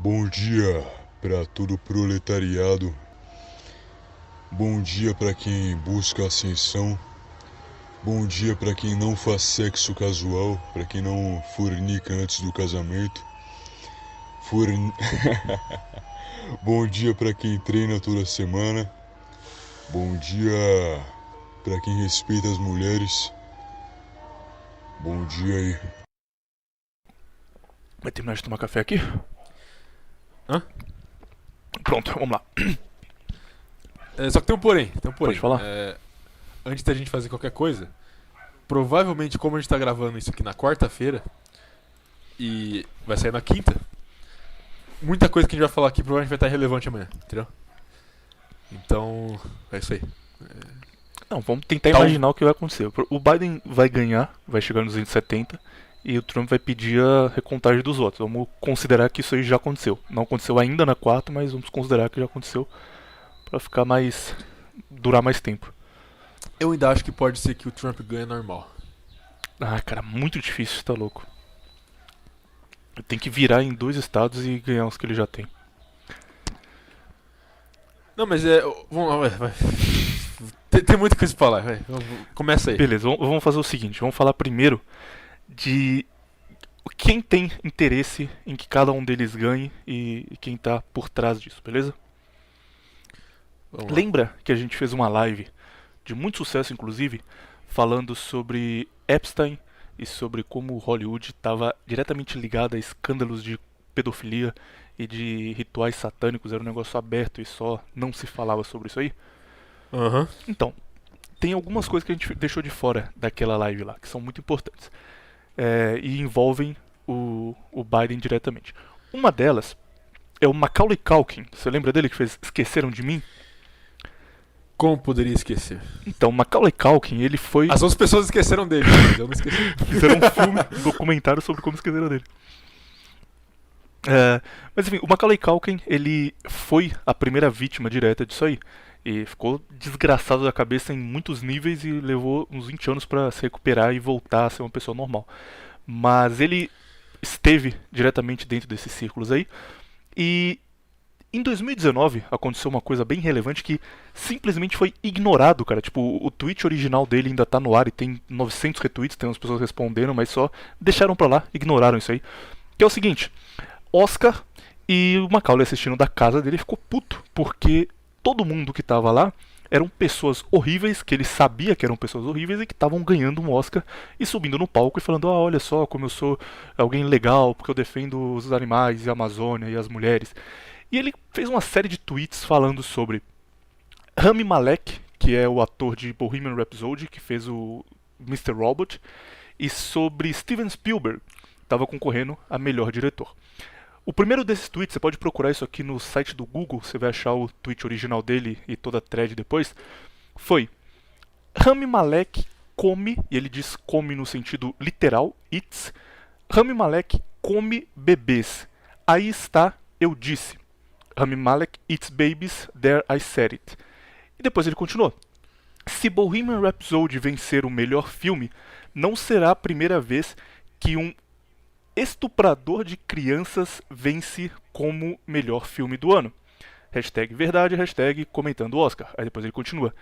Bom dia para todo o proletariado. Bom dia para quem busca ascensão. Bom dia para quem não faz sexo casual, para quem não fornica antes do casamento. Bom dia para quem treina toda semana. Bom dia para quem respeita as mulheres. Bom dia aí. Vai terminar de tomar café aqui? Hã? Pronto, vamos lá. Só que tem um porém. Pode falar? Antes da gente fazer qualquer coisa, provavelmente, como a gente tá gravando isso aqui na quarta-feira e vai sair na quinta, muita coisa que a gente vai falar aqui provavelmente vai estar relevante amanhã, entendeu? Então, é isso aí. Não, vamos tentar Então- imaginar o que vai acontecer. O Biden vai ganhar, vai chegar nos 270 e o Trump vai pedir a recontagem dos votos. Vamos considerar que isso aí já aconteceu. Não aconteceu ainda na quarta, mas vamos considerar que já aconteceu pra ficar mais... durar mais tempo. Eu ainda acho que pode ser que o Trump ganhe normal. Ah, cara, muito difícil, tá louco. Tem que virar em 2 estados e ganhar os que ele já tem. Não, mas vamos lá, vai. Tem muita coisa pra falar, vai. Começa aí. Beleza, vamos fazer o seguinte, vamos falar primeiro de quem tem interesse em que cada um deles ganhe e quem tá por trás disso, beleza? Vamos lá. Lembra que a gente fez uma live de muito sucesso, inclusive, falando sobre Epstein e sobre como Hollywood estava diretamente ligado a escândalos de pedofilia e de rituais satânicos, era um negócio aberto e só não se falava sobre isso aí? Aham. Então, tem algumas coisas que a gente deixou de fora daquela live lá, que são muito importantes. E envolvem o Biden diretamente. Uma delas é o Macaulay Culkin. Você lembra dele que fez Esqueceram de Mim? Como poderia esquecer? Então, o Macaulay Culkin, ele foi... As outras pessoas esqueceram dele, mas eu não esqueci. Fizeram um filme, um documentário sobre como esqueceram dele. Mas enfim, o Macaulay Culkin, ele foi a primeira vítima direta disso aí. E ficou desgraçado da cabeça em muitos níveis e levou uns 20 anos pra se recuperar e voltar a ser uma pessoa normal. Mas ele esteve diretamente dentro desses círculos aí. E em 2019 aconteceu uma coisa bem relevante que simplesmente foi ignorado, cara. Tipo, o tweet original dele ainda tá no ar e tem 900 retweets, tem umas pessoas respondendo, mas só deixaram pra lá, ignoraram isso aí. Que é o seguinte, Oscar e o Macaulay assistindo da casa dele ficou puto, porque todo mundo que tava lá eram pessoas horríveis, que ele sabia que eram pessoas horríveis e que estavam ganhando um Oscar e subindo no palco e falando: olha só como eu sou alguém legal, porque eu defendo os animais e a Amazônia e as mulheres. E ele fez uma série de tweets falando sobre Rami Malek, que é o ator de Bohemian Rhapsody, que fez o Mr. Robot, e sobre Steven Spielberg, que estava concorrendo a melhor diretor. O primeiro desses tweets, você pode procurar isso aqui no site do Google, você vai achar o tweet original dele e toda a thread depois, foi: Rami Malek come, e ele diz come no sentido literal, eats, Rami Malek come bebês. Aí está, eu disse. Rami Malek eats babies, there I said it. E depois ele continuou: se Bohemian Rhapsody vencer o melhor filme, não será a primeira vez que um estuprador de crianças vence como melhor filme do ano. Hashtag verdade, hashtag comentando o Oscar. Aí depois ele continua: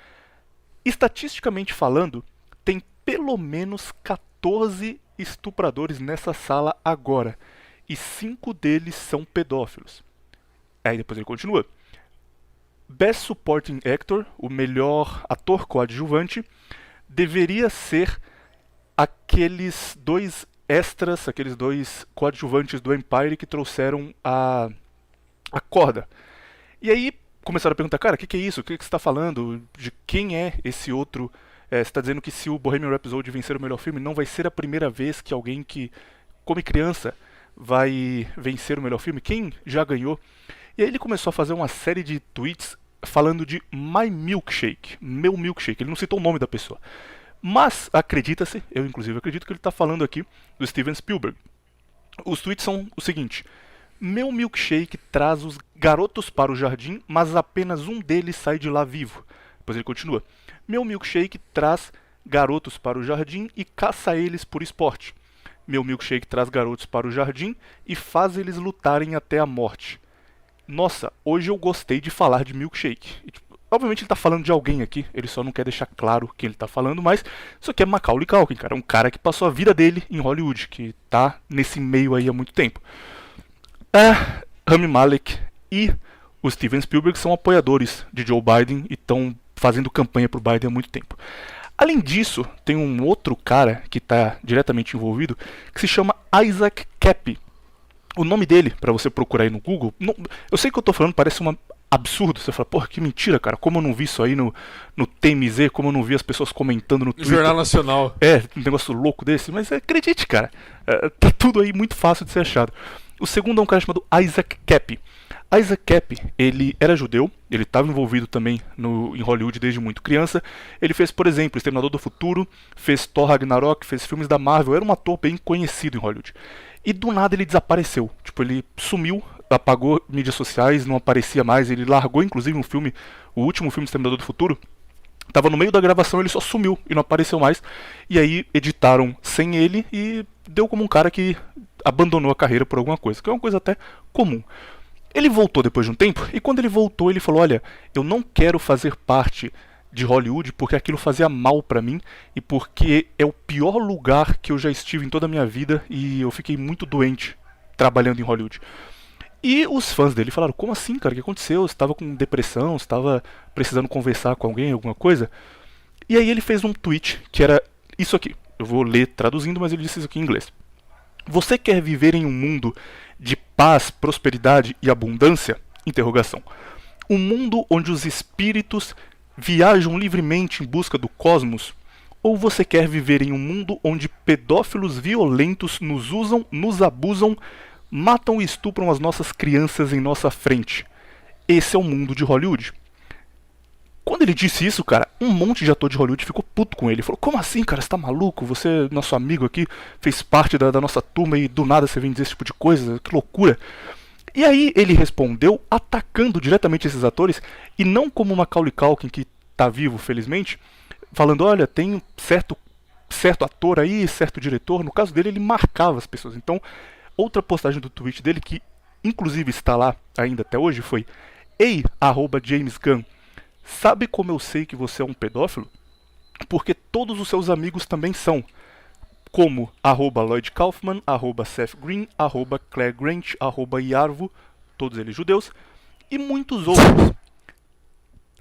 estatisticamente falando, tem pelo menos 14 estupradores nessa sala agora, e 5 deles são pedófilos. Aí depois ele continua: Best Supporting Actor, o melhor ator coadjuvante, deveria ser aqueles 2 extras, aqueles 2 coadjuvantes do Empire que trouxeram a corda. E aí começaram a perguntar: cara, o que é isso? O que você está falando? De quem é esse outro? Você está dizendo que se o Bohemian Rhapsody vencer o melhor filme, não vai ser a primeira vez que alguém que come criança vai vencer o melhor filme? Quem já ganhou? E aí ele começou a fazer uma série de tweets falando de My Milkshake, meu milkshake. Ele não citou o nome da pessoa. Mas acredita-se, eu inclusive acredito que ele está falando aqui do Steven Spielberg. Os tweets são o seguinte: meu milkshake traz os garotos para o jardim, mas apenas um deles sai de lá vivo. Depois ele continua: meu milkshake traz garotos para o jardim e caça eles por esporte. Meu milkshake traz garotos para o jardim e faz eles lutarem até a morte. Nossa, hoje eu gostei de falar de milkshake. E, tipo, obviamente ele tá falando de alguém aqui, ele só não quer deixar claro quem ele tá falando, mas isso aqui é Macaulay Culkin, cara. É um cara que passou a vida dele em Hollywood, que tá nesse meio aí há muito tempo. Rami Malek e o Steven Spielberg são apoiadores de Joe Biden e estão fazendo campanha pro Biden há muito tempo. Além disso, tem um outro cara que está diretamente envolvido que se chama Isaac Kappy. O nome dele, para você procurar aí no Google, eu sei que eu tô falando, parece um absurdo. Você fala, porra, que mentira, cara. Como eu não vi isso aí no TMZ, como eu não vi as pessoas comentando no Twitter. Jornal Nacional. Um negócio louco desse, mas acredite, cara. Tá tudo aí muito fácil de ser achado. O segundo é um cara chamado Isaac Kappy. Isaac Kappy, ele era judeu, ele estava envolvido também em Hollywood desde muito criança. Ele fez, por exemplo, Exterminador do Futuro, fez Thor Ragnarok, fez filmes da Marvel, era um ator bem conhecido em Hollywood. E do nada ele desapareceu, tipo, ele sumiu, apagou mídias sociais, não aparecia mais, ele largou inclusive um filme, o último filme Exterminador do Futuro, estava no meio da gravação, ele só sumiu e não apareceu mais. E aí editaram sem ele e deu como um cara que abandonou a carreira por alguma coisa, que é uma coisa até comum. Ele voltou depois de um tempo, e quando ele voltou ele falou, olha, eu não quero fazer parte de Hollywood porque aquilo fazia mal pra mim e porque é o pior lugar que eu já estive em toda a minha vida e eu fiquei muito doente trabalhando em Hollywood. E os fãs dele falaram, como assim, cara, o que aconteceu? Você estava com depressão, você estava precisando conversar com alguém, alguma coisa? E aí ele fez um tweet que era isso aqui, eu vou ler traduzindo, mas ele disse isso aqui em inglês. Você quer viver em um mundo de paz, prosperidade e abundância? Interrogação. Um mundo onde os espíritos viajam livremente em busca do cosmos? Ou você quer viver em um mundo onde pedófilos violentos nos usam, nos abusam, matam e estupram as nossas crianças em nossa frente? Esse é o mundo de Hollywood. Quando ele disse isso, cara, um monte de ator de Hollywood ficou puto com ele. Falou, como assim, cara, você tá maluco? Você, nosso amigo aqui, fez parte da nossa turma e do nada você vem dizer esse tipo de coisa? Que loucura. E aí ele respondeu atacando diretamente esses atores, e não como o Macaulay Culkin, que tá vivo, felizmente, falando, olha, tem certo ator aí, certo diretor. No caso dele, ele marcava as pessoas. Então, outra postagem do tweet dele, que inclusive está lá ainda até hoje, foi, ei, @JamesGunn, sabe como eu sei que você é um pedófilo? Porque todos os seus amigos também são. Como @Lloyd Kaufman, @Seth Green, @Claire Grant, @Yarvo, todos eles judeus, e muitos outros.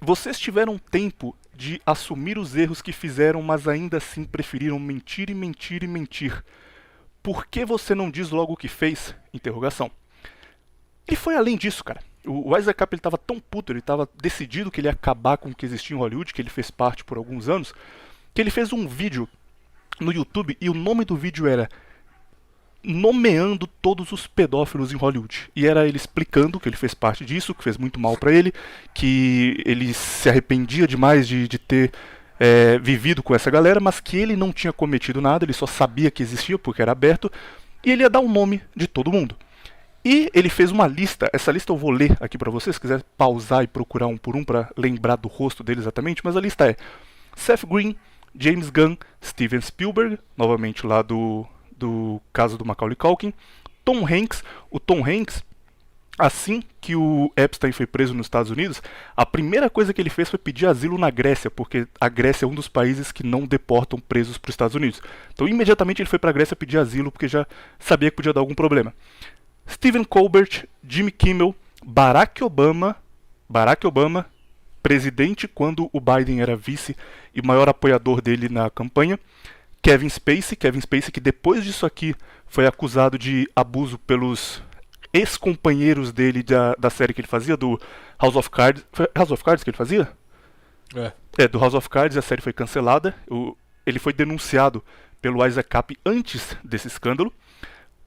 Vocês tiveram tempo de assumir os erros que fizeram, mas ainda assim preferiram mentir e mentir e mentir. Por que você não diz logo o que fez? Interrogação. Ele foi além disso, cara. O Isaac Kappy estava tão puto, ele estava decidido que ele ia acabar com o que existia em Hollywood, que ele fez parte por alguns anos, que ele fez um vídeo no YouTube e o nome do vídeo era nomeando todos os pedófilos em Hollywood. E era ele explicando que ele fez parte disso, que fez muito mal pra ele, que ele se arrependia demais de ter vivido com essa galera, mas que ele não tinha cometido nada, ele só sabia que existia porque era aberto, e ele ia dar o nome de todo mundo. E ele fez uma lista, essa lista eu vou ler aqui pra vocês, se quiser pausar e procurar um por um pra lembrar do rosto dele exatamente, mas a lista é Seth Green, James Gunn, Steven Spielberg, novamente lá do caso do Macaulay Culkin, Tom Hanks. O Tom Hanks, assim que o Epstein foi preso nos Estados Unidos, a primeira coisa que ele fez foi pedir asilo na Grécia, porque a Grécia é um dos países que não deportam presos para os Estados Unidos. Então imediatamente ele foi para a Grécia pedir asilo, porque já sabia que podia dar algum problema. Stephen Colbert, Jimmy Kimmel, Barack Obama, presidente quando o Biden era vice e maior apoiador dele na campanha, Kevin Spacey que depois disso aqui foi acusado de abuso pelos ex-companheiros dele da série que ele fazia, do House of Cards. Foi House of Cards que ele fazia? Do House of Cards, a série foi cancelada. Ele foi denunciado pelo Isaac Kappy antes desse escândalo.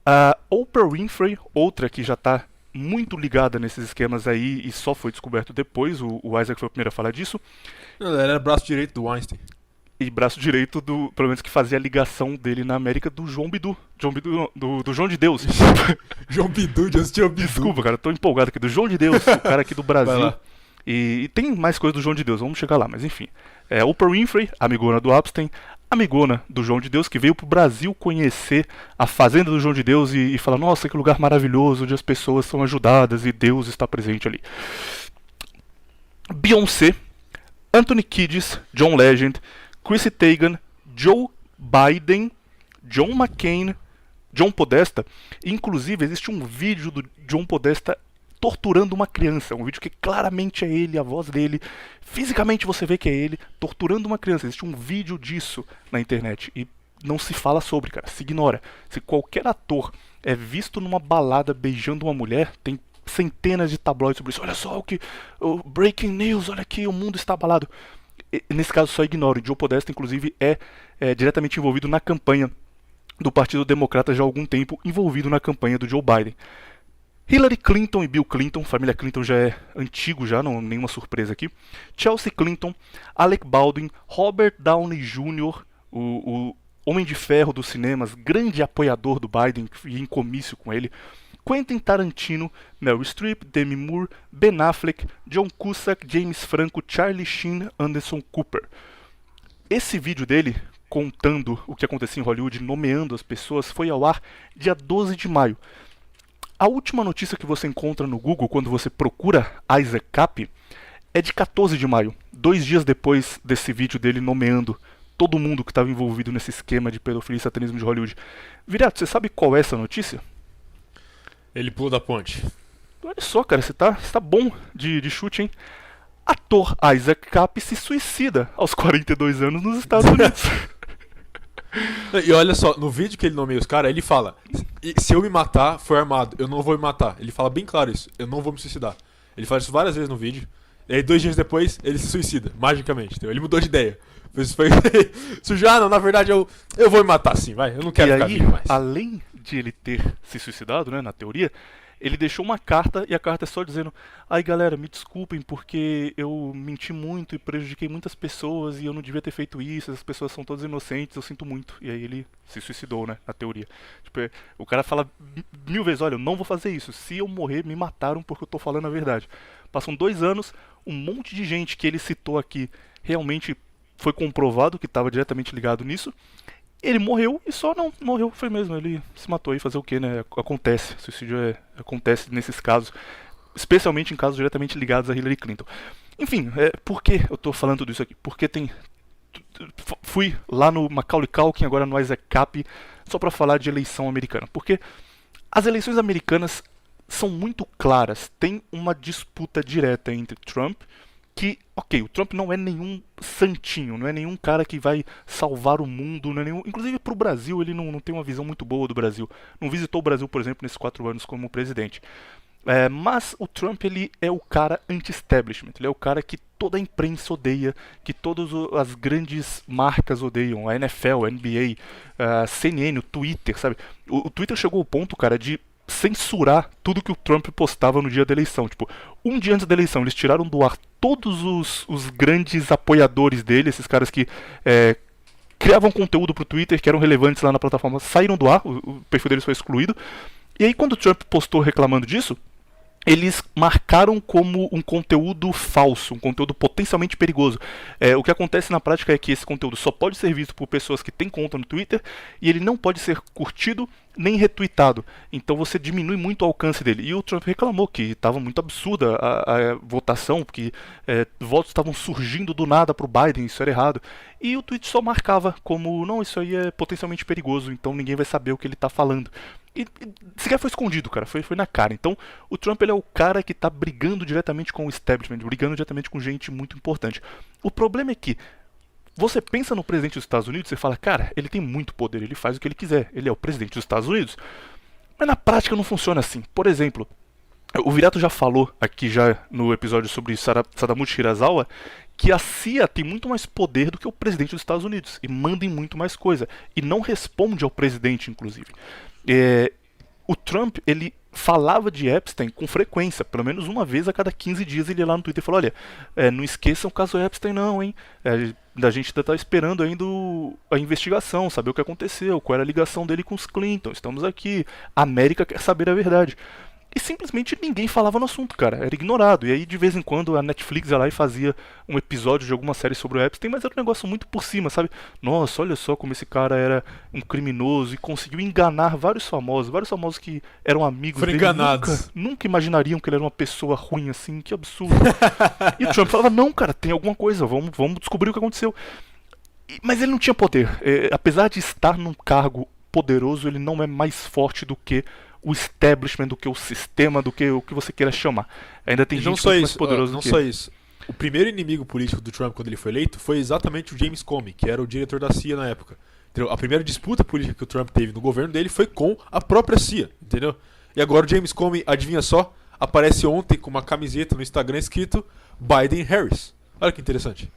A Oprah Winfrey, outra que já está muito ligada nesses esquemas aí e só foi descoberto depois, o Isaac foi o primeiro a falar disso. Ela era braço direito do Weinstein. E braço direito pelo menos que fazia a ligação dele na América do João Bidu. Do João de Deus. João Bidu, Justin Bidu. Desculpa, cara, tô empolgado aqui. Do João de Deus, o cara aqui do Brasil. E tem mais coisa do João de Deus, vamos chegar lá, mas enfim. Oprah Winfrey, amigona do Epstein, amigona do João de Deus, que veio pro Brasil conhecer a fazenda do João de Deus e falar, nossa, que lugar maravilhoso, onde as pessoas são ajudadas e Deus está presente ali. Beyoncé, Anthony Kiedis, John Legend, Chrissy Teigen, Joe Biden, John McCain, John Podesta. Inclusive, existe um vídeo do John Podesta torturando uma criança. Um vídeo que claramente é ele, a voz dele. Fisicamente você vê que é ele torturando uma criança. Existe um vídeo disso na internet. E não se fala sobre, cara. Se ignora. Se qualquer ator é visto numa balada beijando uma mulher, tem centenas de tabloides sobre isso. Olha só o breaking news, olha aqui, o mundo está abalado. Nesse caso só ignoro. O Joe Podesta, inclusive, é diretamente envolvido na campanha do Partido Democrata já há algum tempo, envolvido na campanha do Joe Biden. Hillary Clinton e Bill Clinton, família Clinton já é antigo já, não nenhuma surpresa aqui. Chelsea Clinton, Alec Baldwin, Robert Downey Jr., o Homem de Ferro dos cinemas, grande apoiador do Biden e em comício com ele. Quentin Tarantino, Meryl Streep, Demi Moore, Ben Affleck, John Cusack, James Franco, Charlie Sheen, Anderson Cooper. Esse vídeo dele, contando o que acontecia em Hollywood, nomeando as pessoas, foi ao ar dia 12 de maio. A última notícia que você encontra no Google, quando você procura Isaac Kappy, é de 14 de maio, 2 dias depois desse vídeo dele nomeando todo mundo que estava envolvido nesse esquema de pedofilia e satanismo de Hollywood. Viriato, você sabe qual é essa notícia? Ele pulou da ponte. Olha só, cara, você tá bom de chute, hein? Ator Isaac Kappy se suicida aos 42 anos nos Estados Unidos. E olha só, no vídeo que ele nomeia os caras, ele fala: se eu me matar, foi armado, eu não vou me matar. Ele fala bem claro isso, eu não vou me suicidar. Ele fala isso várias vezes no vídeo. E aí 2 dias depois, ele se suicida, magicamente, entendeu? Ele mudou de ideia. Isso foi... não, na verdade eu vou me matar sim, vai, eu não quero ficar vivo mais. Além de ele ter se suicidado, né, na teoria, ele deixou uma carta, e a carta é só dizendo: ai galera, me desculpem porque eu menti muito e prejudiquei muitas pessoas e eu não devia ter feito isso, as pessoas são todas inocentes, eu sinto muito. E aí ele se suicidou, né, na teoria. Tipo, o cara fala 1000 vezes: olha, eu não vou fazer isso, se eu morrer me mataram porque eu tô falando a verdade. Passam 2 anos, um monte de gente que ele citou aqui realmente foi comprovado que estava diretamente ligado nisso. Ele morreu e só não morreu, foi mesmo, ele se matou. E fazer o que, né? Acontece, suicídio acontece nesses casos, especialmente em casos diretamente ligados a Hillary Clinton. Enfim, por que eu tô falando tudo isso aqui? Porque fui lá no Macaulay Culkin, agora no Isaac Kappy, só para falar de eleição americana. Porque as eleições americanas são muito claras, tem uma disputa direta entre Trump, que, ok, o Trump não é nenhum santinho, não é nenhum cara que vai salvar o mundo, não é nenhum... Inclusive pro Brasil ele não tem uma visão muito boa do Brasil. Não visitou o Brasil, por exemplo, nesses 4 anos como presidente. Mas o Trump, ele é o cara anti-establishment, ele é o cara que toda a imprensa odeia, que todas as grandes marcas odeiam, a NFL, a NBA, a CNN, o Twitter, sabe? O Twitter chegou ao ponto, cara, de censurar tudo que o Trump postava no dia da eleição. Tipo, um dia antes da eleição, eles tiraram do ar todos os grandes apoiadores dele, esses caras que criavam conteúdo pro Twitter, que eram relevantes lá na plataforma, saíram do ar, o perfil deles foi excluído. E aí quando o Trump postou reclamando disso, eles marcaram como um conteúdo falso, um conteúdo potencialmente perigoso. O que acontece na prática é que esse conteúdo só pode ser visto por pessoas que têm conta no Twitter e ele não pode ser curtido nem retweetado. Então você diminui muito o alcance dele. E o Trump reclamou que estava muito absurda a votação, porque votos estavam surgindo do nada para o Biden, isso era errado. E o tweet só marcava como, não, isso aí é potencialmente perigoso, então ninguém vai saber o que ele está falando. E sequer foi escondido, cara, foi na cara. Então o Trump, ele é o cara que tá brigando diretamente com o establishment, brigando diretamente com gente muito importante. O problema é que você pensa no presidente dos Estados Unidos e fala, cara, ele tem muito poder, ele faz o que ele quiser, ele é o presidente dos Estados Unidos. Mas na prática não funciona assim. Por exemplo, o Virato já falou aqui já no episódio sobre Sadamushi Hirasawa que a CIA tem muito mais poder do que o presidente dos Estados Unidos e manda em muito mais coisa e não responde ao presidente, inclusive. O Trump, ele falava de Epstein com frequência, pelo menos uma vez a cada 15 dias ele ia lá no Twitter e falou, olha, não esqueçam o caso Epstein não, hein, a gente ainda está esperando ainda a investigação, saber o que aconteceu, qual era a ligação dele com os Clinton, estamos aqui, a América quer saber a verdade. e simplesmente ninguém falava no assunto, cara. Era ignorado. E aí, de vez em quando, a Netflix ia lá e fazia um episódio de alguma série sobre o Epstein, mas era um negócio muito por cima, sabe? Nossa, olha só como esse cara era um criminoso e conseguiu enganar vários famosos que eram amigos Foram dele. enganados. Nunca imaginariam que ele era uma pessoa ruim assim, que absurdo. E o Trump falava, não, cara, tem alguma coisa, vamos descobrir o que aconteceu. Mas ele não tinha poder. Apesar de estar num cargo poderoso, ele não é mais forte do que o establishment, do que o sistema, do que o que você queira chamar. Ainda tem E não gente só muito mais isso, poderosa não do que só ele. isso. O primeiro inimigo político do Trump quando ele foi eleito foi exatamente o James Comey, que era o diretor da CIA na época. Entendeu? A primeira disputa política que o Trump teve no governo dele foi com a própria CIA, entendeu? E agora o James Comey, adivinha só, aparece ontem com uma camiseta no Instagram escrito Biden-Harris. Olha que interessante.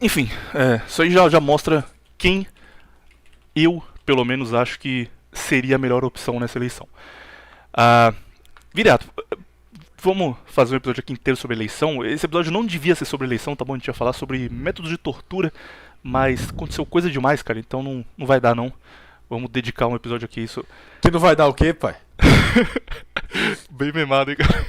Enfim, isso aí já mostra quem eu, pelo menos, acho que seria a melhor opção nessa eleição. Viriato, vamos fazer um episódio aqui inteiro sobre eleição. Esse episódio não devia ser sobre eleição, tá bom? A gente ia falar sobre métodos de tortura, mas aconteceu coisa demais, cara, então não vai dar não. Vamos dedicar um episódio aqui a isso. Que não vai dar o quê, pai? Bem memado, hein, cara?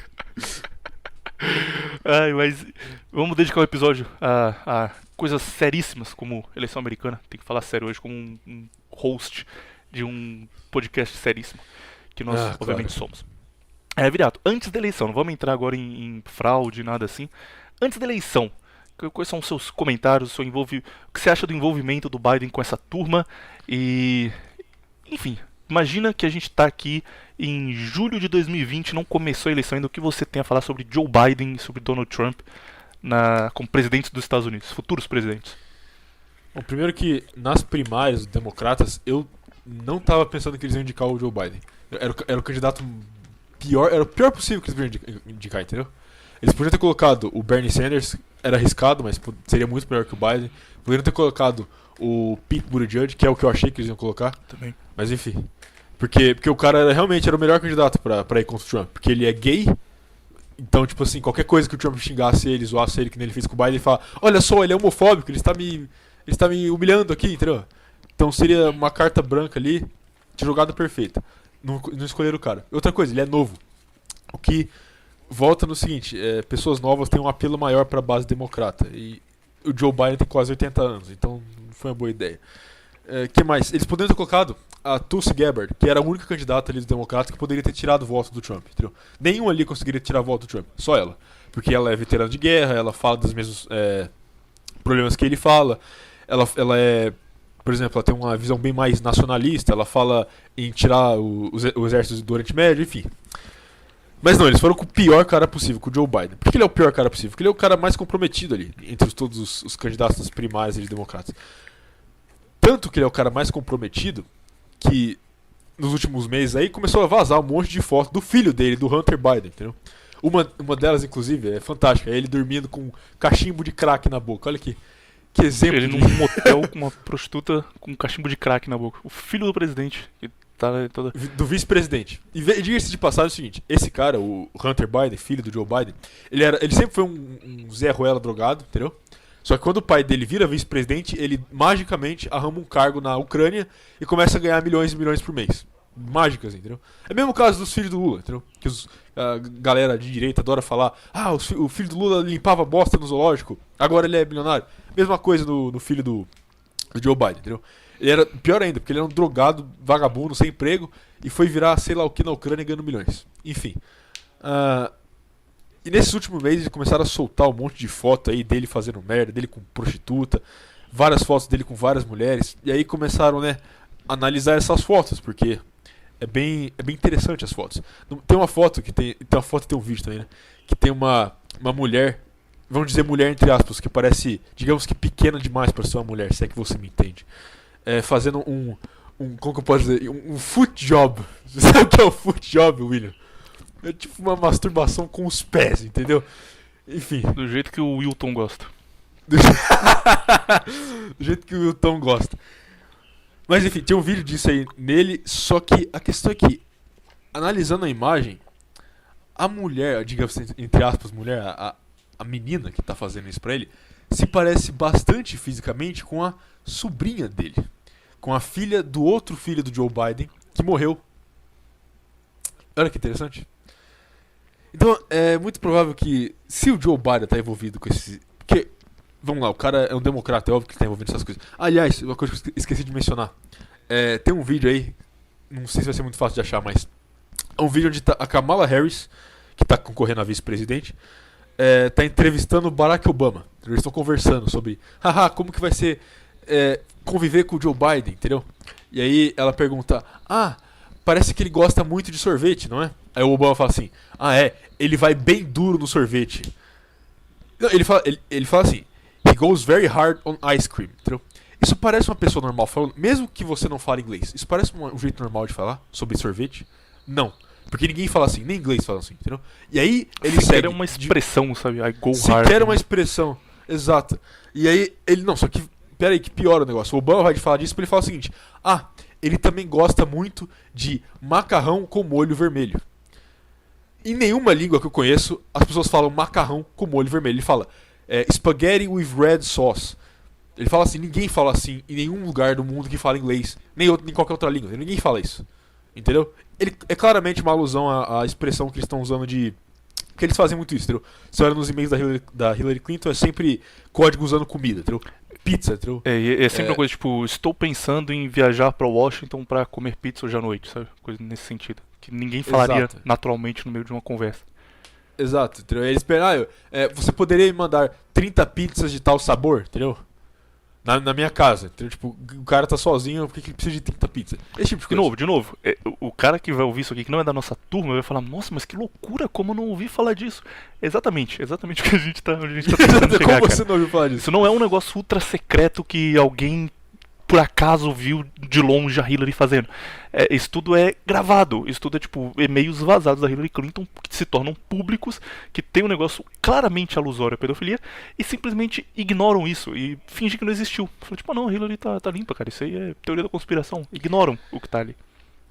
Ai, mas vamos dedicar um episódio a coisas seríssimas como eleição americana. Tem que falar sério hoje como um host de um podcast seríssimo, que nós obviamente somos. Viriato, antes da eleição, não vamos entrar agora em fraude, nada assim. Antes da eleição, quais são os seus comentários, o que você acha do envolvimento do Biden com essa turma? E, enfim, imagina que a gente está aqui em julho de 2020, não começou a eleição ainda. O que você tem a falar sobre Joe Biden e sobre Donald Trump como presidentes dos Estados Unidos, futuros presidentes? Bom, primeiro que nas primárias dos democratas, eu não estava pensando que eles iam indicar o Joe Biden. Era o candidato pior, era o pior possível que eles podiam indicar, entendeu? Eles podiam ter colocado o Bernie Sanders, era arriscado, mas seria muito melhor que o Biden. Poderiam ter colocado o Pete Buttigieg, que é o que eu achei que eles iam colocar. Também. Mas enfim. Porque o cara realmente era o melhor candidato pra ir contra o Trump. Porque ele é gay. Então, tipo assim, qualquer coisa que o Trump xingasse ele, zoasse ele, que nem ele fez com o Biden, ele fala: olha só, ele é homofóbico, ele está me humilhando aqui, entendeu? Então seria uma carta branca ali, de jogada perfeita. Não escolheram o cara. Outra coisa, ele é novo. O que volta no seguinte: pessoas novas têm um apelo maior para a base democrata. E o Joe Biden tem quase 80 anos, então não foi uma boa ideia. Que mais? Eles poderiam ter colocado a Tulsi Gabbard, que era a única candidata ali dos democratas que poderia ter tirado o voto do Trump, entendeu? Nenhum ali conseguiria tirar o voto do Trump, só ela. Porque ela é veterana de guerra, ela fala dos mesmos problemas que ele fala. Ela é, por exemplo, ela tem uma visão bem mais nacionalista, ela fala em tirar o exército do Oriente Médio, enfim. Mas não, eles foram com o pior cara possível, com o Joe Biden. Por que ele é o pior cara possível? Porque ele é o cara mais comprometido ali, entre todos os candidatos das primárias de democratas. Tanto que ele é o cara mais comprometido, que nos últimos meses aí começou a vazar um monte de foto do filho dele, do Hunter Biden, entendeu? Uma delas, inclusive, é fantástica, é ele dormindo com um cachimbo de crack na boca. Olha que exemplo. Ele num motel com uma prostituta com um cachimbo de crack na boca. O filho do presidente, que tá toda... Do vice-presidente. E diga-se de passagem o seguinte: esse cara, o Hunter Biden, filho do Joe Biden, ele sempre foi um Zé Ruela drogado, entendeu? Só que quando o pai dele vira vice-presidente, ele magicamente arruma um cargo na Ucrânia e começa a ganhar milhões e milhões por mês. Mágicas, entendeu? É o mesmo caso dos filhos do Lula, entendeu? Que a galera de direita adora falar: o filho do Lula limpava bosta no zoológico, agora ele é bilionário. Mesma coisa no filho do Joe Biden, entendeu? Ele era pior ainda, porque ele era um drogado, vagabundo, sem emprego, e foi virar sei lá o que na Ucrânia ganhando milhões. Enfim. E nesses últimos meses eles começaram a soltar um monte de foto aí dele fazendo merda, dele com prostituta, várias fotos dele com várias mulheres. E aí começaram, né, a analisar essas fotos, porque é bem interessante as fotos. Tem uma foto que tem uma foto e tem um vídeo também, né, que tem uma mulher, vamos dizer mulher entre aspas, que parece, digamos que pequena demais para ser uma mulher, se é que você me entende. Fazendo como que eu posso dizer, um foot job. Você sabe o que é o foot job, William? É tipo uma masturbação com os pés, entendeu? Enfim. Do jeito que o Wilton gosta. Do jeito que o Wilton gosta. Mas enfim, tem um vídeo disso aí nele, só que a questão é que, analisando a imagem, a mulher, digamos entre aspas, mulher, a menina que tá fazendo isso pra ele, se parece bastante fisicamente com a sobrinha dele. Com a filha do outro filho do Joe Biden, que morreu. Olha que interessante. Então, é muito provável que, se o Joe Biden tá envolvido com esse... Porque, vamos lá, o cara é um democrata, é óbvio que ele tá envolvido nessas coisas. Aliás, uma coisa que eu esqueci de mencionar. Tem um vídeo aí, não sei se vai ser muito fácil de achar, mas... É um vídeo onde tá a Kamala Harris, que tá concorrendo a vice-presidente, tá entrevistando o Barack Obama. Eles estão conversando sobre, haha, como que vai ser conviver com o Joe Biden, entendeu? E aí ela pergunta, parece que ele gosta muito de sorvete, não é? Aí o Obama fala assim, ele vai bem duro no sorvete. Não, ele fala assim, he goes very hard on ice cream, entendeu? Isso parece uma pessoa normal falando, mesmo que você não fale inglês, isso parece um jeito normal de falar sobre sorvete? Não. Porque ninguém fala assim, nem inglês fala assim, entendeu? E aí ele segue... é uma expressão, sabe? I go hard. Sequer uma expressão, exato. E aí ele... Não, só que... Pera aí, que piora o negócio. O Obama vai falar disso porque ele fala o seguinte... ele também gosta muito de macarrão com molho vermelho. Em nenhuma língua que eu conheço, as pessoas falam macarrão com molho vermelho. Ele fala spaghetti with red sauce. Ele fala assim, ninguém fala assim em nenhum lugar do mundo que fala inglês. Nem qualquer outra língua. Ninguém fala isso. Entendeu? Ele é claramente uma alusão à expressão que eles estão usando de... Porque eles fazem muito isso, entendeu? Você olha nos e-mails da Hillary Clinton, é sempre código usando comida, entendeu? Pizza, entendeu? É sempre uma coisa tipo, estou pensando em viajar para Washington para comer pizza hoje à noite, sabe? Coisa nesse sentido. Que ninguém falaria naturalmente no meio de uma conversa. Exato, entendeu? Eles esperam, você poderia me mandar 30 pizzas de tal sabor, entendeu? Na minha casa, entendeu? Tipo, o cara tá sozinho, por que ele precisa de 30 pizzas? Esse tipo de coisa. De novo, o cara que vai ouvir isso aqui, que não é da nossa turma, vai falar, nossa, mas que loucura, como eu não ouvi falar disso? Exatamente o que a gente tá tentando chegar, como você não ouviu falar disso? Isso não é um negócio ultra secreto que alguém, por acaso, viu de longe a Hillary fazendo. Isso tudo é gravado, isso tudo é tipo e-mails vazados da Hillary Clinton que se tornam públicos, que tem um negócio claramente alusório à pedofilia e simplesmente ignoram isso e fingem que não existiu. Falam tipo, não, a Hillary tá limpa, cara, isso aí é teoria da conspiração. Ignoram o que tá ali.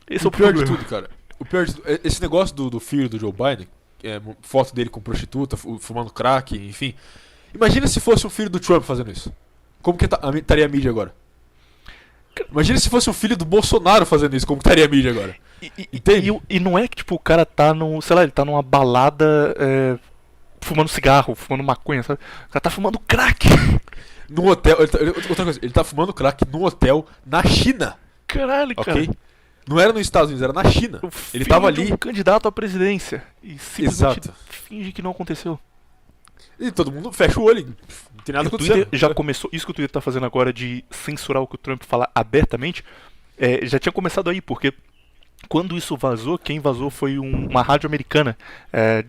Esse é o pior problema. de tudo, cara. O pior de tudo, esse negócio do filho do Joe Biden, foto dele com prostituta, fumando crack, enfim. Imagina se fosse um filho do Trump fazendo isso. Como que estaria a mídia agora? Imagina se fosse um filho do Bolsonaro fazendo isso, como estaria a mídia agora? Entende? E não é que tipo o cara tá ele tá numa balada fumando cigarro, fumando maconha, sabe? O cara tá fumando crack. Num hotel, outra coisa, ele tá fumando crack num hotel na China. Caralho, okay? Cara. Não era nos Estados Unidos, era na China. Ele tava ali. Um candidato à presidência. E simplesmente finge que não aconteceu. E todo mundo fecha o olho. Não tem nada acontecendo. Twitter já começou. Isso que o Twitter tá fazendo agora de censurar o que o Trump fala abertamente. Já tinha começado aí, porque quando isso vazou, quem vazou foi uma rádio americana.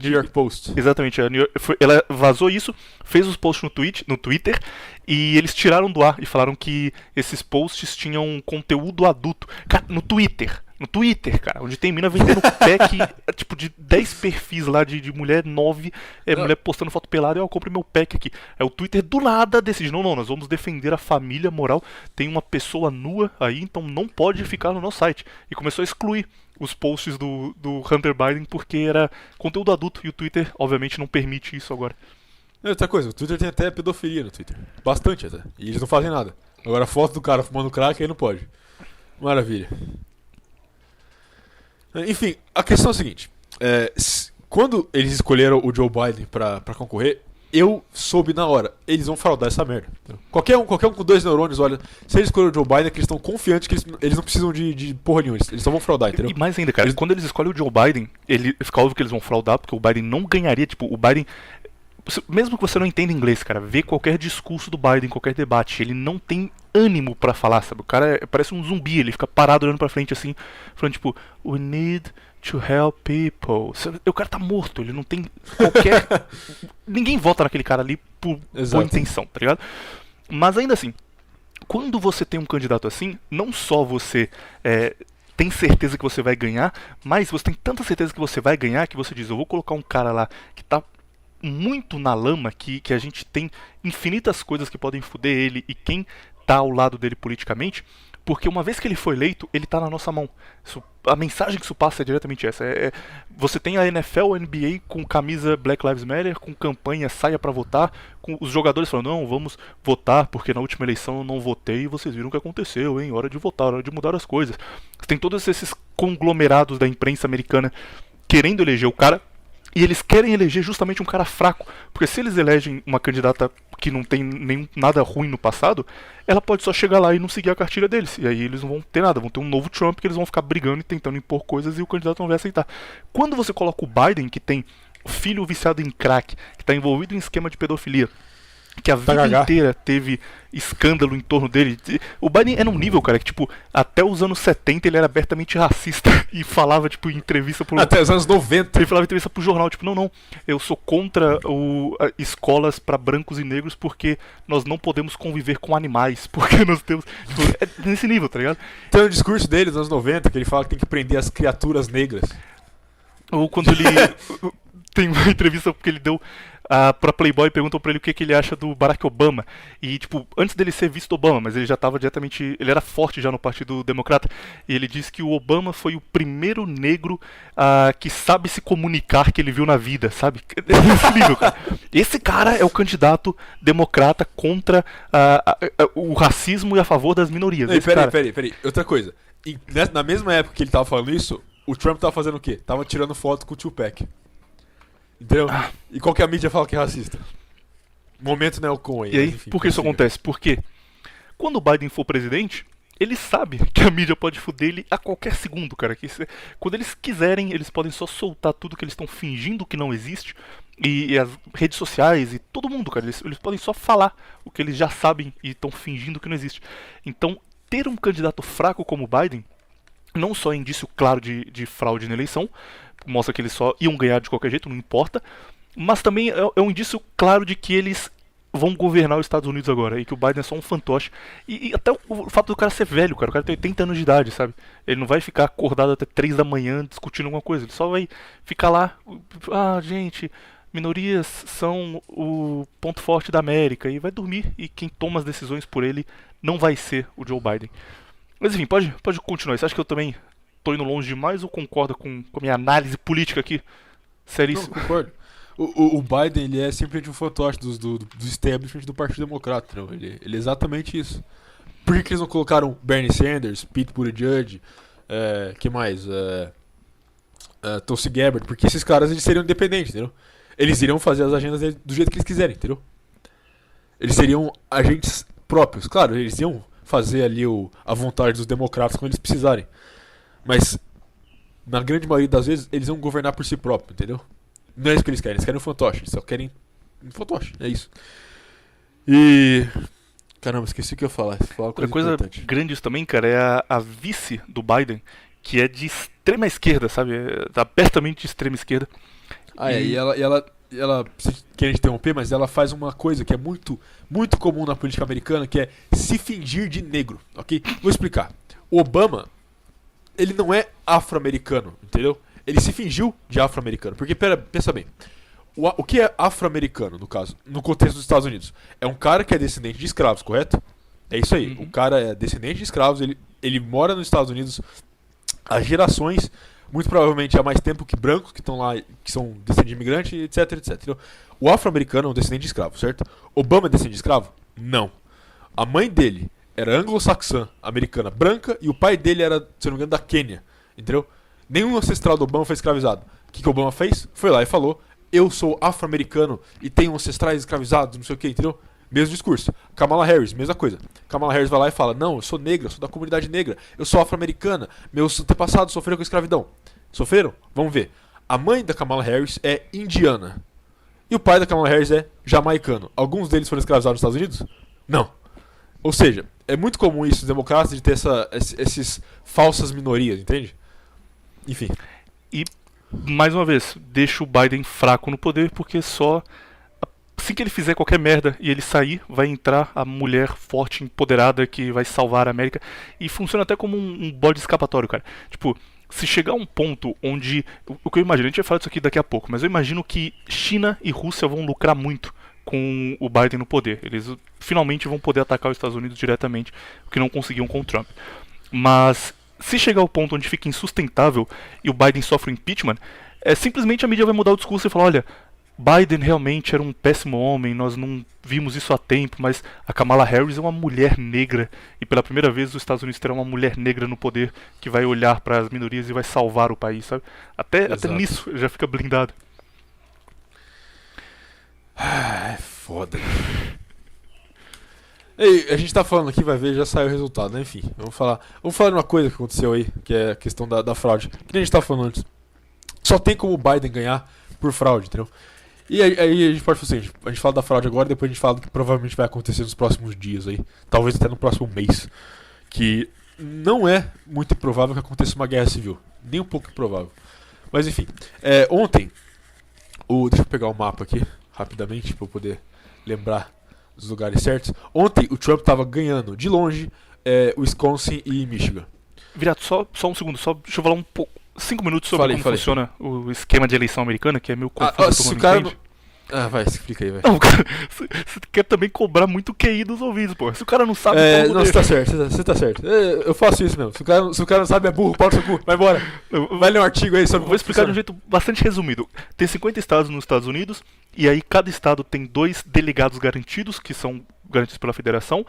New York Post. Exatamente. Ela vazou isso, fez os posts no Twitter, e eles tiraram do ar e falaram que esses posts tinham conteúdo adulto. Cara, no Twitter, cara, onde tem mina vendendo pack, tipo, de 10 perfis lá de mulher, 9, mulher postando foto pelada, eu compro meu pack aqui. O Twitter do nada decide, não, nós vamos defender a família moral, tem uma pessoa nua aí, então não pode ficar no nosso site. E começou a excluir os posts do Hunter Biden porque era conteúdo adulto, e o Twitter, obviamente, não permite isso agora. Outra coisa, o Twitter tem até pedofilia no Twitter. Bastante até. E eles não fazem nada. Agora a foto do cara fumando crack aí não pode. Maravilha. Enfim, a questão é a seguinte. Quando eles escolheram o Joe Biden pra concorrer, eu soube na hora. Eles vão fraudar essa merda. Qualquer um com 2 neurônios, olha, se eles escolheram o Joe Biden, é que eles estão confiantes que eles não precisam de porra nenhuma. Eles só vão fraudar, entendeu? E mais ainda, cara, quando eles escolhem o Joe Biden, fica óbvio que eles vão fraudar, porque o Biden não ganharia, tipo, o Biden... Mesmo que você não entenda inglês, cara, vê qualquer discurso do Biden, qualquer debate, ele não tem ânimo pra falar, sabe? O cara parece um zumbi, ele fica parado olhando pra frente assim, falando tipo, we need to help people. O cara tá morto, ele não tem qualquer... Ninguém vota naquele cara ali por boa intenção, tá ligado? Mas ainda assim, quando você tem um candidato assim, não só você tem certeza que você vai ganhar, mas você tem tanta certeza que você vai ganhar que você diz, eu vou colocar um cara lá que tá muito na lama, que a gente tem infinitas coisas que podem foder ele, e quem tá ao lado dele politicamente, Porque uma vez que ele foi eleito, ele tá na nossa mão. A mensagem que isso passa é diretamente essa. Você tem a NFL, a NBA com camisa Black Lives Matter, com campanha saia pra votar, com os jogadores falando, não, vamos votar, porque na última eleição eu não votei e vocês viram o que aconteceu, hein? Hora de votar, hora de mudar as coisas. Você tem todos esses conglomerados da imprensa americana querendo eleger o cara, e eles querem eleger justamente um cara fraco, porque se eles elegem uma candidata que não tem nada ruim no passado, ela pode só chegar lá e não seguir a cartilha deles, e aí eles não vão ter nada, vão ter um novo Trump que eles vão ficar brigando e tentando impor coisas e o candidato não vai aceitar. Quando você coloca o Biden, que tem filho viciado em crack, que está envolvido em esquema de pedofilia, que a vida inteira teve escândalo em torno dele. O Biden é num nível, cara, que tipo, até os anos 70 ele era abertamente racista e falava, tipo, em entrevista pro... Até os anos 90. Ele falava em entrevista pro jornal, tipo, não, eu sou contra escolas pra brancos e negros porque nós não podemos conviver com animais, porque nós temos... Tipo, é nesse nível, tá ligado? Tem um discurso dele dos anos 90 que ele fala que tem que prender as criaturas negras. Ou quando ele... Tem uma entrevista que ele deu pra Playboy, perguntou pra ele o que ele acha do Barack Obama. E, tipo, antes dele ser visto Obama, mas ele já tava diretamente... Ele era forte já no Partido Democrata. E ele disse que o Obama foi o primeiro negro que sabe se comunicar que ele viu na vida, sabe? Nesse nível, cara. Esse cara é o candidato democrata contra o racismo e a favor das minorias. Peraí. Outra coisa. Na mesma época que ele tava falando isso, o Trump tava fazendo o quê? Tava tirando foto com o Tupac. Entendeu? E qual que a mídia fala que é racista? Momento Nelcon aí. E aí, enfim, por que isso acontece? Porque quando o Biden for presidente, ele sabe que a mídia pode foder ele a qualquer segundo, cara. Quando eles quiserem, eles podem só soltar tudo que eles estão fingindo que não existe. E as redes sociais e todo mundo, cara, eles podem só falar o que eles já sabem e estão fingindo que não existe. Então, ter um candidato fraco como o Biden não só é indício claro de fraude na eleição, mostra que eles só iam ganhar de qualquer jeito, não importa, mas também é um indício claro de que eles vão governar os Estados Unidos agora, e que o Biden é só um fantoche. E até o fato do cara ser velho, cara, o cara tem 80 anos de idade, sabe? Ele não vai ficar acordado até 3 da manhã discutindo alguma coisa, ele só vai ficar lá, gente, minorias são o ponto forte da América, e vai dormir, e quem toma as decisões por ele não vai ser o Joe Biden. Mas enfim, pode continuar. Você acha que eu também tô indo longe demais ou concorda com a minha análise política aqui? Seríssimo. Não, concordo. O Biden, ele é simplesmente um fantoche do establishment do Partido Democrata, não? Ele é exatamente isso. Por que eles não colocaram Bernie Sanders, Pete Buttigieg, que mais? Tulsi Gabbard? Porque esses caras eles seriam independentes, entendeu? Eles iriam fazer as agendas deles do jeito que eles quiserem, entendeu? Eles seriam agentes próprios. Claro, eles iam fazer ali a vontade dos democratas quando eles precisarem. Mas, na grande maioria das vezes, eles vão governar por si próprios, entendeu? Não é isso que eles querem um fantoche. Eles só querem um fantoche, é isso. E... Caramba, esqueci o que eu ia falar. Outra coisa grande isso também, cara, é a vice do Biden, que é de extrema esquerda, sabe? Abertamente de extrema esquerda. E ela querem interromper, mas ela faz uma coisa que é muito, muito comum na política americana, que é se fingir de negro, ok? Vou explicar. O Obama, ele não é afro-americano, entendeu? Ele se fingiu de afro-americano, porque, pensa bem, o que é afro-americano, no caso, no contexto dos Estados Unidos? É um cara que é descendente de escravos, correto? É isso aí, o cara é descendente de escravos, ele mora nos Estados Unidos há gerações, muito provavelmente há mais tempo que brancos que estão lá, que são descendentes de imigrantes, etc, etc. Entendeu? O afro-americano é um descendente de escravo, certo? Obama é descendente de escravo? Não. A mãe dele era anglo-saxã, americana, branca, e o pai dele era, se não me engano, da Quênia, entendeu? Nenhum ancestral do Obama foi escravizado. O que o Obama fez? Foi lá e falou, eu sou afro-americano e tenho ancestrais escravizados, não sei o que, entendeu? Mesmo discurso. Kamala Harris, mesma coisa. Kamala Harris vai lá e fala, não, eu sou negra, eu sou da comunidade negra, eu sou afro-americana, meus antepassados sofreram com escravidão. Sofreram? Vamos ver. A mãe da Kamala Harris é indiana. E o pai da Kamala Harris é jamaicano. Alguns deles foram escravizados nos Estados Unidos? Não. Ou seja, é muito comum isso, os democratas, de ter esses falsas minorias, entende? Enfim. E, mais uma vez, deixa o Biden fraco no poder, porque só... Assim que ele fizer qualquer merda e ele sair, vai entrar a mulher forte, empoderada, que vai salvar a América. E funciona até como um bode escapatório, cara. Tipo, se chegar a um ponto onde... O que eu imagino, a gente vai falar disso aqui daqui a pouco, mas eu imagino que China e Rússia vão lucrar muito com o Biden no poder. Eles finalmente vão poder atacar os Estados Unidos diretamente, o que não conseguiam com o Trump. Mas se chegar ao ponto onde fica insustentável e o Biden sofre impeachment, simplesmente a mídia vai mudar o discurso e falar, olha, Biden realmente era um péssimo homem, nós não vimos isso há tempo, mas a Kamala Harris é uma mulher negra e pela primeira vez os Estados Unidos terão uma mulher negra no poder que vai olhar para as minorias e vai salvar o país, sabe? Até nisso já fica blindado. É foda. Ei, a gente tá falando aqui, vai ver, já saiu o resultado, né? Enfim, vamos falar de uma coisa que aconteceu aí, que é a questão da fraude. Que nem a gente tava falando antes. Só tem como o Biden ganhar por fraude, entendeu? E aí a gente pode fazer o seguinte, a gente fala da fraude agora e depois a gente fala do que provavelmente vai acontecer nos próximos dias aí. Talvez até no próximo mês. Que não é muito improvável que aconteça uma guerra civil. Nem um pouco improvável. Mas enfim, ontem, deixa eu pegar o mapa aqui, rapidamente, para eu poder lembrar dos lugares certos. Ontem o Trump estava ganhando, de longe, Wisconsin e Michigan. Virato, só um segundo, deixa eu falar um pouco. 5 minutos sobre como funciona o esquema de eleição americana, que é meio confuso. Se o cara vai, explica aí, vai. Não, você quer também cobrar muito QI dos ouvidos, pô. Se o cara não sabe... não, você tá certo, você tá certo. Eu faço isso mesmo. Se o cara não sabe, é burro, pau no seu cu, vai embora. Vai ler um artigo aí sobre... Vou explicar de um jeito bastante resumido. Tem 50 estados nos Estados Unidos, e aí cada estado tem 2 delegados garantidos, que são garantidos pela federação,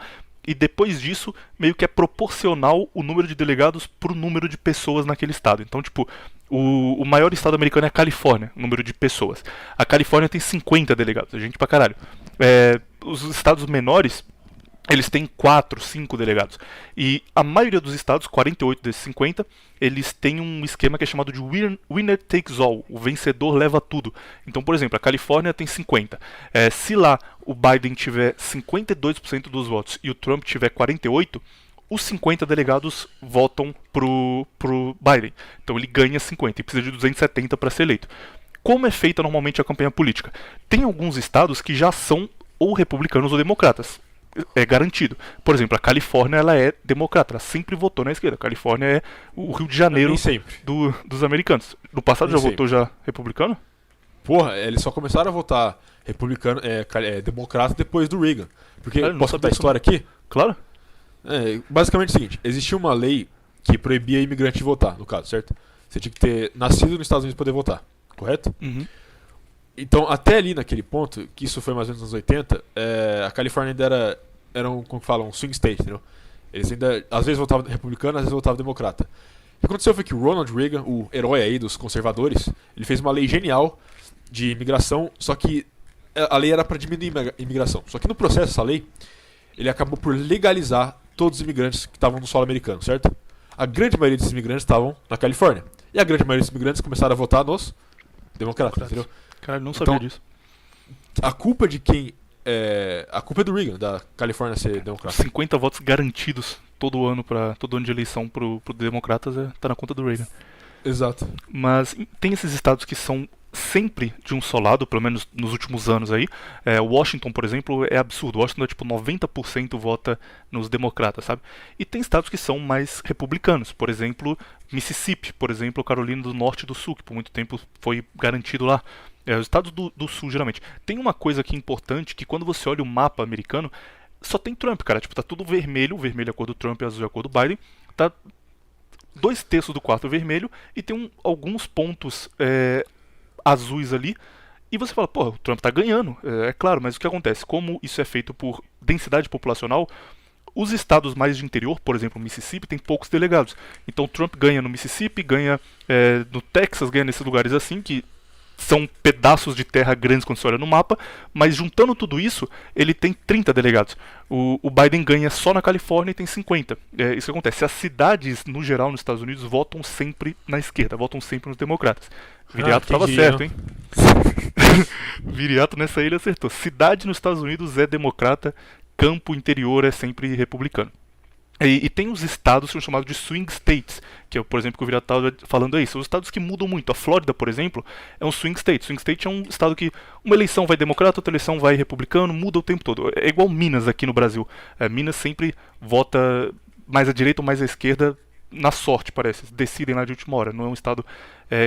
e depois disso, meio que é proporcional o número de delegados pro número de pessoas naquele estado. Então, tipo, o maior estado americano é a Califórnia, o número de pessoas. A Califórnia tem 50 delegados, é gente pra caralho. Os estados menores, eles têm 4, 5 delegados. E a maioria dos estados, 48 desses 50, eles têm um esquema que é chamado de winner takes all, o vencedor leva tudo. Então, por exemplo, a Califórnia tem 50. Se lá o Biden tiver 52% dos votos e o Trump tiver 48%, os 50 delegados votam pro Biden. Então ele ganha 50 e precisa de 270 para ser eleito. Como é feita normalmente a campanha política? Tem alguns estados que já são ou republicanos ou democratas. É garantido. Por exemplo, a Califórnia ela é democrata, ela sempre votou na esquerda. A Califórnia é o Rio de Janeiro dos americanos. No passado já votou republicano? Porra, eles só começaram a votar republicano, democrata depois do Reagan. Porque, posso contar a história aqui? Claro. Basicamente é o seguinte, existia uma lei que proibia imigrante de votar, no caso, certo? Você tinha que ter nascido nos Estados Unidos para poder votar, correto? Uhum. Então, até ali naquele ponto, que isso foi mais ou menos nos anos 80, a Califórnia ainda era como que fala, um swing state, entendeu? Eles ainda, às vezes votavam republicano, às vezes votavam democrata. O que aconteceu foi que o Ronald Reagan, o herói aí dos conservadores, ele fez uma lei genial de imigração, só que a lei era para diminuir a imigração. Só que no processo dessa lei, ele acabou por legalizar todos os imigrantes que estavam no solo americano, certo? A grande maioria desses imigrantes estavam na Califórnia. E a grande maioria desses imigrantes começaram a votar nos democratas, entendeu? Cara, não sabia disso. A culpa de quem... a culpa é do Reagan, da Califórnia ser democrata. 50 votos garantidos todo ano de eleição pro democratas tá na conta do Reagan. Exato. Mas tem esses estados que são sempre de um só lado, pelo menos nos últimos anos aí. Washington, por exemplo, é absurdo. Washington é tipo 90% vota nos democratas, sabe? E tem estados que são mais republicanos. Por exemplo, Mississippi, por exemplo, Carolina do Norte e do Sul, que por muito tempo foi garantido lá. Os estados do Sul, geralmente. Tem uma coisa aqui importante, que quando você olha o mapa americano, só tem Trump, cara. Tipo, tá tudo vermelho. Vermelho é a cor do Trump e azul é a cor do Biden. Tá 2/3 do quarto vermelho e tem alguns pontos azuis ali, e você fala, pô, o Trump tá ganhando, é claro, mas o que acontece? Como isso é feito por densidade populacional, os estados mais de interior, por exemplo, Mississippi, tem poucos delegados. Então Trump ganha no Mississippi, ganha no Texas, ganha nesses lugares assim, que são pedaços de terra grandes quando você olha no mapa, mas juntando tudo isso, ele tem 30 delegados. O Biden ganha só na Califórnia e tem 50. Isso que acontece. As cidades, no geral, nos Estados Unidos, votam sempre na esquerda, votam sempre nos democratas. Viriato estava certo, hein? Viriato nessa ilha acertou. Cidade nos Estados Unidos é democrata, campo interior é sempre republicano. E tem os estados que são chamados de swing states, que é, por exemplo, que o Viriato estava falando aí. São os estados que mudam muito. A Flórida, por exemplo, é um swing state. Swing state é um estado que uma eleição vai democrata, outra eleição vai republicano, muda o tempo todo. É igual Minas aqui no Brasil. Minas sempre vota mais à direita ou mais à esquerda na sorte, parece. Decidem lá de última hora. Não é um estado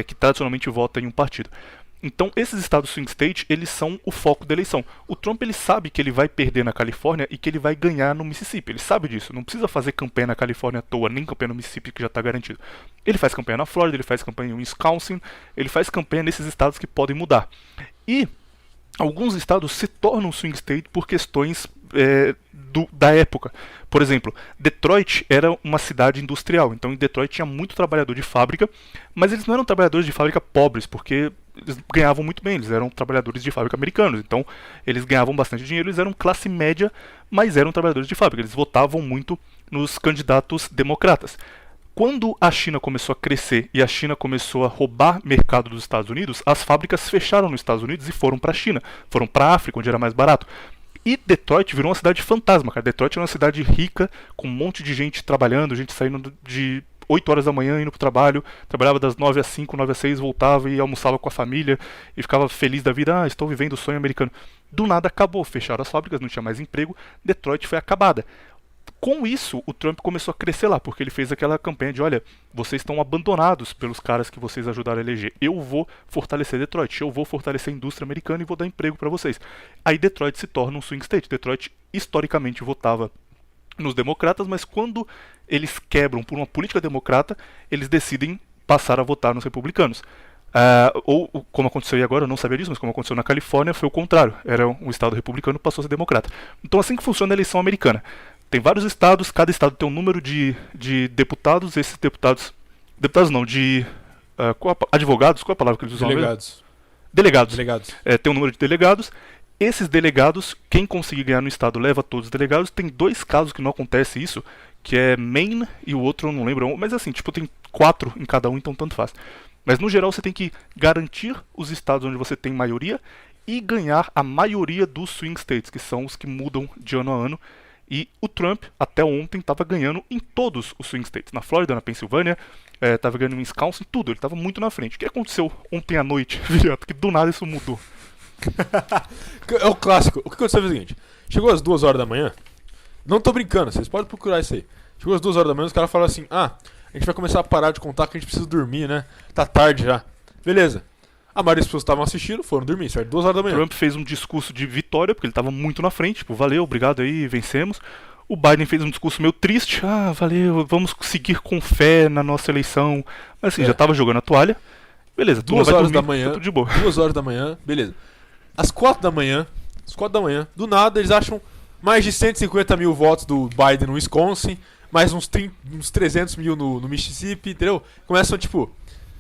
que tradicionalmente vota em um partido. Então, esses estados swing state, eles são o foco da eleição. O Trump, ele sabe que ele vai perder na Califórnia e que ele vai ganhar no Mississippi. Ele sabe disso. Não precisa fazer campanha na Califórnia à toa, nem campanha no Mississippi, que já está garantido. Ele faz campanha na Flórida, ele faz campanha em Wisconsin, ele faz campanha nesses estados que podem mudar. E alguns estados se tornam swing state por questões da época. Por exemplo, Detroit era uma cidade industrial, então em Detroit tinha muito trabalhador de fábrica, mas eles não eram trabalhadores de fábrica pobres, porque eles ganhavam muito bem, eles eram trabalhadores de fábrica americanos, então eles ganhavam bastante dinheiro, eles eram classe média, mas eram trabalhadores de fábrica, eles votavam muito nos candidatos democratas. Quando a China começou a crescer e a China começou a roubar mercado dos Estados Unidos, as fábricas fecharam nos Estados Unidos e foram para a China, foram para a África, onde era mais barato. E Detroit virou uma cidade fantasma, cara. Detroit era uma cidade rica, com um monte de gente trabalhando, gente saindo de 8 horas da manhã indo pro trabalho, trabalhava das 9 às 5, 9 às 6, voltava e almoçava com a família e ficava feliz da vida. Ah, estou vivendo o sonho americano. Do nada acabou, fecharam as fábricas, não tinha mais emprego, Detroit foi acabada. Com isso, o Trump começou a crescer lá, porque ele fez aquela campanha de, olha, vocês estão abandonados pelos caras que vocês ajudaram a eleger. Eu vou fortalecer Detroit, eu vou fortalecer a indústria americana e vou dar emprego para vocês. Aí Detroit se torna um swing state. Detroit, historicamente, votava nos democratas, mas quando eles quebram por uma política democrata, eles decidem passar a votar nos republicanos. Ou, como aconteceu aí agora, eu não sabia disso, mas como aconteceu na Califórnia, foi o contrário. Era um estado republicano, passou a ser democrata. Então, assim que funciona a eleição americana. Tem vários estados, cada estado tem um número de deputados, esses deputados não, advogados, qual é a palavra que eles usam? Delegados. Tem um número de delegados, esses delegados, quem conseguir ganhar no estado leva todos os delegados. Tem 2 casos que não acontece isso, que é Maine e o outro eu não lembro, mas assim, tipo, tem 4 em cada um, então tanto faz. Mas no geral você tem que garantir os estados onde você tem maioria e ganhar a maioria dos swing states, que são os que mudam de ano a ano. E o Trump, até ontem, estava ganhando em todos os swing states. Na Flórida, na Pensilvânia, estava ganhando em Wisconsin, tudo. Ele estava muito na frente. O que aconteceu ontem à noite, Viriato? Que do nada isso mudou. É o clássico. O que aconteceu foi o seguinte. Chegou às 2 horas da manhã. Não tô brincando, vocês podem procurar isso aí. Chegou às 2 horas da manhã, os caras falaram assim, a gente vai começar a parar de contar que a gente precisa dormir, né? Tá tarde já. Beleza. A maioria das pessoas estavam assistindo, foram dormir, certo? 2 horas da manhã. Trump fez um discurso de vitória, porque ele estava muito na frente, tipo, valeu, obrigado aí, vencemos. O Biden fez um discurso meio triste, valeu, vamos seguir com fé na nossa eleição. Mas assim, já estava jogando a toalha. Beleza, 2 horas da manhã, tá tudo de boa. 2 horas da manhã, beleza. Às 4 da manhã, do nada eles acham mais de 150 mil votos do Biden no Wisconsin, mais uns 300 mil no Mississippi, entendeu? Começam, tipo,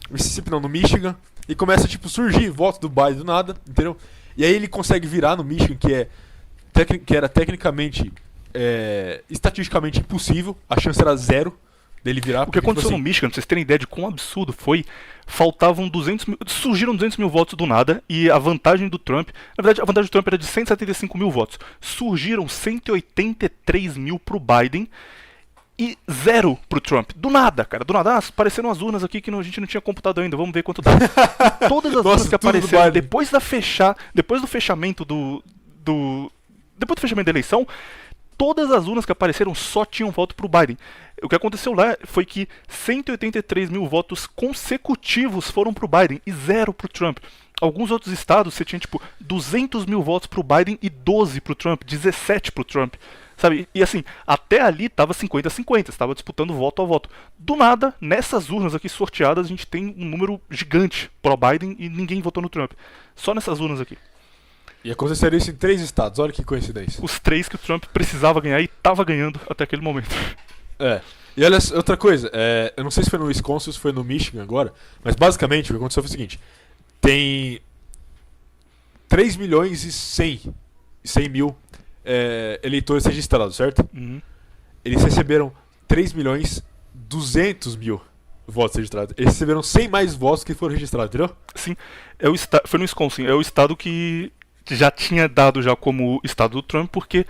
Mississippi não, no Michigan. E começa, tipo, surgir votos do Biden do nada, entendeu? E aí ele consegue virar no Michigan, que era tecnicamente, estatisticamente impossível. A chance era 0 dele virar. O que aconteceu no Michigan, pra vocês terem ideia de quão absurdo foi, faltavam 200 mil, surgiram 200 mil votos do nada, e a vantagem do Trump, na verdade a vantagem do Trump era de 175 mil votos. Surgiram 183 mil pro Biden, e 0 pro Trump. Do nada, cara. Do nada. Apareceram as urnas aqui que a gente não tinha computado ainda. Vamos ver quanto dá. E todas as urnas que apareceram depois do fechamento depois do fechamento da eleição, todas as urnas que apareceram só tinham voto pro Biden. O que aconteceu lá foi que 183 mil votos consecutivos foram pro Biden e 0 pro Trump. Alguns outros estados você tinha tipo 200 mil votos pro Biden e 12 pro Trump, 17 pro Trump. Sabe? E assim, até ali tava 50-50, estava disputando voto a voto. Do nada, nessas urnas aqui sorteadas, a gente tem um número gigante pro Biden e ninguém votou no Trump. Só nessas urnas aqui. E aconteceria isso em 3 estados, olha que coincidência. Os 3 que o Trump precisava ganhar e estava ganhando até aquele momento. E olha, outra coisa, eu não sei se foi no Wisconsin ou se foi no Michigan agora, mas basicamente o que aconteceu foi o seguinte. Tem 3 milhões e 100 mil eleitores registrados, certo? Uhum. Eles receberam 3 milhões 200 mil votos registrados. Eles receberam 100 mais votos que foram registrados, entendeu? Sim, foi no Wisconsin. É o estado que já tinha dado já como estado do Trump, porque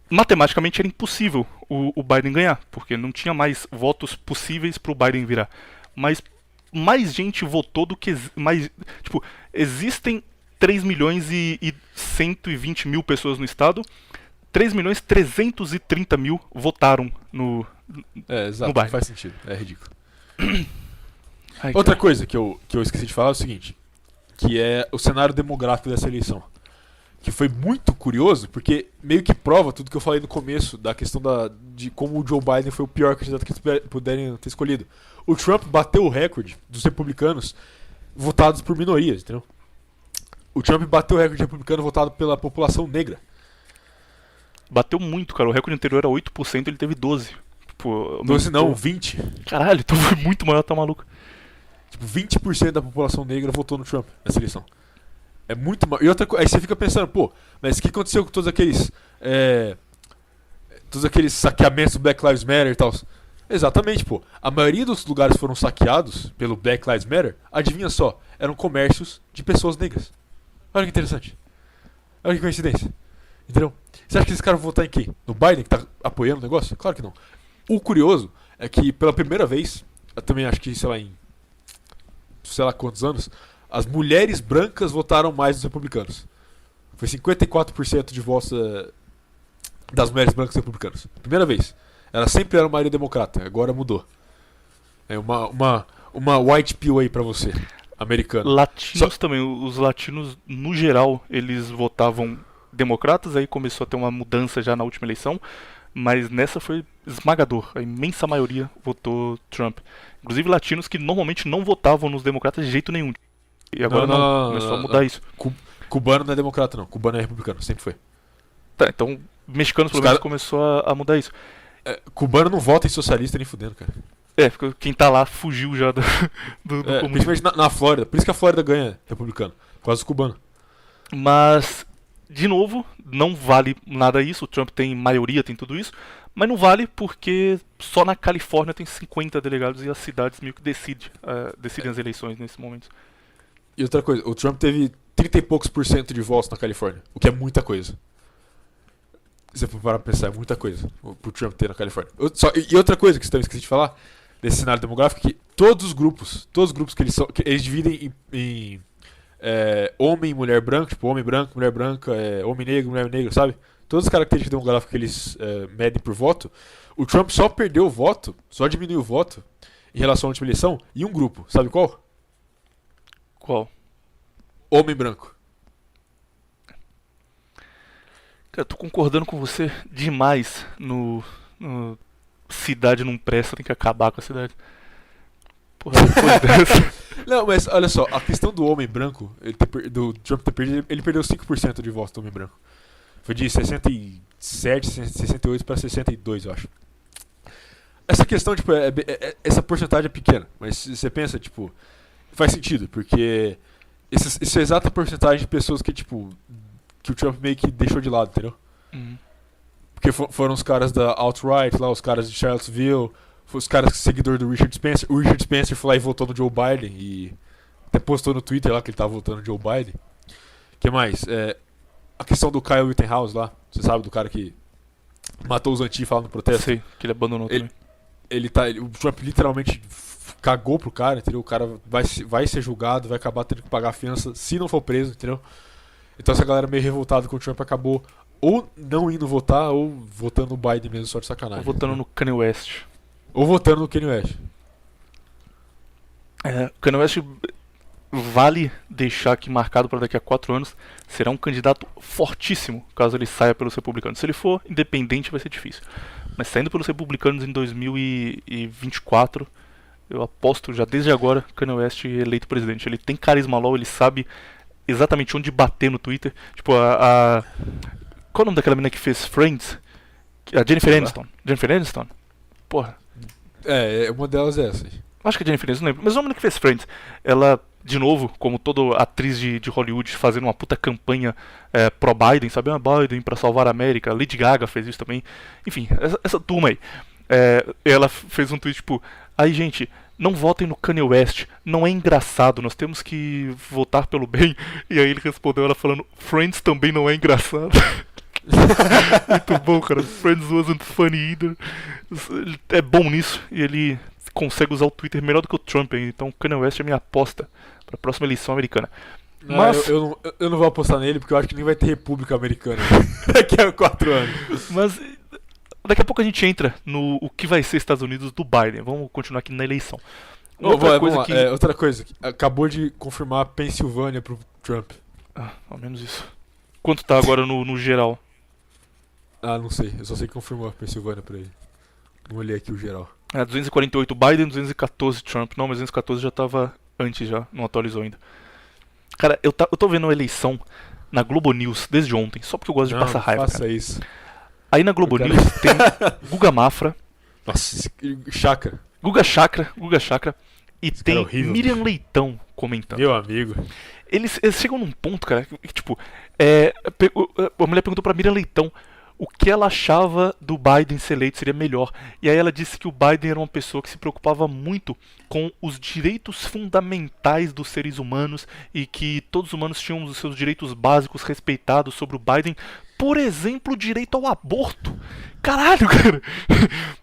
matematicamente era impossível o Biden ganhar, porque não tinha mais votos possíveis para o Biden virar. Mas mais gente votou do que... Tipo, existem 3 milhões e 120 mil pessoas no estado, 3 milhões 330 mil votaram no exato, no Biden. Não faz sentido, é ridículo. Ai, Outra coisa que eu esqueci de falar é o seguinte. que é o cenário demográfico dessa eleição. Que foi muito curioso, porque meio que prova tudo que eu falei no começo, da questão de como o Joe Biden foi o pior candidato que eles puderem ter escolhido. O Trump bateu o recorde dos republicanos votados por minorias, entendeu? O Trump bateu o recorde republicano votado pela população negra. Bateu muito, cara. O recorde anterior era 8%, ele teve 12%. Pô, 12 não, 20. Caralho, então foi muito maior, tá maluco. Tipo, 20% da população negra votou no Trump nessa eleição. É muito maior. E outra coisa, aí você fica pensando, pô, mas o que aconteceu com todos aqueles saqueamentos do Black Lives Matter e tal? Exatamente, pô. A maioria dos lugares foram saqueados pelo Black Lives Matter, adivinha só, eram comércios de pessoas negras. Olha que interessante. Olha que coincidência. Entendeu? Você acha que esses caras vão votar em quem? No Biden, que tá apoiando o negócio? Claro que não. O curioso é que, pela primeira vez, eu também acho que, sei lá quantos anos, as mulheres brancas votaram mais dos republicanos. Foi 54% de votos das mulheres brancas republicanas. Primeira vez. Ela sempre era uma maioria democrata, agora mudou. É uma white pill aí pra você, americano. Latinos também, os latinos, no geral, eles votavam democratas, aí começou a ter uma mudança já na última eleição, mas nessa foi esmagador. A imensa maioria votou Trump. Inclusive latinos que normalmente não votavam nos democratas de jeito nenhum. E agora não, começou a mudar isso. Cubano não é democrata não, cubano é republicano, sempre foi. Tá, então mexicanos pelo menos começou a mudar isso. Cubano não vota em socialista nem fudendo, cara. Porque quem tá lá fugiu já do comunismo. Principalmente na Flórida, por isso que a Flórida ganha republicano, por causa dos cubanos. Mas, de novo, não vale nada isso, o Trump tem maioria, tem tudo isso, mas não vale porque só na Califórnia tem 50 delegados e as cidades meio que decidem as eleições nesse momento. E outra coisa, o Trump teve 30 e poucos % de votos na Califórnia, o que é muita coisa. Se você for parar pra pensar, é muita coisa pro Trump ter na Califórnia. E outra coisa que eu esqueci de falar, desse cenário demográfico, que todos os grupos que eles dividem em homem e mulher branca, tipo homem branco, mulher branca, homem negro, mulher negra, sabe? Todas as características demográficas que eles medem por voto, o Trump só perdeu o voto, só diminuiu o voto em relação à última eleição em um grupo, sabe qual? Qual? Homem branco. Cara, eu tô concordando com você demais no cidade não presta, tem que acabar com a cidade. Porra, depois dessa. Não, mas olha só, a questão do homem branco, do Trump ter perdido, ele perdeu 5% de votos do homem branco. Foi de 67, 68 para 62, eu acho. Essa questão, tipo, essa porcentagem é pequena, mas se você pensa, tipo, faz sentido, porque isso é a exata porcentagem de pessoas que, tipo, que o Trump meio que deixou de lado, entendeu? Uhum. Porque foram os caras da alt-right lá, os caras de Charlottesville, os caras seguidor do Richard Spencer. O Richard Spencer foi lá e votou no Joe Biden e até postou no Twitter lá que ele tava votando no Joe Biden. O que mais? A questão do Kyle Rittenhouse lá, você sabe, do cara que matou os Antifa lá no protesto? Sei, que ele abandonou também. O Trump literalmente cagou pro cara, entendeu? O cara vai ser julgado, vai acabar tendo que pagar a fiança se não for preso, entendeu? Então essa galera meio revoltada com o Trump acabou ou não indo votar ou votando no Biden mesmo, só de sacanagem. Ou votando no Kanye West. Ou votando no Kanye West. Kanye West vale deixar aqui marcado para daqui a 4 anos, será um candidato fortíssimo caso ele saia pelos republicanos. Se ele for independente vai ser difícil. Mas saindo pelos republicanos em 2024, eu aposto já desde agora Kanye West eleito presidente. Ele tem carisma LOL, ele sabe exatamente onde bater no Twitter. Tipo, qual é o nome daquela menina que fez Friends? A Jennifer Aniston. Jennifer Aniston? Porra. Uma delas é essa. Acho que é Jennifer Aniston, não lembro. Mas a menina que fez Friends, ela, de novo, como toda atriz de Hollywood, fazendo uma puta campanha pró-Biden, sabe? Biden pra salvar a América. Lady Gaga fez isso também. Enfim, essa turma aí. Ela fez um tweet tipo: aí, gente, não votem no Kanye West, não é engraçado, nós temos que votar pelo bem. E aí ele respondeu ela falando: Friends também não é engraçado. Muito bom, cara. Friends wasn't funny either. Ele é bom nisso e ele consegue usar o Twitter melhor do que o Trump ainda. Então Kanye West é minha aposta para a próxima eleição americana. Mas eu não vou apostar nele porque eu acho que nem vai ter república americana daqui a 4 anos. Mas daqui a pouco a gente entra no o que vai ser Estados Unidos do Biden. Vamos continuar aqui na eleição. Outra coisa. Acabou de confirmar a Pensilvânia pro Trump. Ao menos isso. Quanto tá agora no geral? Não sei. Eu só sei que confirmou a Pensilvânia pra ele. Não olhei aqui o geral. 248 Biden, 214 Trump. Não, mas 214 já tava antes já, não atualizou ainda. Cara, eu tô vendo a eleição na Globo News desde ontem, só porque eu gosto de passar raiva. Faça cara. isso. Aí na Globo News tem Guga Mafra. Nossa, Chakra. Guga Chakra. E Esse cara é tem horrível, Miriam Leitão comentando. Meu amigo. Eles chegam num ponto, cara, que tipo, a mulher perguntou pra Miriam Leitão o que ela achava do Biden ser eleito seria melhor. E aí ela disse que o Biden era uma pessoa que se preocupava muito com os direitos fundamentais dos seres humanos e que todos os humanos tinham os seus direitos básicos respeitados sobre o Biden. Por exemplo, o direito ao aborto. Caralho, cara.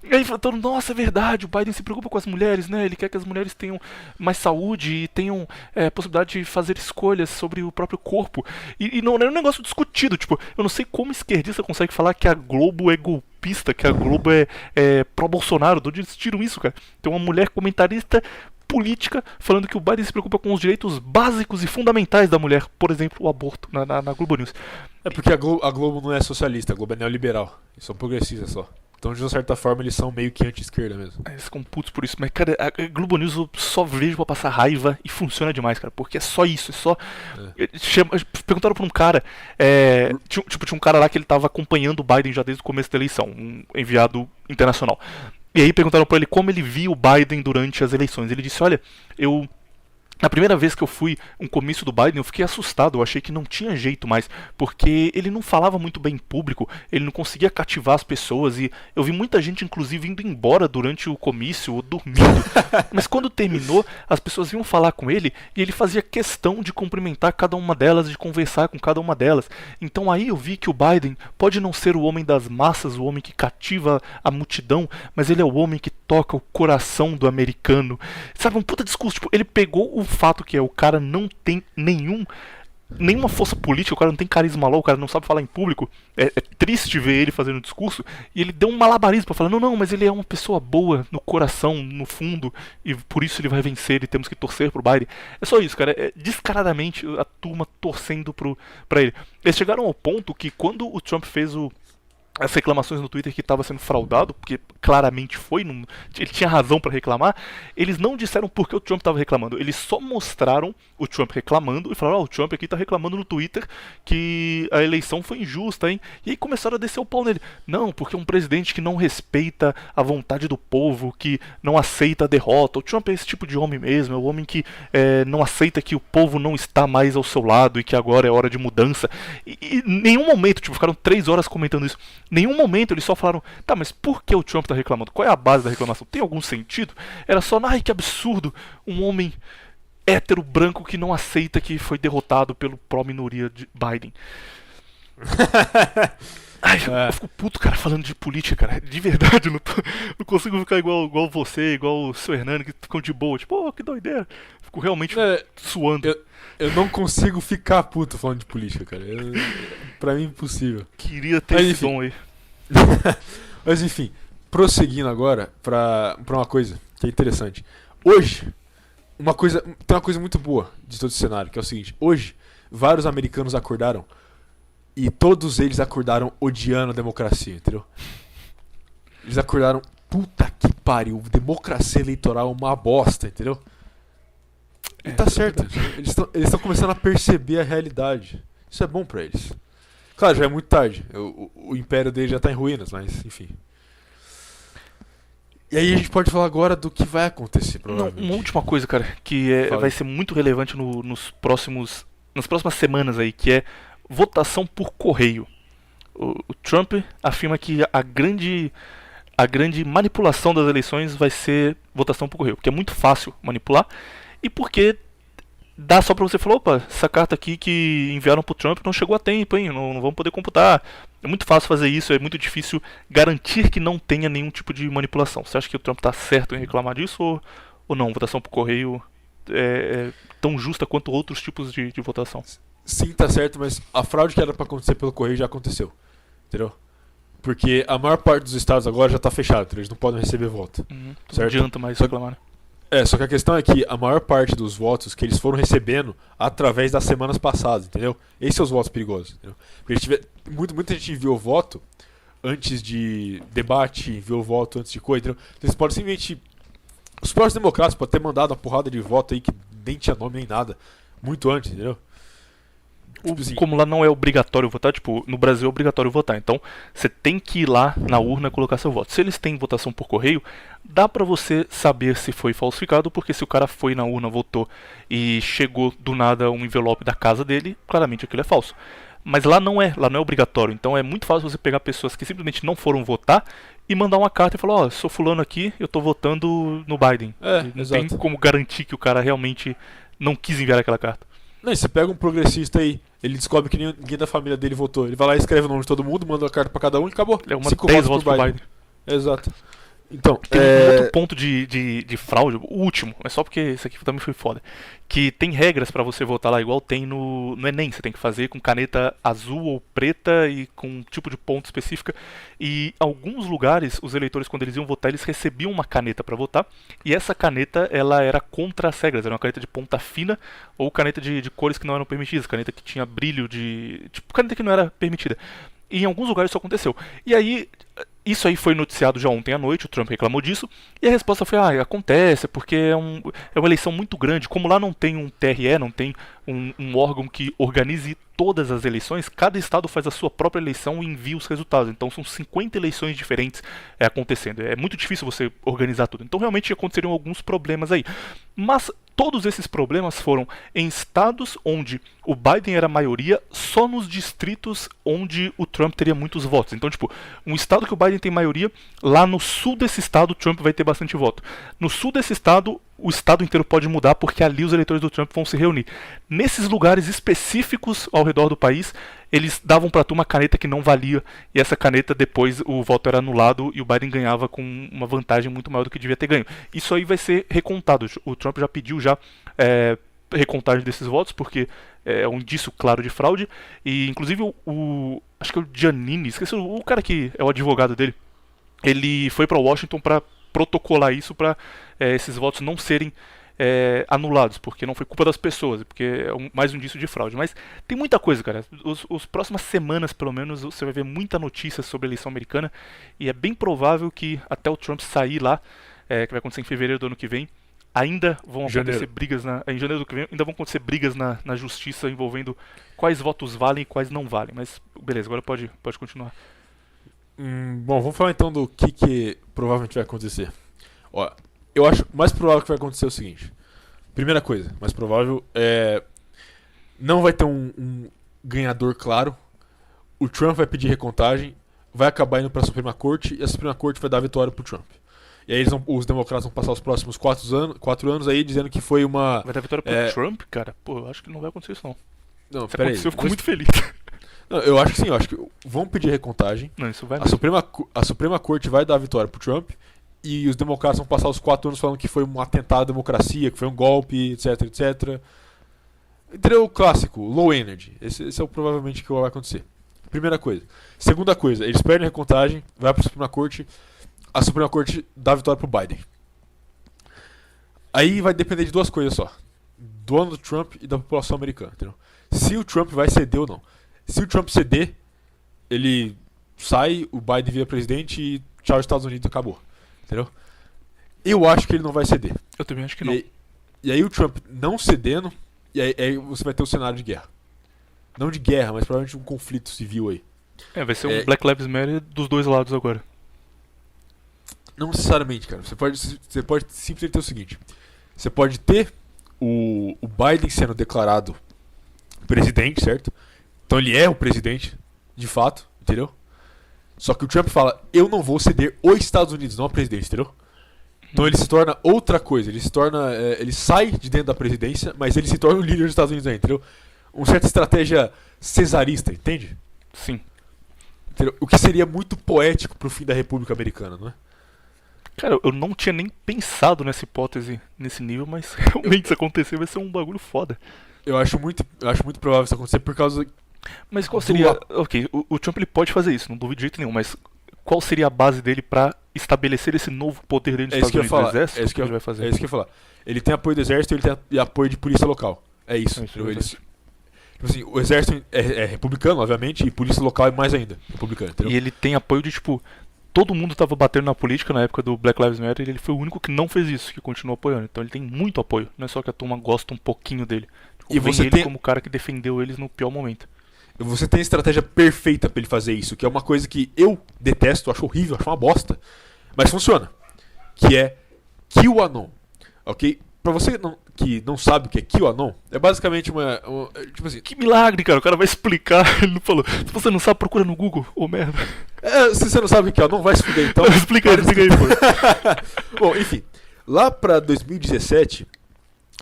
E aí falando, nossa, é verdade, o Biden se preocupa com as mulheres, né? Ele quer que as mulheres tenham mais saúde e tenham possibilidade de fazer escolhas sobre o próprio corpo. E não é um negócio discutido, tipo, eu não sei como esquerdista consegue falar que a Globo é golpista, que a Globo é pró-Bolsonaro. De onde eles tiram isso, cara? Tem uma mulher comentarista política falando que o Biden se preocupa com os direitos básicos e fundamentais da mulher, por exemplo, o aborto, na Globo News. É porque a Globo não é socialista, a Globo é neoliberal. Eles são progressistas só. Então, de uma certa forma, eles são meio que anti-esquerda mesmo. Eles ficam putos por isso. Mas, cara, a Globo News eu só vejo pra passar raiva e funciona demais, cara. Porque é só isso, é só... Perguntaram pra um cara... tinha um cara lá que ele tava acompanhando o Biden já desde o começo da eleição. Um enviado internacional. E aí perguntaram pra ele como ele via o Biden durante as eleições. Ele disse, olha, na primeira vez que eu fui um comício do Biden, eu fiquei assustado, eu achei que não tinha jeito mais, porque ele não falava muito bem em público, ele não conseguia cativar as pessoas, e eu vi muita gente, inclusive, indo embora durante o comício, ou dormindo. Mas quando terminou, as pessoas iam falar com ele, e ele fazia questão de cumprimentar cada uma delas, de conversar com cada uma delas. Então aí eu vi que o Biden pode não ser o homem das massas, o homem que cativa a multidão, mas ele é o homem que toca o coração do americano. Sabe, um puta discurso, tipo, ele pegou o fato que o cara não tem nenhuma força política, o cara não tem carisma lá, o cara não sabe falar em público, é triste ver ele fazendo um discurso, e ele deu um malabarismo pra falar, não, mas ele é uma pessoa boa no coração, no fundo, e por isso ele vai vencer e temos que torcer pro Biden. É só isso, cara, descaradamente a turma torcendo pra ele. Eles chegaram ao ponto que quando o Trump fez as reclamações no Twitter que estava sendo fraudado, porque claramente foi, ele tinha razão para reclamar, eles não disseram por que o Trump estava reclamando, eles só mostraram o Trump reclamando e falaram, o Trump aqui está reclamando no Twitter que a eleição foi injusta, hein? E aí começaram a descer o pau nele. Não, porque é um presidente que não respeita a vontade do povo, que não aceita a derrota. O Trump é esse tipo de homem mesmo, é o homem que não aceita que o povo não está mais ao seu lado e que agora é hora de mudança. E em nenhum momento, tipo, ficaram 3 horas comentando isso. Nenhum momento eles só falaram, tá, mas por que o Trump tá reclamando? Qual é a base da reclamação? Tem algum sentido? Era só, ai, que absurdo, um homem hétero branco que não aceita que foi derrotado pelo pró-minoria de Biden. Ai, eu fico puto, cara, falando de política, cara. De verdade, não consigo ficar igual você, igual o seu Hernani, que ficam de boa. Tipo, que doideira. Fico realmente suando. Eu não consigo ficar puto falando de política, cara. Pra mim, impossível. Queria ter esse dom aí. Mas enfim, prosseguindo agora pra uma coisa que é interessante. Hoje, tem uma coisa muito boa de todo esse cenário, que é o seguinte. Hoje, vários americanos acordaram e todos eles acordaram odiando a democracia, entendeu? Eles acordaram, puta que pariu, democracia eleitoral é uma bosta, entendeu? E tá certo, eles estão começando a perceber a realidade. Isso é bom pra eles. Claro, já é muito tarde. O império dele já tá em ruínas, mas enfim. E aí a gente pode falar agora do que vai acontecer, provavelmente. Uma última coisa, cara, que vai ser muito relevante nas próximas semanas aí, que é votação por correio. O Trump afirma que a grande manipulação das eleições vai ser votação por correio, porque é muito fácil manipular. E porque dá só pra você falar, opa, essa carta aqui que enviaram pro Trump não chegou a tempo, hein, não vamos poder computar. É muito fácil fazer isso, é muito difícil garantir que não tenha nenhum tipo de manipulação. Você acha que o Trump tá certo em reclamar disso ou não? Votação por correio é tão justa quanto outros tipos de votação? Sim, tá certo, mas a fraude que era pra acontecer pelo correio já aconteceu, entendeu? Porque a maior parte dos estados agora já tá fechado, eles não podem receber voto. Não certo? adianta mais reclamar, né? Só que a questão é que a maior parte dos votos que eles foram recebendo através das semanas passadas, entendeu? Esses são os votos perigosos, entendeu? Porque muita gente enviou voto antes de debate, enviou voto antes de coisa, entendeu? Então, eles podem simplesmente... Os próprios democratas podem ter mandado uma porrada de voto aí que nem tinha nome nem nada, muito antes, entendeu? Tipo assim, Como lá não é obrigatório votar, tipo, no Brasil é obrigatório votar, então você tem que ir lá na urna colocar seu voto. Se eles têm votação por correio, dá pra você saber se foi falsificado, porque se o cara foi na urna, votou e chegou do nada um envelope da casa dele, claramente aquilo é falso. Mas lá não é obrigatório, então é muito fácil você pegar pessoas que simplesmente não foram votar e mandar uma carta e falar, ó, sou fulano aqui, eu tô votando no Biden. Não exato. tem como garantir que o cara realmente não quis enviar aquela carta. Não, e você pega um progressista aí, ele descobre que ninguém da família dele votou. Ele vai lá e escreve o nome de todo mundo, manda uma carta pra cada um e acabou. É uma 5 10 votos votos pro Biden. Biden. Exato. Então, Tem um outro ponto de fraude, o último, é só porque esse aqui também foi foda. Que tem regras pra você votar lá, igual tem no Enem. Você tem que fazer com caneta azul ou preta e com um tipo de ponto específica. E alguns lugares, os eleitores, quando eles iam votar, eles recebiam uma caneta pra votar. E essa caneta, ela era contra as regras. Era uma caneta de ponta fina ou caneta de cores que não eram permitidas. Caneta que tinha brilho de... tipo, caneta que não era permitida. E em alguns lugares isso aconteceu. E aí... isso aí foi noticiado já ontem à noite, o Trump reclamou disso, e a resposta foi, acontece, porque é uma eleição muito grande. Como lá não tem um TRE, não tem um órgão que organize todas as eleições, cada estado faz a sua própria eleição e envia os resultados. Então são 50 eleições diferentes acontecendo. É muito difícil você organizar tudo. Então realmente aconteceriam alguns problemas aí. Mas todos esses problemas foram em estados onde o Biden era a maioria, só nos distritos onde o Trump teria muitos votos. Então, tipo, um estado que o Biden tem maioria, lá no sul desse estado o Trump vai ter bastante voto. No sul desse estado, o estado inteiro pode mudar, porque ali os eleitores do Trump vão se reunir. Nesses lugares específicos ao redor do país, eles davam pra tu uma caneta que não valia, e essa caneta depois o voto era anulado e o Biden ganhava com uma vantagem muito maior do que devia ter ganho. Isso aí vai ser recontado. O Trump já pediu recontagem desses votos, porque é um indício claro de fraude. E inclusive acho que é o Giannini, esqueci, o cara que é o advogado dele, ele foi pra Washington pra protocolar isso, pra esses votos não serem anulados, porque não foi culpa das pessoas, porque é mais um indício de fraude. Mas tem muita coisa, cara. As próximas semanas, pelo menos, você vai ver muita notícia sobre a eleição americana, e é bem provável que até o Trump sair lá, que vai acontecer em fevereiro do ano que vem, ainda vão acontecer brigas em janeiro do que vem, ainda vão acontecer brigas na justiça envolvendo quais votos valem e quais não valem. Mas beleza, agora pode continuar. Bom, vamos falar então do que provavelmente vai acontecer. Ó, eu acho mais provável que vai acontecer o seguinte. Primeira coisa, mais provável não vai ter um ganhador claro. O Trump vai pedir recontagem, vai acabar indo para a Suprema Corte, e a Suprema Corte vai dar a vitória pro Trump. E aí os democratas vão passar os próximos 4 anos aí dizendo que foi uma... Vai dar vitória pro Trump, cara? Pô, eu acho que não vai acontecer isso não. Não, Se peraí. acontecer, eu fico muito feliz. Não, eu acho que sim, eu acho que vão pedir recontagem. Não, isso vai A Suprema Corte vai dar a vitória pro Trump, e os democratas vão passar os 4 anos falando que foi um atentado à democracia, que foi um golpe, etc, etc. Entendeu? O clássico, low energy. Esse é provavelmente o que vai acontecer. Primeira coisa. Segunda coisa, eles perdem a recontagem, vai pra Suprema Corte, a Suprema Corte dá a vitória pro Biden. Aí vai depender de duas coisas só. Do Donald Trump e da população americana, entendeu? Se o Trump vai ceder ou não. Se o Trump ceder, ele sai, o Biden vira presidente e tchau, Estados Unidos, acabou. Entendeu? Eu acho que ele não vai ceder. Eu também acho que não. E aí o Trump não cedendo, e aí você vai ter um cenário de guerra. Não de guerra, mas provavelmente um conflito civil aí. Vai ser um Black Lives Matter dos dois lados agora. Não necessariamente, cara. Você pode simplesmente ter o seguinte. Você pode ter o Biden sendo declarado presidente, certo? Então ele é o presidente, de fato, entendeu? Só que o Trump fala, eu não vou ceder os Estados Unidos, não a presidência, entendeu? Então ele se torna outra coisa, ele sai de dentro da presidência, mas ele se torna o líder dos Estados Unidos aí, entendeu? Uma certa estratégia cesarista, entende? Sim. Entendeu? O que seria muito poético pro fim da República Americana, não é? Cara, eu não tinha nem pensado nessa hipótese nesse nível, mas realmente se acontecer vai ser um bagulho foda. Eu acho muito provável isso acontecer por causa... Mas qual seria... Ok, o Trump ele pode fazer isso, não duvido de jeito nenhum, mas qual seria a base dele pra estabelecer esse novo poder dele nos É isso Estados que eu ia Unidos, falar. do exército? É isso O que ele vai fazer? É isso que eu ia falar. Ele tem apoio do exército e ele tem apoio de polícia local. É isso. É isso, entendeu? é Eles, tipo assim, o exército é republicano, obviamente, e polícia local é mais ainda republicano. Entendeu? E ele tem apoio de, tipo, todo mundo tava batendo na política na época do Black Lives Matter e ele foi o único que não fez isso, que continuou apoiando. Então ele tem muito apoio, não é só que a turma gosta um pouquinho dele. Tipo, E vem você ele tem- como o cara que defendeu eles no pior momento. Você tem a estratégia perfeita pra ele fazer isso, que é uma coisa que eu detesto, acho horrível, acho uma bosta, mas funciona. Que é QAnon, ok? Pra você que não sabe o que é QAnon, é basicamente tipo assim, Que milagre, cara, o cara vai explicar, ele não falou. Se você não sabe, procura no Google, ô merda. se você não sabe o que é QAnon, vai se fuder então. Explica aí, pô. Bom, enfim, lá pra 2017,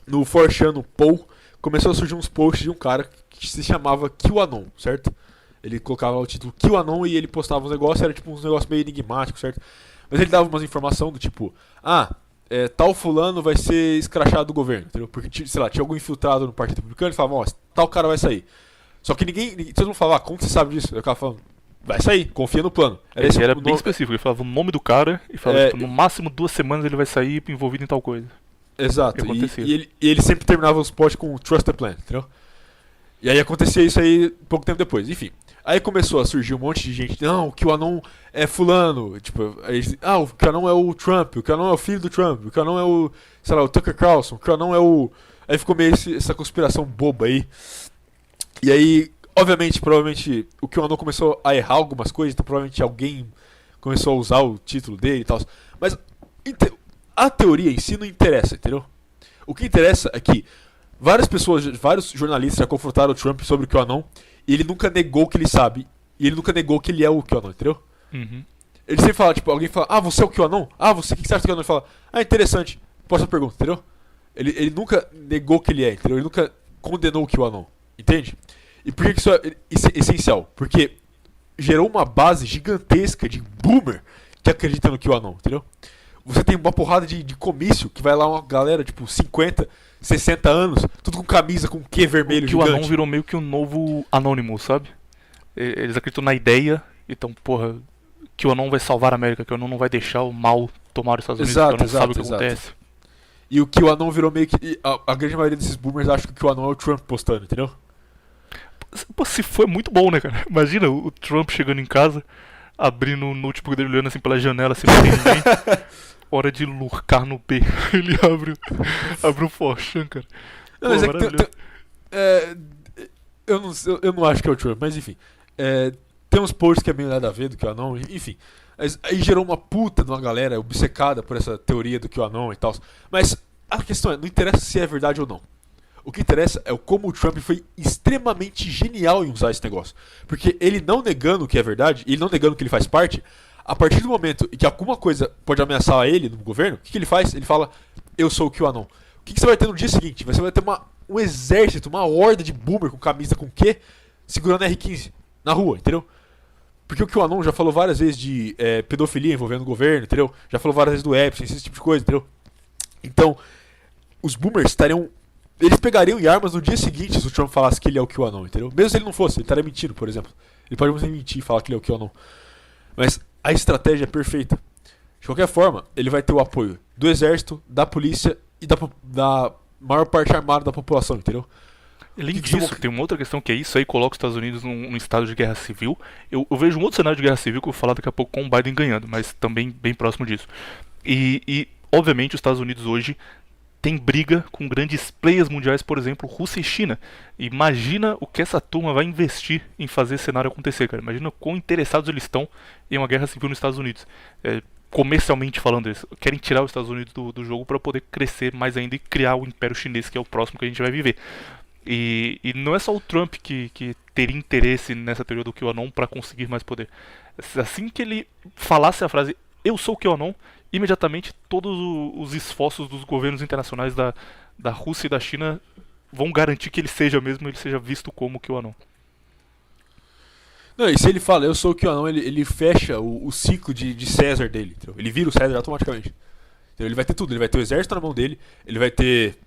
no 4chan, no Paul, começou a surgir uns posts de um cara que se chamava QAnon, certo? Ele colocava o título QAnon e ele postava uns negócios, era tipo uns negócios meio enigmáticos, certo? Mas ele dava umas informações do tipo, tal fulano vai ser escrachado do governo, entendeu? Porque, sei lá, tinha algum infiltrado no Partido Republicano e falava, ó, tal cara vai sair. Só que todo mundo falava, como você sabe disso? Aí o cara falava, vai sair, confia no plano. Ele era o bem nome- específico, ele falava o nome do cara e falava, É, tipo, no máximo 2 semanas ele vai sair envolvido em tal coisa. Exato, que acontecia. e ele sempre terminava os posts com Trust the Plan, entendeu? E aí acontecia isso aí pouco tempo depois, enfim. Aí começou a surgir um monte de gente, não, o QAnon é fulano, tipo, o QAnon é o Trump, o QAnon é o filho do Trump, o QAnon é o, sei lá, o Tucker Carlson, o QAnon é o... Aí ficou meio essa conspiração boba aí. E aí, obviamente, provavelmente, o QAnon começou a errar algumas coisas, então provavelmente alguém começou a usar o título dele e tal. Mas a teoria em si não interessa, entendeu? O que interessa é que vários jornalistas já confrontaram o Trump sobre o QAnon e ele nunca negou que ele sabe e ele nunca negou que ele é o QAnon, entendeu? Uhum. Ele sempre fala, tipo, alguém fala, você é o QAnon? O que você acha do QAnon? Ele fala, interessante, próxima pergunta, entendeu? Ele nunca negou que ele é, entendeu? Ele nunca condenou o QAnon, entende? E por que isso é essencial? Porque gerou uma base gigantesca de boomer que acredita no QAnon, entendeu? Você tem uma porrada de comício que vai lá uma galera, tipo, 50, 60 anos, tudo com camisa com Q vermelho O QAnon gigante. virou meio que um novo Anonymous, sabe? Eles acreditam na ideia, então, porra, QAnon vai salvar a América, QAnon não vai deixar o mal tomar os Estados Unidos, Exato, QAnon sabe o que exato. acontece. E o QAnon virou meio que... A grande maioria desses boomers acha que o QAnon é o Trump postando, entendeu? Pô, se foi muito bom, né, cara? Imagina o Trump chegando em casa, abrindo o notebook dele, olhando assim pela janela, assim, não tem ninguém. Hora de lurcar no B. Ele abre o 4chan, cara. Não, mas Pô, é que maravilhoso. eu não acho que é o Trump, mas enfim. Tem uns posts que é meio nada a ver do QAnon, enfim. Mas aí gerou uma puta de uma galera obcecada por essa teoria do QAnon e tal. Mas a questão é, não interessa se é verdade ou não. O que interessa é como o Trump foi extremamente genial em usar esse negócio. Porque ele não negando que é verdade, ele não negando que ele faz parte, a partir do momento em que alguma coisa pode ameaçar ele no governo, o que ele faz? Ele fala, eu sou o QAnon. O que você vai ter no dia seguinte? Você vai ter um exército, uma horda de boomer com camisa com Q segurando R15 na rua, entendeu? Porque o QAnon já falou várias vezes de pedofilia envolvendo o governo, entendeu? Já falou várias vezes do Epstein, esse tipo de coisa, entendeu? Então, os boomers estariam... Eles pegariam em armas no dia seguinte se o Trump falasse que ele é o QAnon, entendeu? Mesmo se ele não fosse, ele estaria mentindo, por exemplo. Ele pode mentir e falar que ele é o QAnon. Mas a estratégia é perfeita. De qualquer forma, ele vai ter o apoio do exército, da polícia e da maior parte armada da população, entendeu? Além Que disso, tem uma outra questão que é isso aí, coloca os Estados Unidos num estado de guerra civil. Eu vejo um outro cenário de guerra civil que eu vou falar daqui a pouco com o Biden ganhando, mas também bem próximo disso. E obviamente, os Estados Unidos hoje tem briga com grandes players mundiais, por exemplo, Rússia e China. Imagina o que essa turma vai investir em fazer esse cenário acontecer, cara. Imagina quão interessados eles estão em uma guerra civil nos Estados Unidos. Comercialmente falando, eles querem tirar os Estados Unidos do jogo para poder crescer mais ainda e criar o Império Chinês, que é o próximo que a gente vai viver. E não é só o Trump que teria interesse nessa teoria do QAnon para conseguir mais poder. Assim que ele falasse a frase, eu sou o QAnon, imediatamente todos os esforços dos governos internacionais da Rússia e da China vão garantir que ele seja visto como QAnon. Não, e se ele fala, eu sou o QAnon, ele fecha o ciclo de César dele, entendeu? Ele vira o César automaticamente. Entendeu? Ele vai ter tudo, ele vai ter o exército na mão dele, ele vai ter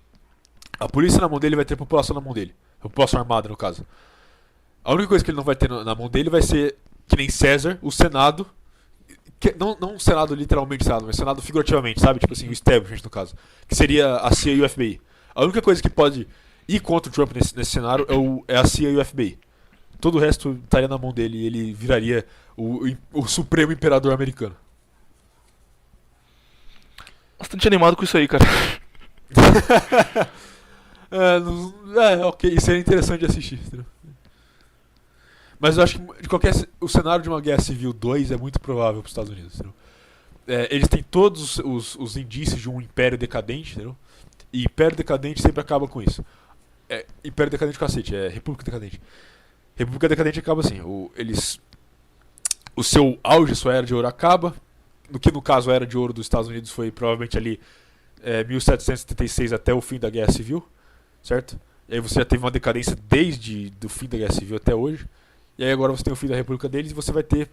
a polícia na mão dele, ele vai ter a população na mão dele. A população armada, no caso. A única coisa que ele não vai ter na mão dele vai ser, que nem César, o Senado, Não um Senado literalmente Senado, mas Senado figurativamente, sabe? Tipo assim, o establishment no caso. Que seria a CIA e o FBI. A única coisa que pode ir contra o Trump nesse cenário é a CIA e o FBI. Todo o resto estaria na mão dele e ele viraria o Supremo Imperador americano. Bastante animado com isso aí, cara. Ok, isso seria interessante de assistir. Entendeu? Mas eu acho que o cenário de uma Guerra Civil 2 é muito provável para os Estados Unidos. Entendeu? Eles têm todos os indícios de um império decadente, entendeu? E império decadente sempre acaba com isso. Império decadente cacete, é República decadente. República decadente acaba assim, o seu auge, sua era de ouro acaba, no caso a era de ouro dos Estados Unidos foi provavelmente ali 1776 até o fim da Guerra Civil, certo? E aí você já teve uma decadência desde o fim da Guerra Civil até hoje, e aí agora você tem o fim da República deles e você vai ter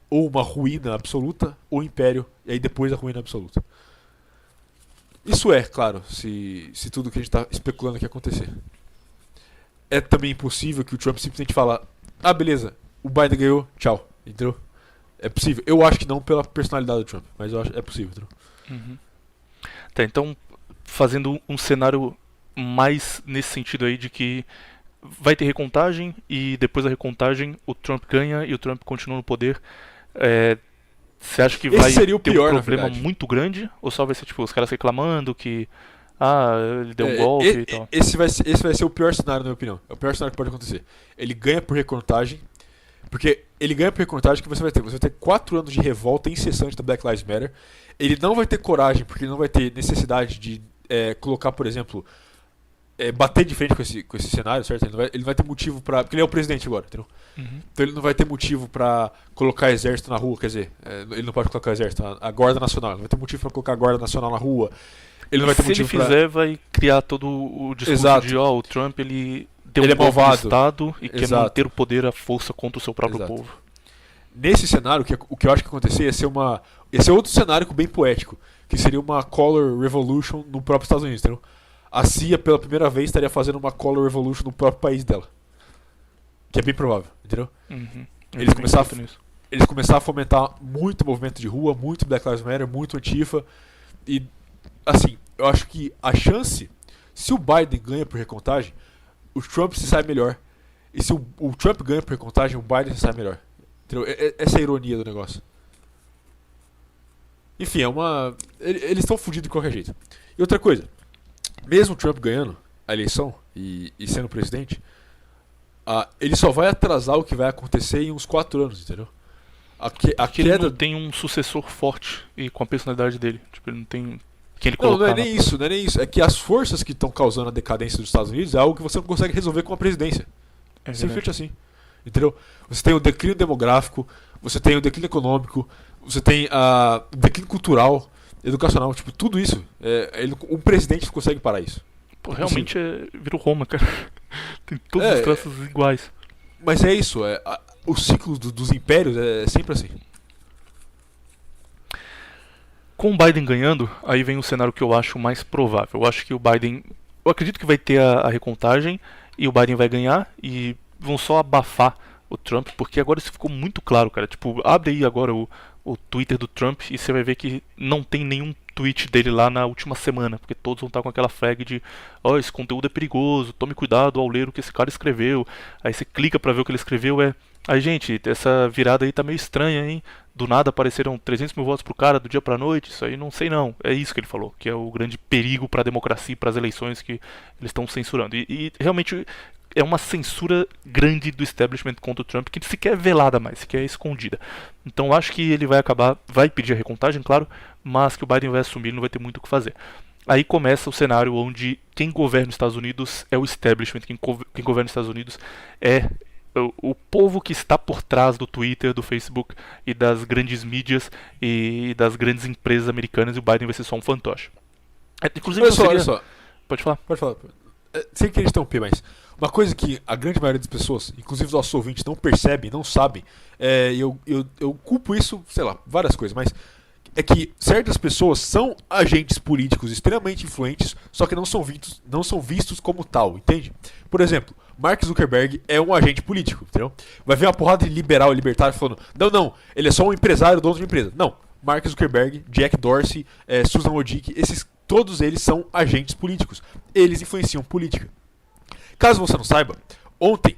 ou uma ruína absoluta ou império, e aí depois a ruína absoluta. Isso é, claro, se tudo que a gente está especulando aqui acontecer. É também possível que o Trump simplesmente fala: ah, beleza, o Biden ganhou, tchau, entendeu? É possível. Eu acho que não pela personalidade do Trump, mas eu acho é possível, entendeu? Uhum. Tá, então, fazendo um cenário mais nesse sentido aí de que vai ter recontagem e depois da recontagem o Trump ganha e o Trump continua no poder. Você acha que vai seria o ter pior, um problema muito grande? Ou só vai ser tipo os caras reclamando que ele deu um golpe e tal? Esse vai ser o pior cenário, na minha opinião. É o pior cenário que pode acontecer. Ele ganha por recontagem, porque ele ganha por recontagem que você vai ter 4 anos de revolta incessante da Black Lives Matter. Ele não vai ter coragem, porque ele não vai ter necessidade de colocar, por exemplo, bater de frente com esse cenário, certo? Ele não vai ter motivo pra... Porque ele é o presidente agora, entendeu? Uhum. Então ele não vai ter motivo pra colocar exército na rua, quer dizer, ele não pode colocar exército, a Guarda Nacional, ele não vai ter motivo pra colocar a Guarda Nacional na rua. Ele não vai ter motivo se ele fizer, vai criar todo o discurso Exato. de o Trump ele deu Ele um é golpe no malvado. Estado e quer Exato. manter o poder, a força contra o seu próprio Exato. povo. Nesse cenário, o que eu acho que ia acontecer ia ser outro cenário bem poético, que seria uma Color Revolution no próprio Estados Unidos, entendeu? A CIA, pela primeira vez, estaria fazendo uma Color Revolution no próprio país dela. Que é bem provável, entendeu? Uhum. Eles começaram a fomentar muito movimento de rua, muito Black Lives Matter, muito Antifa. E, assim, eu acho que a chance, se o Biden ganha por recontagem, o Trump se sai melhor. E se o Trump ganha por recontagem, o Biden se sai melhor. Entendeu? Essa é a ironia do negócio. Enfim, eles estão fodidos de qualquer jeito. E outra coisa, mesmo o Trump ganhando a eleição e sendo presidente, ele só vai atrasar o que vai acontecer em uns 4 anos, entendeu? Porque ele não tem um sucessor forte e com a personalidade dele. Tipo, ele não tem quem ele colocar. Não é nem isso. É que as forças que estão causando a decadência dos Estados Unidos é algo que você não consegue resolver com a presidência. Simplesmente assim. Entendeu? Você tem o declínio demográfico, você tem o declínio econômico, você tem o declínio cultural, educacional, tipo, tudo isso. Um presidente consegue parar isso. Pô, realmente virou Roma, cara. Tem todos os traços iguais. Mas é isso, o ciclo dos impérios é sempre assim. Com o Biden ganhando, aí vem o cenário que eu acho mais provável. Eu acho que o Biden... Eu acredito que vai ter a recontagem e o Biden vai ganhar e vão só abafar o Trump, porque agora isso ficou muito claro, cara. Tipo, abre aí agora o Twitter do Trump e você vai ver que não tem nenhum tweet dele lá na última semana, porque todos vão estar com aquela flag de esse conteúdo é perigoso, tome cuidado ao ler o que esse cara escreveu. Aí você clica pra ver o que ele escreveu, aí gente, essa virada aí tá meio estranha, hein? Do nada apareceram 300 mil votos pro cara do dia pra noite, isso aí não sei não. É isso que ele falou, que é o grande perigo pra democracia e pras eleições que eles estão censurando. E realmente é uma censura grande do establishment contra o Trump, que sequer é velada mais, sequer é escondida. Então eu acho que ele vai pedir a recontagem, claro, mas que o Biden vai assumir, ele não vai ter muito o que fazer. Aí começa o cenário onde quem governa os Estados Unidos é o establishment, quem governa os Estados Unidos é o povo que está por trás do Twitter, do Facebook e das grandes mídias e das grandes empresas americanas, e o Biden vai ser só um fantoche. Inclusive, olha só. Pode falar. Sem querer interromper, mas uma coisa que a grande maioria das pessoas, inclusive os nossos ouvintes, não percebem, não sabem, eu culpo isso, sei lá, várias coisas, mas é que certas pessoas são agentes políticos extremamente influentes, só que não são vistos como tal, entende? Por exemplo, Mark Zuckerberg é um agente político, entendeu? Vai ver uma porrada de liberal e libertário falando, não, ele é só um empresário, dono de uma empresa. Não, Mark Zuckerberg, Jack Dorsey, Susan Wojcicki, todos eles são agentes políticos. Eles influenciam política. Caso você não saiba, ontem,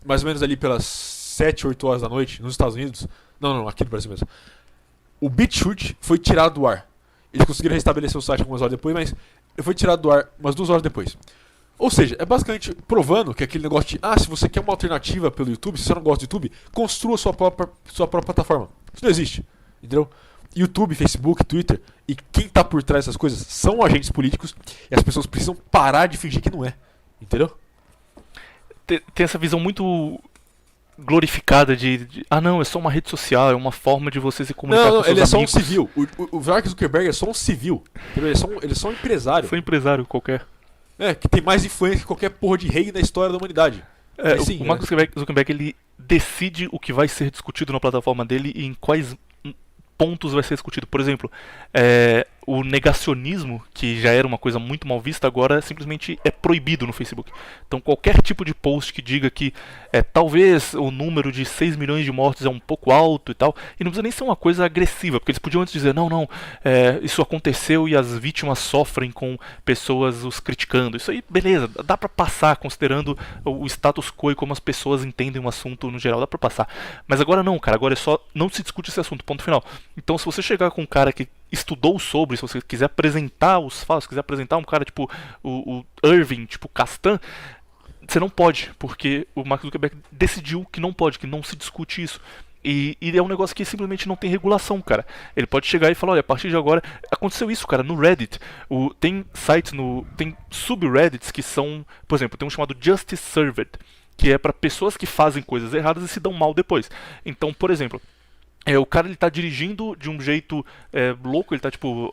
mais ou menos ali pelas 7, 8 horas da noite, nos Estados Unidos, não, aqui no Brasil mesmo, o BitChute foi tirado do ar. Eles conseguiram restabelecer o site algumas horas depois, mas foi tirado do ar umas 2 horas depois. Ou seja, é basicamente provando que aquele negócio de se você quer uma alternativa pelo YouTube, se você não gosta do YouTube, construa sua própria plataforma. Isso não existe, entendeu? YouTube, Facebook, Twitter e quem tá por trás dessas coisas são agentes políticos e as pessoas precisam parar de fingir que não é, entendeu? Tem essa visão muito glorificada não, é só uma rede social, é uma forma de você se comunicar com seus ele é amigos. só um civil. O Mark Zuckerberg é só um civil, entendeu? Ele é só um empresário. Foi um empresário qualquer. Que tem mais influência que qualquer porra de rei na história da humanidade. O Mark Zuckerberg, ele decide o que vai ser discutido na plataforma dele e em quais pontos vai ser discutido. Por exemplo, o negacionismo, que já era uma coisa muito mal vista, agora simplesmente é proibido no Facebook. Então qualquer tipo de post que diga que talvez o número de 6 milhões de mortos é um pouco alto e tal, e não precisa nem ser uma coisa agressiva, porque eles podiam antes dizer, não, isso aconteceu e as vítimas sofrem com pessoas os criticando. Isso aí, beleza, dá pra passar, considerando o status quo e como as pessoas entendem o assunto no geral, dá pra passar. Mas agora não, cara, agora é só, não se discute esse assunto, ponto final. Então se você chegar com um cara que estudou sobre, se você quiser apresentar os fatos, se quiser apresentar um cara tipo o Irving, tipo Castan, você não pode, porque o Mark Zuckerberg decidiu que não pode, que não se discute isso. E é um negócio que simplesmente não tem regulação, cara. Ele pode chegar e falar, olha, a partir de agora... Aconteceu isso, cara, no Reddit. Tem sites, tem subreddits que são... Por exemplo, tem um chamado Justice Served, que é pra pessoas que fazem coisas erradas e se dão mal depois. Então, por exemplo... o cara ele tá dirigindo de um jeito louco, ele tá tipo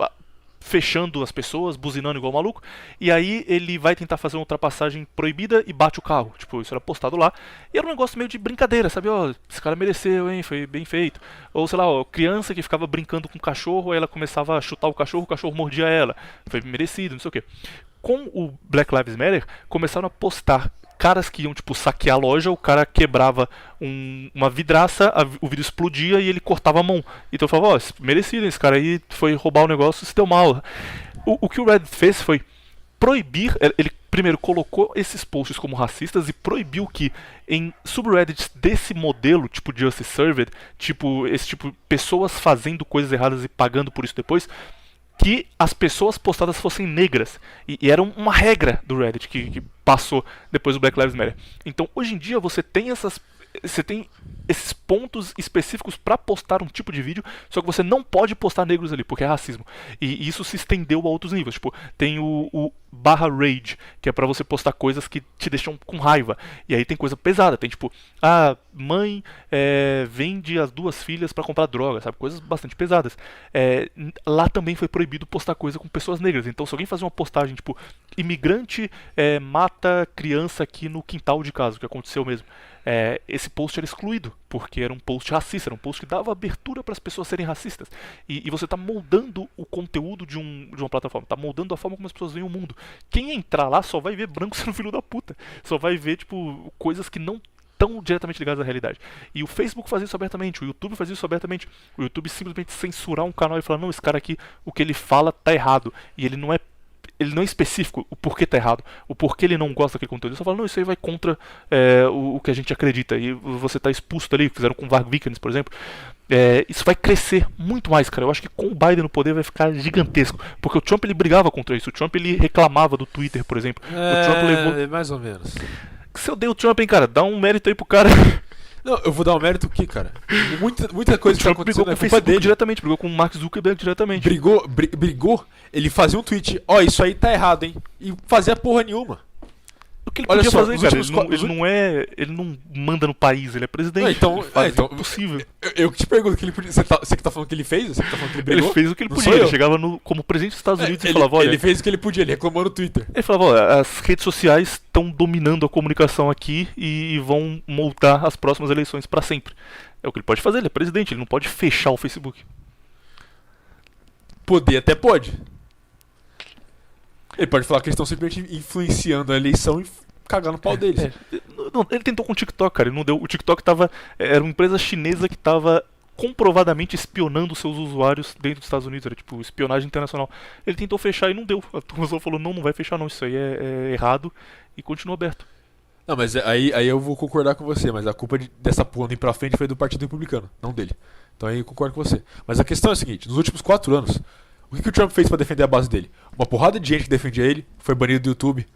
fechando as pessoas, buzinando igual maluco, e aí ele vai tentar fazer uma ultrapassagem proibida e bate o carro. Tipo, isso era postado lá, e era um negócio meio de brincadeira, sabe? Esse cara mereceu, hein? Foi bem feito. Ou sei lá, criança que ficava brincando com o cachorro, aí ela começava a chutar o cachorro mordia ela. Foi merecido, não sei o quê. Com o Black Lives Matter, começaram a postar caras que iam, tipo, saquear a loja, o cara quebrava uma vidraça, o vidro explodia e ele cortava a mão. Então eu falava, merecido, esse cara aí foi roubar o negócio, se deu mal. O que o Reddit fez foi proibir, ele primeiro colocou esses posts como racistas e proibiu que em subreddits desse modelo, tipo Justice Served, tipo, pessoas fazendo coisas erradas e pagando por isso depois, que as pessoas postadas fossem negras. E era uma regra do Reddit que passou depois do Black Lives Matter. Então, hoje em dia, você tem esses pontos específicos para postar um tipo de vídeo, só que você não pode postar negros ali, porque é racismo. E isso se estendeu a outros níveis. Tipo, tem o /rage, que é para você postar coisas que te deixam com raiva. E aí tem coisa pesada, tem tipo, mãe vende as 2 filhas para comprar droga, sabe? Coisas bastante pesadas. Lá também foi proibido postar coisa com pessoas negras. Então se alguém fazer uma postagem tipo, imigrante mata criança aqui no quintal de casa, o que aconteceu mesmo, esse post era excluído, porque era um post racista, era um post que dava abertura para as pessoas serem racistas. E você está moldando o conteúdo de uma plataforma, está moldando a forma como as pessoas veem o mundo. Quem entrar lá só vai ver branco sendo filho da puta, só vai ver tipo coisas que não estão diretamente ligadas à realidade. E o Facebook faz isso abertamente, o YouTube faz isso abertamente. O YouTube simplesmente censurar um canal e falar, não, esse cara aqui, o que ele fala tá errado, e ele não é específico o porquê tá errado, o porquê ele não gosta daquele conteúdo. Ele só fala, não, isso aí vai contra o que a gente acredita. E você tá expulso dali, fizeram com o Varg Vikernes, por exemplo. Isso vai crescer muito mais, cara. Eu acho que com o Biden no poder vai ficar gigantesco. Porque o Trump ele brigava contra isso. O Trump ele reclamava do Twitter, por exemplo. O Trump levou... mais ou menos. Se eu dei o Trump, hein, cara, dá um mérito aí pro cara. Não, eu vou dar um mérito aqui, cara. Muita coisa que tá acontecendo é culpa dele. Diretamente, brigou com o Mark Zuckerberg diretamente. Brigou, ele fazia um tweet, isso aí tá errado, hein? E fazia porra nenhuma. O que ele podia fazer, cara? Ele não manda no país, ele é presidente. Então, é impossível. Eu que te pergunto, que ele podia, você que tá falando que ele fez? Você que tá falando que ele brigou? Ele fez o que ele podia, ele chegava como presidente dos Estados Unidos e falava, olha... Ele fez o que ele podia, ele reclamou no Twitter. Ele falava, olha, as redes sociais estão dominando a comunicação aqui e vão moldar as próximas eleições pra sempre. É o que ele pode fazer, ele é presidente, ele não pode fechar o Facebook. Poder até pode. Ele pode falar que eles estão simplesmente influenciando a eleição e cagar no pau deles. Não, ele tentou com o TikTok, cara, ele não deu. O TikTok era uma empresa chinesa que tava comprovadamente espionando seus usuários dentro dos Estados Unidos, era tipo espionagem internacional. Ele tentou fechar e não deu. A turma só falou, não vai fechar não, isso aí é errado, e continua aberto. Não, mas aí eu vou concordar com você, mas a culpa dessa porra ir pra frente foi do Partido Republicano, não dele. Então aí eu concordo com você. Mas a questão é a seguinte, nos últimos 4 anos, o que o Trump fez pra defender a base dele? Uma porrada de gente que defendia ele foi banido do YouTube.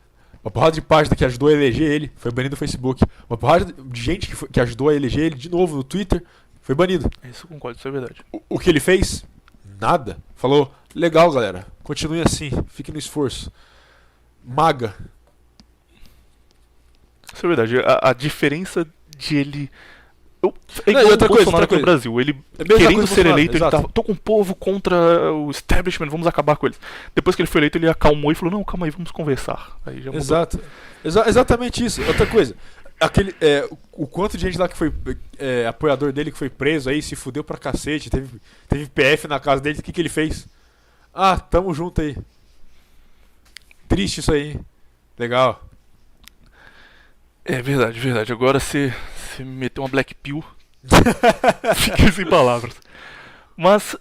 Uma porrada de página que ajudou a eleger ele foi banido do Facebook. Uma porrada de gente que ajudou a eleger ele de novo no Twitter foi banido. Isso eu concordo, isso é verdade. O que ele fez? Nada. Falou, legal galera, continue assim, fique no esforço. MAGA. Isso é verdade. A diferença de ele. É Não, igual e outra o coisa, Bolsonaro aqui no Brasil. Ele, É a mesma querendo coisa do ser Bolsonaro, eleito, ele exato. tava. Tô com o povo contra o establishment, vamos acabar com eles. Depois que ele foi eleito, ele acalmou e falou: não, calma aí, vamos conversar. Aí já mudou. Exato. Exatamente isso. Outra coisa. O quanto de gente lá que foi apoiador dele que foi preso aí, se fudeu pra cacete, teve PF na casa dele, o que ele fez? Ah, tamo junto aí. Triste isso aí. Legal. É verdade, verdade. Agora você me meteu uma black pill. Fiquei sem palavras. Mas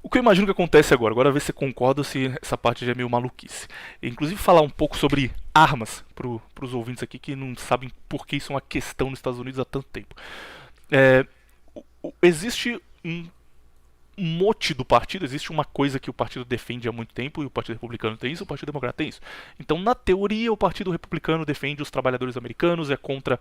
o que eu imagino que acontece agora ver se você concorda ou se essa parte já é meio maluquice. Inclusive falar um pouco sobre armas para os ouvintes aqui que não sabem por que isso é uma questão nos Estados Unidos há tanto tempo. Existe um mote do partido, existe uma coisa que o partido defende há muito tempo, e o Partido Republicano tem isso, o Partido Democrata tem isso. Então, na teoria, o Partido Republicano defende os trabalhadores americanos, é contra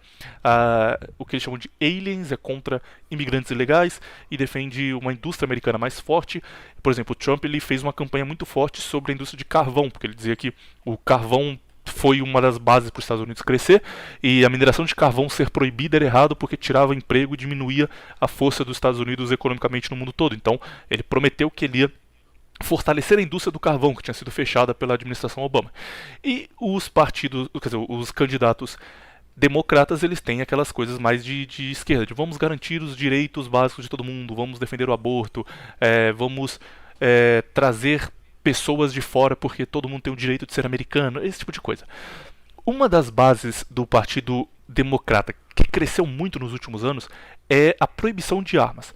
o que eles chamam de aliens, é contra imigrantes ilegais, e defende uma indústria americana mais forte. Por exemplo, o Trump ele fez uma campanha muito forte sobre a indústria de carvão, porque ele dizia que o carvão foi uma das bases para os Estados Unidos crescer, e a mineração de carvão ser proibida era errado porque tirava emprego e diminuía a força dos Estados Unidos economicamente no mundo todo. Então ele prometeu que ele ia fortalecer a indústria do carvão, que tinha sido fechada pela administração Obama. E os partidos, quer dizer, os candidatos democratas, eles têm aquelas coisas mais de esquerda, de vamos garantir os direitos básicos de todo mundo, vamos defender o aborto, vamos trazer pessoas de fora porque todo mundo tem o direito de ser americano, esse tipo de coisa. Uma das bases do Partido Democrata, que cresceu muito nos últimos anos, é a proibição de armas.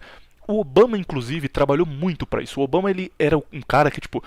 O Obama, inclusive, trabalhou muito para isso. O Obama ele era um cara que, tipo,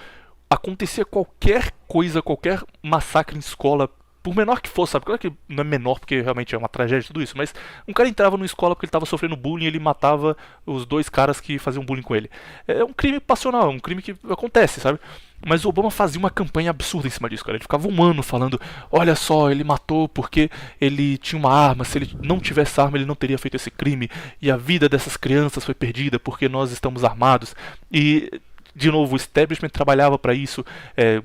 acontecia qualquer coisa, qualquer massacre em escola, por menor que fosse, sabe? Claro que não é menor porque realmente é uma tragédia tudo isso, mas um cara entrava numa escola porque ele estava sofrendo bullying e ele matava os 2 caras que faziam bullying com ele. É um crime passional, é um crime que acontece, sabe? Mas o Obama fazia uma campanha absurda em cima disso, cara. Ele ficava um ano falando, olha só, ele matou porque ele tinha uma arma, se ele não tivesse arma ele não teria feito esse crime, e a vida dessas crianças foi perdida porque nós estamos armados. E, de novo, o establishment trabalhava para isso,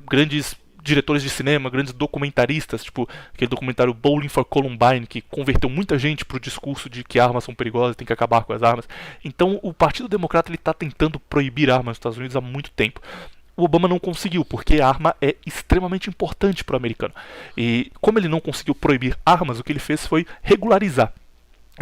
grandes diretores de cinema, grandes documentaristas, tipo aquele documentário Bowling for Columbine, que converteu muita gente pro discurso de que armas são perigosas, tem que acabar com as armas. Então o Partido Democrata ele tá tentando proibir armas nos Estados Unidos há muito tempo. O Obama não conseguiu, porque a arma é extremamente importante para o americano. E como ele não conseguiu proibir armas, o que ele fez foi regularizar.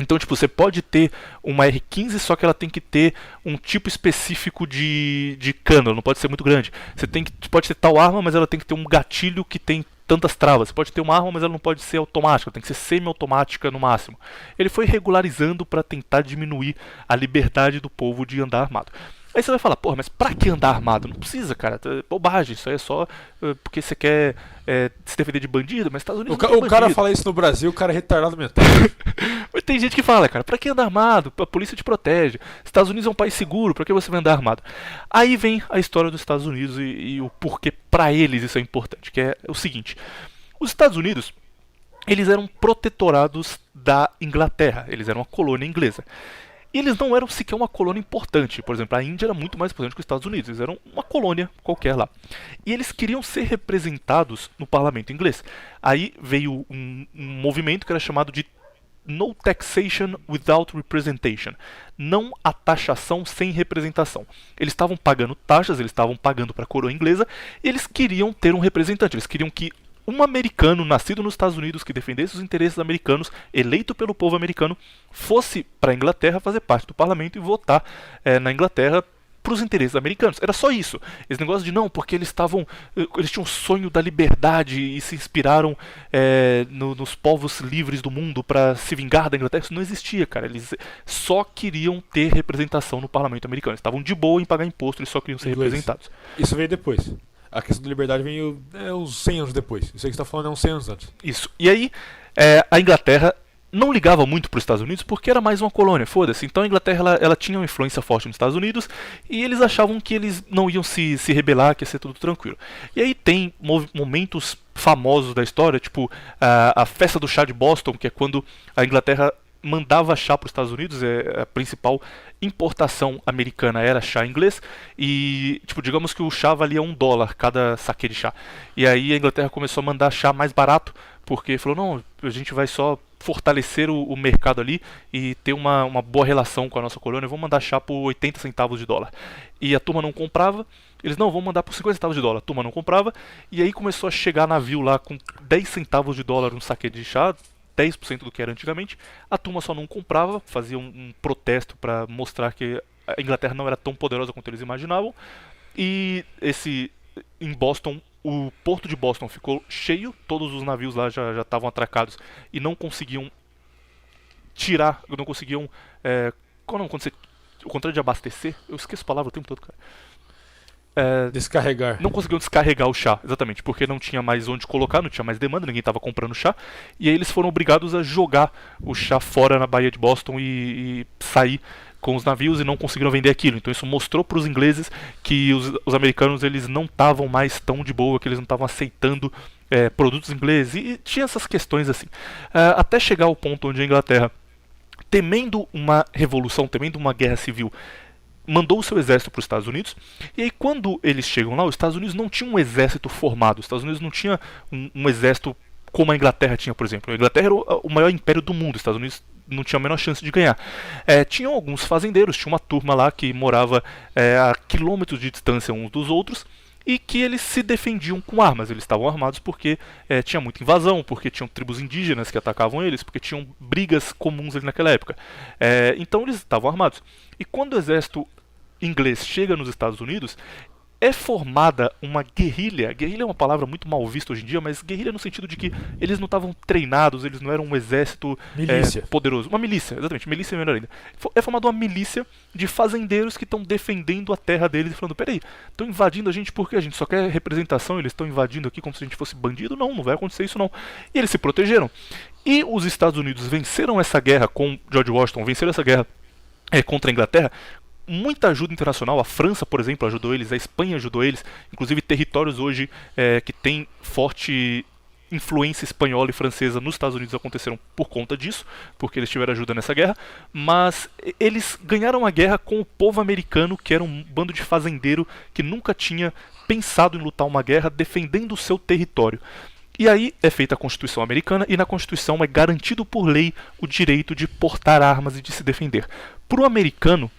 Então, tipo, você pode ter uma R15, só que ela tem que ter um tipo específico de cano, ela não pode ser muito grande. Você pode ter tal arma, mas ela tem que ter um gatilho que tem tantas travas. Você pode ter uma arma, mas ela não pode ser automática, ela tem que ser semi-automática no máximo. Ele foi regularizando para tentar diminuir a liberdade do povo de andar armado. Aí você vai falar, porra, mas pra que andar armado? Não precisa, cara, é bobagem, isso aí é só porque você quer se defender de bandido, mas Estados Unidos não tem O cara bandido. fala isso no Brasil, o cara é retardado mental. Mas tem gente que fala, cara, pra que andar armado? A polícia te protege. Estados Unidos é um país seguro, pra que você vai andar armado? Aí vem a história dos Estados Unidos e o porquê pra eles isso é importante, que é o seguinte. Os Estados Unidos, eles eram protetorados da Inglaterra, eles eram uma colônia inglesa. E eles não eram sequer uma colônia importante. Por exemplo, a Índia era muito mais importante que os Estados Unidos. Eles eram uma colônia qualquer lá. E eles queriam ser representados no parlamento inglês. Aí veio um movimento que era chamado de No Taxation Without Representation. Não a taxação sem representação. Eles estavam pagando taxas, eles estavam pagando para a coroa inglesa, e eles queriam ter um representante. Eles queriam que um americano nascido nos Estados Unidos que defendesse os interesses americanos, eleito pelo povo americano, fosse para a Inglaterra fazer parte do parlamento e votar na Inglaterra pros interesses americanos. Era só isso. Esse negócio de não, porque eles tinham um sonho da liberdade e se inspiraram nos povos livres do mundo para se vingar da Inglaterra. Isso não existia, cara. Eles só queriam ter representação no parlamento americano. Eles estavam de boa em pagar imposto, eles só queriam ser representados. Isso veio depois. A questão da liberdade veio uns 100 anos depois. Isso aí que você está falando uns 100 anos antes. Isso. E aí, a Inglaterra não ligava muito para os Estados Unidos porque era mais uma colônia, foda-se. Então a Inglaterra ela tinha uma influência forte nos Estados Unidos e eles achavam que eles não iam se rebelar, que ia ser tudo tranquilo. E aí tem momentos famosos da história, tipo a festa do chá de Boston, que é quando a Inglaterra mandava chá para os Estados Unidos, a principal importação americana era chá inglês, e tipo, digamos que o chá valia $1 cada saquê de chá. E aí a Inglaterra começou a mandar chá mais barato, porque falou, não, a gente vai só fortalecer o mercado ali e ter uma boa relação com a nossa colônia, vamos mandar chá por 80 centavos de dólar. E a turma não comprava, eles não, vão mandar por 50 centavos de dólar, a turma não comprava, e aí começou a chegar navio lá com 10 centavos de dólar um saquê de chá, 10% do que era antigamente, a turma só não comprava, fazia um protesto para mostrar que a Inglaterra não era tão poderosa quanto eles imaginavam, e em Boston, o porto de Boston ficou cheio, todos os navios lá já estavam atracados e não conseguiam tirar, não conseguiam, quando você, o contrário de abastecer, eu esqueço a palavra o tempo todo, cara. Descarregar. Não conseguiam descarregar o chá, exatamente, porque não tinha mais onde colocar, não tinha mais demanda, ninguém estava comprando chá, e aí eles foram obrigados a jogar o chá fora na Baía de Boston e sair com os navios e não conseguiram vender aquilo. Então isso mostrou para os ingleses que os americanos eles não estavam mais tão de boa, que eles não estavam aceitando produtos ingleses, e tinha essas questões assim. Até chegar ao ponto onde a Inglaterra, temendo uma revolução, temendo uma guerra civil, mandou o seu exército para os Estados Unidos, e aí quando eles chegam lá, os Estados Unidos não tinha um exército formado, os Estados Unidos não tinha um exército como a Inglaterra tinha, por exemplo. A Inglaterra era o maior império do mundo, os Estados Unidos não tinha a menor chance de ganhar. Tinham alguns fazendeiros, tinha uma turma lá que morava a quilômetros de distância uns dos outros, e que eles se defendiam com armas. Eles estavam armados porque tinha muita invasão, porque tinham tribos indígenas que atacavam eles, porque tinham brigas comuns ali naquela época. Então eles estavam armados. E quando o exército inglês chega nos Estados Unidos, é formada uma guerrilha. Guerrilha é uma palavra muito mal vista hoje em dia, mas guerrilha no sentido de que eles não estavam treinados, eles não eram um exército poderoso. Uma milícia, exatamente, milícia é melhor ainda. É formada uma milícia de fazendeiros que estão defendendo a terra deles e falando, peraí, estão invadindo a gente porque a gente só quer representação, eles estão invadindo aqui como se a gente fosse bandido? Não vai acontecer isso não. E eles se protegeram. E os Estados Unidos venceram essa guerra com George Washington, venceram essa guerra contra a Inglaterra, muita ajuda internacional. A França, por exemplo, ajudou eles, a Espanha ajudou eles, inclusive territórios hoje que têm forte influência espanhola e francesa nos Estados Unidos aconteceram por conta disso, porque eles tiveram ajuda nessa guerra, mas eles ganharam a guerra com o povo americano, que era um bando de fazendeiro que nunca tinha pensado em lutar uma guerra defendendo o seu território. E aí é feita a Constituição americana, e na Constituição é garantido por lei o direito de portar armas e de se defender. Para o americano,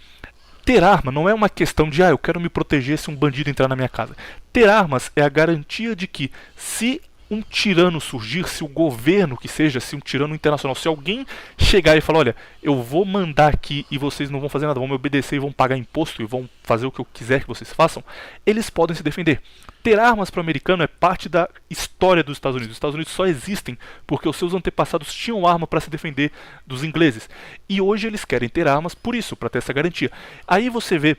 ter arma não é uma questão de eu quero me proteger se um bandido entrar na minha casa. Ter armas é a garantia de que, se um tirano surgir, se o governo que seja, se um tirano internacional, se alguém chegar e falar, olha, eu vou mandar aqui e vocês não vão fazer nada, vão me obedecer e vão pagar imposto e vão fazer o que eu quiser que vocês façam, eles podem se defender. Ter armas para o americano é parte da história dos Estados Unidos. Os Estados Unidos só existem porque os seus antepassados tinham arma para se defender dos ingleses. E hoje eles querem ter armas por isso, para ter essa garantia. Aí você vê,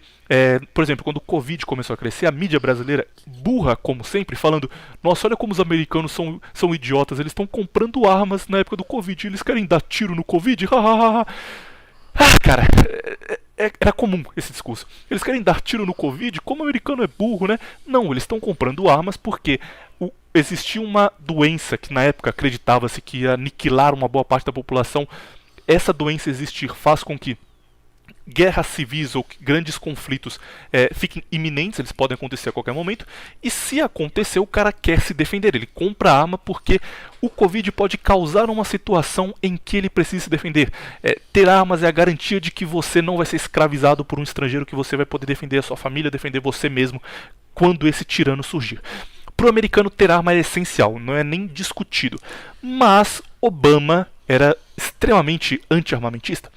por exemplo, quando o Covid começou a crescer, a mídia brasileira, burra como sempre, falando, nossa, olha como os americanos são idiotas, eles estão comprando armas na época do Covid, eles querem dar tiro no Covid, cara, era comum esse discurso. Eles querem dar tiro no Covid, como o americano é burro, né? Não, eles estão comprando armas porque existia uma doença que na época acreditava-se que ia aniquilar uma boa parte da população. Essa doença existir faz com que guerras civis ou grandes conflitos fiquem iminentes, eles podem acontecer a qualquer momento, e se acontecer, o cara quer se defender, ele compra arma porque o Covid pode causar uma situação em que ele precisa se defender. Ter armas é a garantia de que você não vai ser escravizado por um estrangeiro, que você vai poder defender a sua família, defender você mesmo quando esse tirano surgir. Para o americano, ter arma é essencial, não é nem discutido. Mas Obama era extremamente anti-armamentista.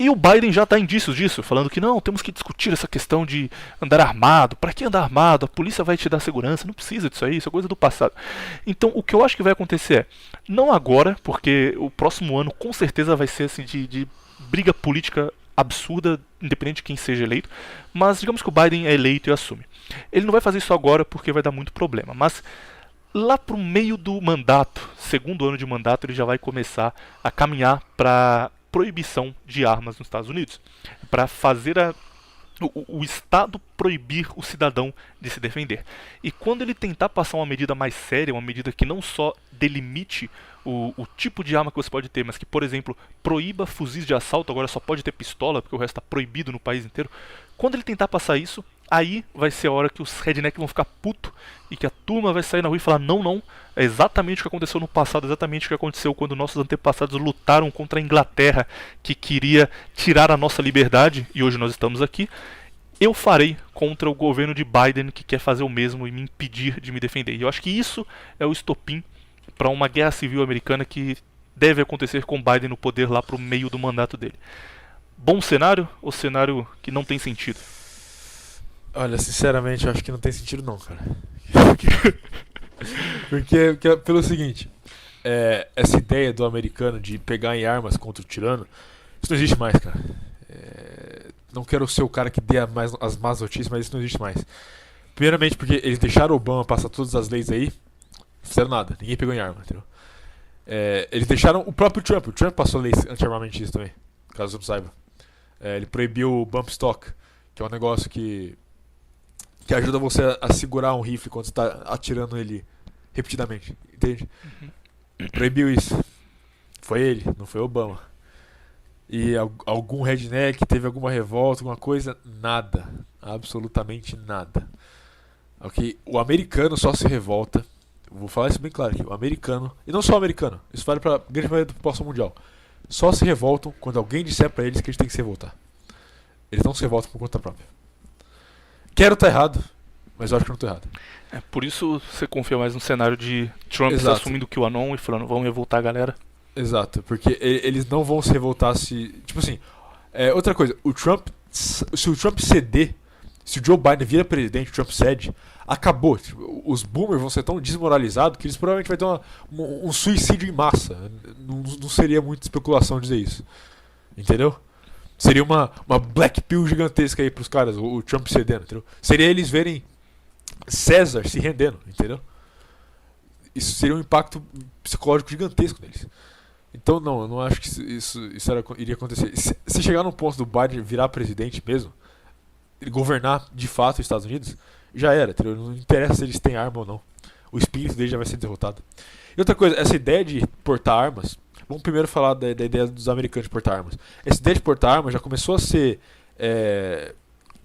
E o Biden já dá indícios disso, falando que não, temos que discutir essa questão de andar armado. Para que andar armado? A polícia vai te dar segurança, não precisa disso aí, isso é coisa do passado. Então o que eu acho que vai acontecer é, não agora, porque o próximo ano com certeza vai ser assim de briga política absurda, independente de quem seja eleito, mas digamos que o Biden é eleito e assume. Ele não vai fazer isso agora porque vai dar muito problema, mas lá pro meio do mandato, segundo ano de mandato, ele já vai começar a caminhar para proibição de armas nos Estados Unidos, para fazer o Estado proibir o cidadão de se defender. E quando ele tentar passar uma medida mais séria, uma medida que não só delimite o tipo de arma que você pode ter, mas que, por exemplo, proíba fuzis de assalto, agora só pode ter pistola, porque o resto está proibido no país inteiro. Quando ele tentar passar isso, aí vai ser a hora que os redneck vão ficar puto e que a turma vai sair na rua e falar não, é exatamente o que aconteceu no passado, exatamente o que aconteceu quando nossos antepassados lutaram contra a Inglaterra, que queria tirar a nossa liberdade, e hoje nós estamos aqui. Eu farei contra o governo de Biden, que quer fazer o mesmo e me impedir de me defender. E eu acho que isso é o estopim para uma guerra civil americana que deve acontecer com Biden no poder lá pro meio do mandato dele. Bom cenário ou cenário que não tem sentido? Olha, sinceramente, eu acho que não tem sentido não, cara. porque pelo seguinte, essa ideia do americano de pegar em armas contra o tirano, isso não existe mais, cara. Não quero ser o cara que dê as más notícias, mas isso não existe mais. Primeiramente porque eles deixaram o Obama passar todas as leis aí, não fizeram nada, ninguém pegou em arma, entendeu? Eles deixaram o próprio Trump passou leis anti-armamentistas também, caso você não saiba. Ele proibiu o bump stock, que é um negócio que ajuda você a segurar um rifle quando você está atirando ele repetidamente, entende? Proibiu isso. Foi ele, não foi Obama. E algum redneck teve alguma revolta, alguma coisa? Nada. Absolutamente nada. Ok? O americano só se revolta. Vou falar isso bem claro aqui. O americano, e não só o americano, isso vale para a grande maioria da população mundial, só se revoltam quando alguém disser para eles que eles têm que se revoltar. Eles não se revoltam por conta própria. Quero estar errado, mas eu acho que não estou errado. Por isso você confia mais no cenário de Trump assumindo o QAnon e falando, vamos revoltar a galera. Exato, porque eles não vão se revoltar se... Tipo assim, outra coisa, se o Trump ceder, se o Joe Biden vira presidente, o Trump cede, acabou. Tipo, os boomers vão ser tão desmoralizados que eles provavelmente vão ter um suicídio em massa. Não seria muita especulação dizer isso. Entendeu? Seria uma black pill gigantesca aí pros caras, o Trump cedendo, entendeu? Seria eles verem César se rendendo, entendeu? Isso seria um impacto psicológico gigantesco deles. Então eu não acho que isso iria acontecer. Se chegar num ponto do Biden virar presidente mesmo, ele governar de fato os Estados Unidos, já era, entendeu? Não interessa se eles têm arma ou não. O espírito dele já vai ser derrotado. E outra coisa, essa ideia de portar armas, vamos primeiro falar da ideia dos americanos de portar armas. Essa ideia de portar armas já começou a ser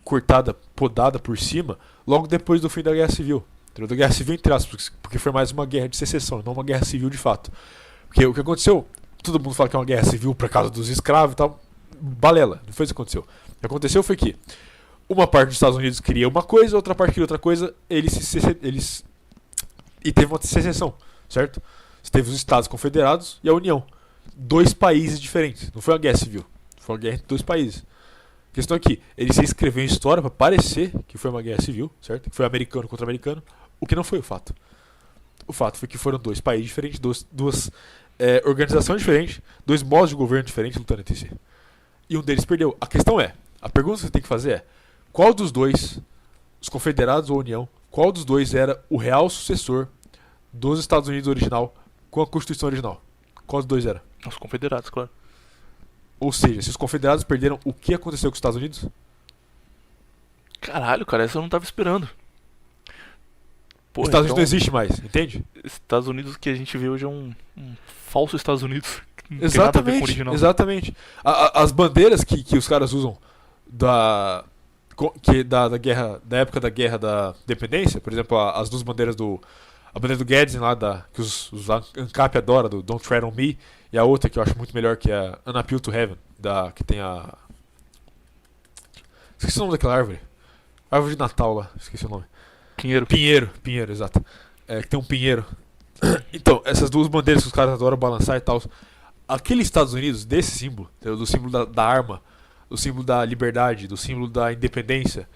cortada, podada por cima, logo depois do fim da Guerra Civil. Entendeu? Da Guerra Civil, entre aspas, porque foi mais uma guerra de secessão, não uma guerra civil de fato. Porque o que aconteceu, todo mundo fala que é uma guerra civil por causa dos escravos e tal, balela, não foi isso que aconteceu. O que aconteceu foi que uma parte dos Estados Unidos queria uma coisa, outra parte queria outra coisa, e teve uma secessão, certo? Você teve os Estados Confederados e a União. 2 países diferentes, não foi uma guerra civil, foi uma guerra entre 2 países. A questão é que ele se escreveu em história para parecer que foi uma guerra civil, certo? Que foi americano contra americano, o que não foi o fato. O fato foi que foram 2 países diferentes, duas organizações diferentes, 2 modos de governo diferentes lutando entre si. E um deles perdeu. A pergunta que você tem que fazer é, qual dos dois, os confederados ou a União, qual dos dois era o real sucessor dos Estados Unidos original com a Constituição original? Qual dos dois era? Os confederados, claro. Ou seja, se os confederados perderam, o que aconteceu com os Estados Unidos? Caralho, cara, essa eu não tava esperando. Os Estados Unidos não existe mais, entende? Estados Unidos que a gente vê hoje é um falso Estados Unidos. Que não tem nada a ver com o original. Exatamente. As bandeiras que os caras usam da guerra, da época da Guerra da Independência, por exemplo, as 2 bandeiras a bandeira do Guedes lá, que os ANCAP adoram, do Don't Tread on Me, e a outra que eu acho muito melhor, que é a An Appeal to Heaven, que tem a... Esqueci o nome daquela árvore. Árvore de Natal lá, esqueci o nome. Pinheiro, exato. Que tem um pinheiro. Então, essas 2 bandeiras que os caras adoram balançar e tal. aquele Estados Unidos, desse símbolo, do símbolo da arma, do símbolo da liberdade, do símbolo da independência,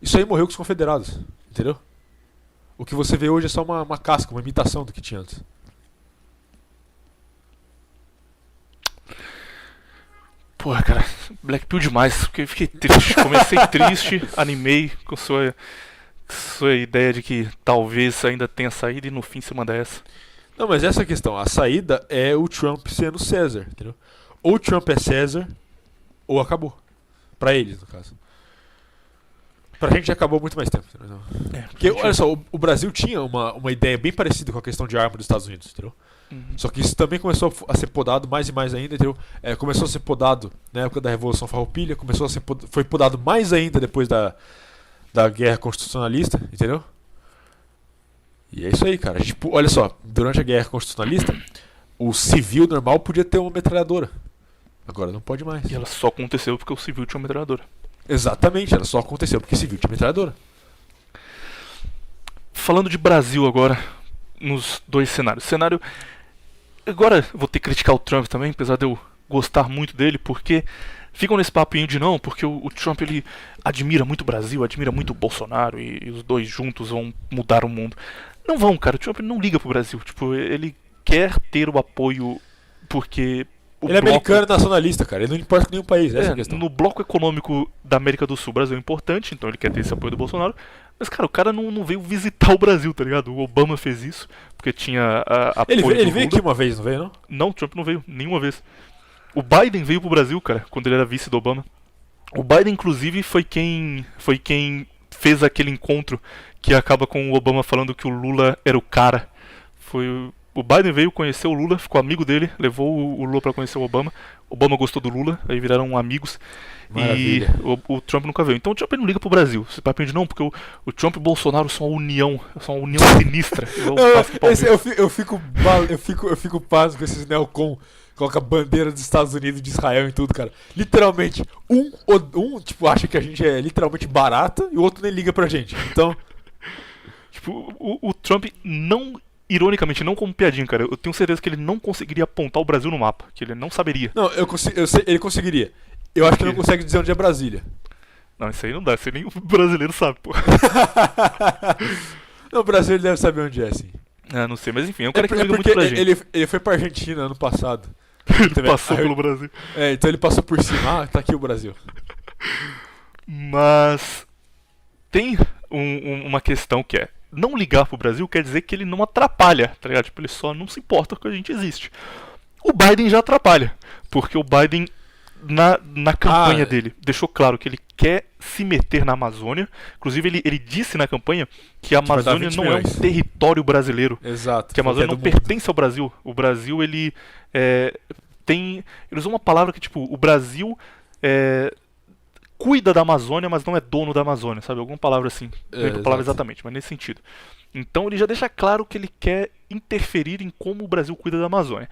isso aí morreu com os confederados, entendeu? O que você vê hoje é só uma casca, uma imitação do que tinha antes. Porra, cara, Blackpill demais, porque eu fiquei triste. Comecei triste, animei com sua ideia de que talvez ainda tenha saído e no fim você manda essa. Não, mas essa é a questão. A saída é o Trump sendo César, entendeu? Ou o Trump é César, ou acabou. Pra eles, no caso. Pra gente já acabou há muito mais tempo, entendeu? Porque, olha só, o Brasil tinha uma ideia bem parecida com a questão de arma dos Estados Unidos, entendeu? Só que isso também começou a ser podado mais e mais ainda, entendeu? Começou a ser podado na época da Revolução Farroupilha, foi podado mais ainda depois da Guerra Constitucionalista, entendeu? E é isso aí, cara. Tipo, olha só, durante a Guerra Constitucionalista, o civil normal podia ter uma metralhadora. Agora não pode mais. E ela só aconteceu porque o civil tinha uma metralhadora. Exatamente, ela só aconteceu porque o civil tinha metralhadora. Falando de Brasil agora, nos dois cenários. Cenário. Agora vou ter que criticar o Trump também, apesar de eu gostar muito dele, porque ficam nesse papinho de não, porque o Trump ele admira muito o Brasil, admira muito o Bolsonaro e os dois juntos vão mudar o mundo. Não vão, cara. O Trump não liga pro Brasil. Tipo, ele quer ter o apoio porque ele é americano nacionalista, cara. Ele não importa com nenhum país, essa é a questão. No bloco econômico da América do Sul, o Brasil é importante, então ele quer ter esse apoio do Bolsonaro. Mas, cara, o cara não veio visitar o Brasil, tá ligado? O Obama fez isso, porque tinha apoio Ele veio aqui uma vez, não veio, não? Não, o Trump não veio, nenhuma vez. O Biden veio pro Brasil, cara, quando ele era vice do Obama. O Biden, inclusive, foi quem fez aquele encontro que acaba com o Obama falando que o Lula era o cara. O Biden veio conhecer o Lula, ficou amigo dele, levou o Lula pra conhecer o Obama. O Obama gostou do Lula, aí viraram amigos. Maravilha. E o Trump nunca veio. Então o Trump não liga pro Brasil. Você papinho de não, porque o Trump e o Bolsonaro são uma união sinistra. Eu fico pasmo com esses neocon. Coloca a bandeira dos Estados Unidos, de Israel e tudo, cara. Literalmente, um tipo, acha que a gente é literalmente barata e o outro nem liga pra gente. Então. Tipo, o Trump não. Ironicamente, não como piadinha, cara. Eu tenho certeza que ele não conseguiria apontar o Brasil no mapa. Que ele não saberia. Não, eu sei, ele conseguiria. Eu acho que ele não consegue dizer onde é Brasília. Não, isso aí não dá. Isso aí nem o brasileiro sabe, pô. Não, o brasileiro deve saber onde é, sim. Ah, não sei, mas enfim, é um cara que liga muito pra gente. Ele foi pra Argentina ano passado. Ele passou pelo Brasil. Então ele passou por cima. Ah, tá aqui o Brasil. Mas tem uma questão que é: não ligar pro Brasil quer dizer que ele não atrapalha, tá ligado? Tipo, ele só não se importa com a gente existe. O Biden já atrapalha, porque o Biden, na campanha dele, deixou claro que ele quer se meter na Amazônia. Inclusive, ele disse na campanha que a Amazônia não é um território brasileiro. Exato. Que a Amazônia não pertence ao Brasil. O Brasil, ele tem... Ele usou uma palavra que, tipo, o Brasil cuida da Amazônia, mas não é dono da Amazônia, sabe? Alguma palavra assim. Não lembro a palavra exatamente, mas nesse sentido. Então ele já deixa claro que ele quer interferir em como o Brasil cuida da Amazônia.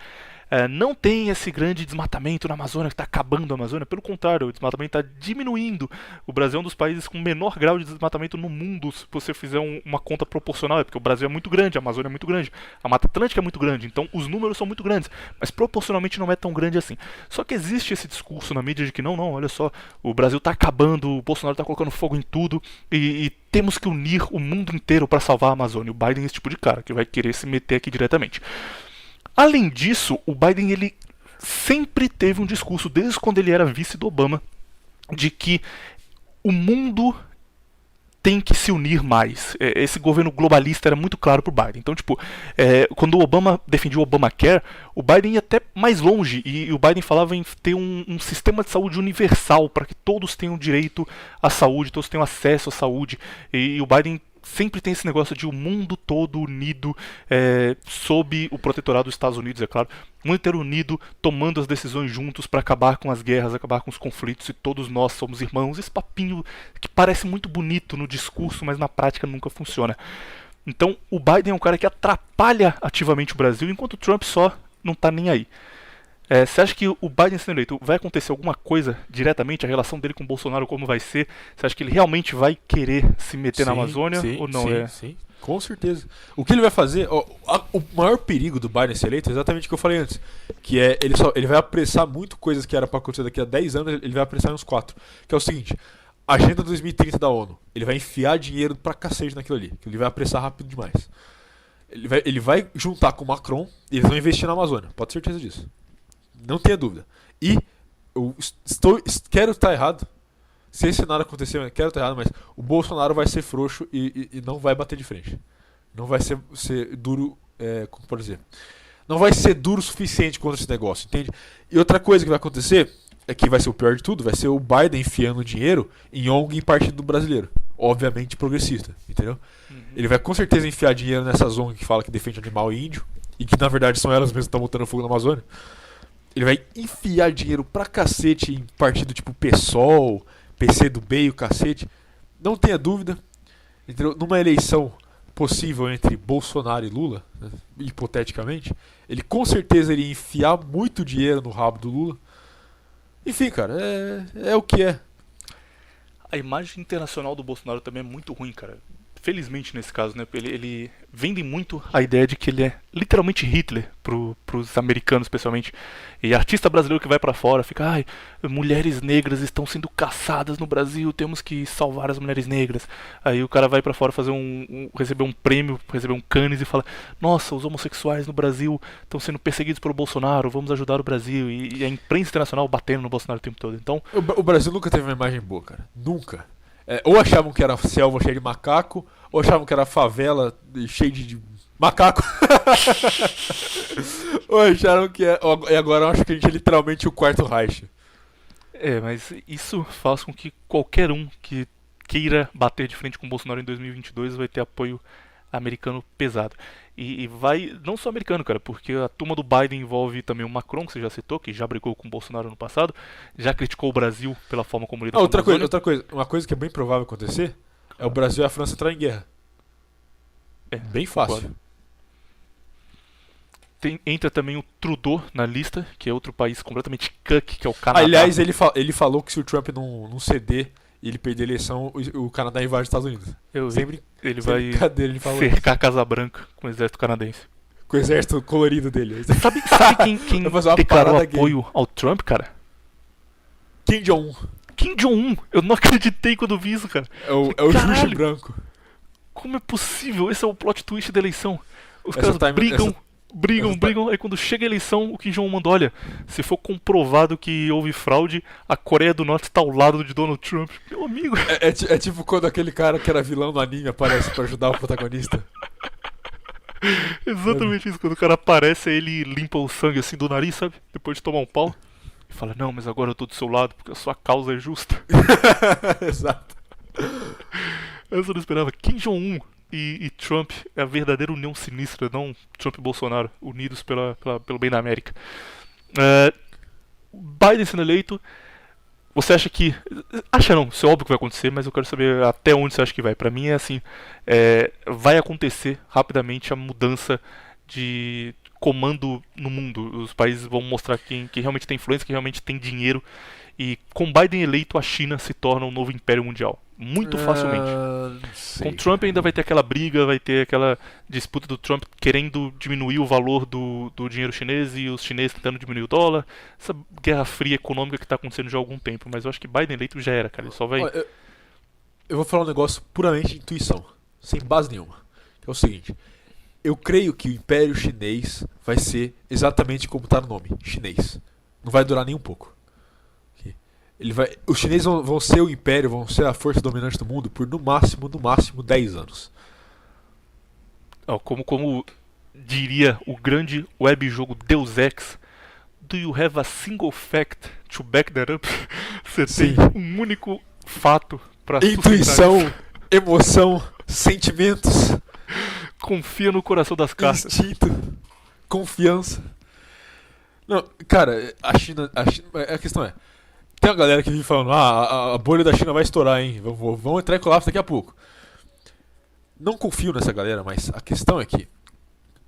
Não tem esse grande desmatamento na Amazônia que está acabando a Amazônia. Pelo contrário, o desmatamento está diminuindo. O Brasil é um dos países com menor grau de desmatamento no mundo. Se você fizer uma conta proporcional, porque o Brasil é muito grande, a Amazônia é muito grande, a Mata Atlântica é muito grande, então os números são muito grandes, mas proporcionalmente não é tão grande assim. Só que existe esse discurso na mídia de que não, olha só, o Brasil está acabando, o Bolsonaro está colocando fogo em tudo e temos que unir o mundo inteiro para salvar a Amazônia. O Biden é esse tipo de cara que vai querer se meter aqui diretamente. Além disso, o Biden ele sempre teve um discurso, desde quando ele era vice do Obama, de que o mundo tem que se unir mais. Esse governo globalista era muito claro para o Biden. Então, tipo, quando o Obama defendia o Obamacare, o Biden ia até mais longe. E o Biden falava em ter um sistema de saúde universal, para que todos tenham direito à saúde, todos tenham acesso à saúde. E o Biden sempre tem esse negócio de o mundo todo unido, sob o protetorado dos Estados Unidos, é claro, o mundo inteiro unido, tomando as decisões juntos para acabar com as guerras, acabar com os conflitos, e todos nós somos irmãos. Esse papinho que parece muito bonito no discurso, mas na prática nunca funciona. Então o Biden é um cara que atrapalha ativamente o Brasil, enquanto o Trump só não tá nem aí. Você acha que o Biden sendo eleito vai acontecer alguma coisa diretamente? A relação dele com o Bolsonaro como vai ser? Você acha que ele realmente vai querer se meter na Amazônia ou não? Sim, Com certeza. O que ele vai fazer, ó, o maior perigo do Biden ser eleito é exatamente o que eu falei antes. Que é, ele vai apressar muito coisas que era pra acontecer daqui a 10 anos, ele vai apressar em uns 4. Que é o seguinte, Agenda 2030 da ONU. Ele vai enfiar dinheiro pra cacete naquilo ali. Que ele vai apressar rápido demais. Ele vai juntar com o Macron e eles vão investir na Amazônia. Pode ter certeza disso. Não tenha dúvida. E eu quero estar errado. Se esse cenário acontecer, eu quero estar errado, mas o Bolsonaro vai ser frouxo e não vai bater de frente. Não vai ser duro, como pode dizer. Não vai ser duro o suficiente contra esse negócio, entende? E outra coisa que vai acontecer, é que vai ser o pior de tudo, vai ser o Biden enfiando dinheiro em ONG e partido brasileiro. Obviamente progressista, entendeu? Ele vai com certeza enfiar dinheiro nessas ONG que fala que defende animal e índio, e que na verdade são elas mesmas que estão botando fogo na Amazônia. Ele vai enfiar dinheiro pra cacete em partido tipo PSOL, PCdoB e o cacete. Não tenha dúvida, entendeu? Numa eleição possível entre Bolsonaro e Lula, né, hipoteticamente, ele com certeza iria enfiar muito dinheiro no rabo do Lula. Enfim, cara, é o que é. A imagem internacional do Bolsonaro também é muito ruim, cara. Felizmente nesse caso, né? Ele vende muito a ideia de que ele é literalmente Hitler pros americanos, especialmente. E artista brasileiro que vai pra fora fica, ai, mulheres negras estão sendo caçadas no Brasil, temos que salvar as mulheres negras. Aí o cara vai pra fora fazer receber um prêmio, receber um Cannes e fala, nossa, os homossexuais no Brasil estão sendo perseguidos pelo Bolsonaro, vamos ajudar o Brasil. E a imprensa internacional batendo no Bolsonaro o tempo todo. Então, o Brasil nunca teve uma imagem boa, cara. Nunca. Ou achavam que era selva cheia de macaco, ou achavam que era favela cheia de macaco. Ou acharam que e agora eu acho que a gente é literalmente o quarto Reich. Mas isso faz com que qualquer um que queira bater de frente com o Bolsonaro em 2022 vai ter apoio americano pesado. E vai, não só americano, cara, porque a turma do Biden envolve também o Macron, que você já citou, que já brigou com o Bolsonaro no passado, já criticou o Brasil pela forma como ele lidou com a Amazônia. Outra coisa, uma coisa que é bem provável acontecer é o Brasil e a França entrar em guerra. Bem fácil. Concordo. Entra também o Trudeau na lista, que é outro país completamente cuck, que é o Canadá. Aliás, ele falou que se o Trump não ceder e ele perder a eleição, o Canadá invade os Estados Unidos. Ele vai ele falou cercar a Casa Branca com o exército canadense. Com o exército colorido dele. Sabe quem declarou apoio ao Trump, cara? Kim Jong-un. Kim Jong-un! Eu não acreditei quando vi isso, cara. É o Juche branco. Como é possível? Esse é o plot twist da eleição. Os caras brigam, aí quando chega a eleição, o Kim Jong-un manda, olha, se for comprovado que houve fraude, a Coreia do Norte está ao lado de Donald Trump. Meu amigo. É tipo quando aquele cara que era vilão no anime aparece pra ajudar o protagonista. Exatamente isso, quando o cara aparece, aí ele limpa o sangue assim do nariz, sabe? Depois de tomar um pau. E fala, não, mas agora eu tô do seu lado, porque a sua causa é justa. Exato. Eu só não esperava. Kim Jong-un e Trump é a verdadeira união sinistra, não Trump e Bolsonaro, unidos pelo bem da América. Biden sendo eleito, você acha que... Acha não, isso é óbvio que vai acontecer, mas eu quero saber até onde você acha que vai. Pra mim é assim, vai acontecer rapidamente a mudança de comando no mundo. Os países vão mostrar quem realmente tem influência, quem realmente tem dinheiro. E com Biden eleito, a China se torna um novo império mundial. Muito facilmente. Com Trump ainda vai ter aquela briga, vai ter aquela disputa do Trump querendo diminuir o valor do dinheiro chinês e os chineses tentando diminuir o dólar. Essa guerra fria econômica que está acontecendo já há algum tempo. Mas eu acho que Biden eleito já era, cara. Ele só vai... Eu vou falar um negócio puramente de intuição, sem base nenhuma. Que é o seguinte. Eu creio que o Império Chinês vai ser exatamente como está no nome, chinês. Não vai durar nem um pouco. Os chineses vão ser o império, vão ser a força dominante do mundo por no máximo 10 anos. Como diria o grande web jogo Deus Ex, do you have a single fact to back that up? Você Sim. tem um único fato para intuição, emoção, sentimentos. Confia no coração das cartas. Instinto, confiança. Não, cara, a China, a questão é, tem uma galera que vive falando, a bolha da China vai estourar, hein? Vamos entrar em colapso daqui a pouco. Não confio nessa galera, mas a questão é que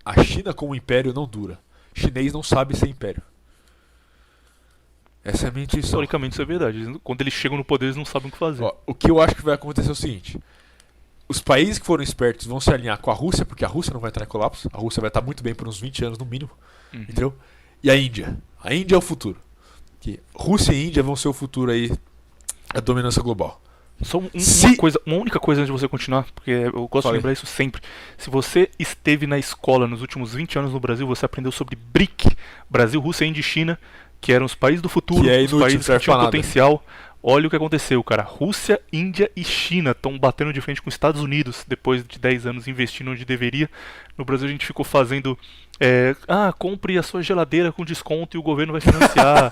a China como império não dura. Chinês não sabe ser império. Essa é a minha intuição. Historicamente isso é verdade. Quando eles chegam no poder, eles não sabem o que fazer. O que eu acho que vai acontecer é o seguinte. os países que foram espertos vão se alinhar com a Rússia, porque a Rússia não vai entrar em colapso. A Rússia vai estar muito bem por uns 20 anos no mínimo. Entendeu? E a Índia. A Índia é o futuro. Que Rússia e Índia vão ser o futuro aí, a dominância global. Só Se- uma única coisa antes de você continuar, porque eu gosto Fala de aí. lembrar isso sempre. Se você esteve na escola nos últimos 20 anos no Brasil, você aprendeu sobre BRIC, Brasil, Rússia, Índia e China, que eram os países do futuro, Que é os inútil, países não que serve tinham pra nada. potencial. Olha o que aconteceu, cara. Rússia, Índia e China estão batendo de frente com os Estados Unidos depois de 10 anos investindo onde deveria. No Brasil a gente ficou fazendo. Compre a sua geladeira com desconto e o governo vai financiar.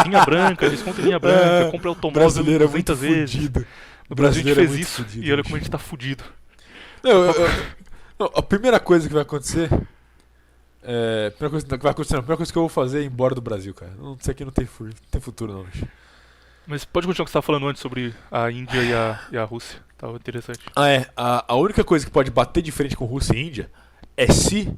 Linha branca, desconto em linha branca, compre O automóvel brasileiro é muito 200 vezes. fudido. No Brasil a gente brasileiro é fez muito isso fudido, e olha bicho. como a gente tá fudido. Não, a primeira coisa que vai acontecer. Primeira coisa que vai acontecer, não. A primeira coisa que eu vou fazer é ir embora do Brasil, cara. Isso aqui não tem futuro, não, bicho. Mas pode continuar o que você estava falando antes sobre a Índia e a Rússia. Tava interessante. A única coisa que pode bater de frente com Rússia e Índia é se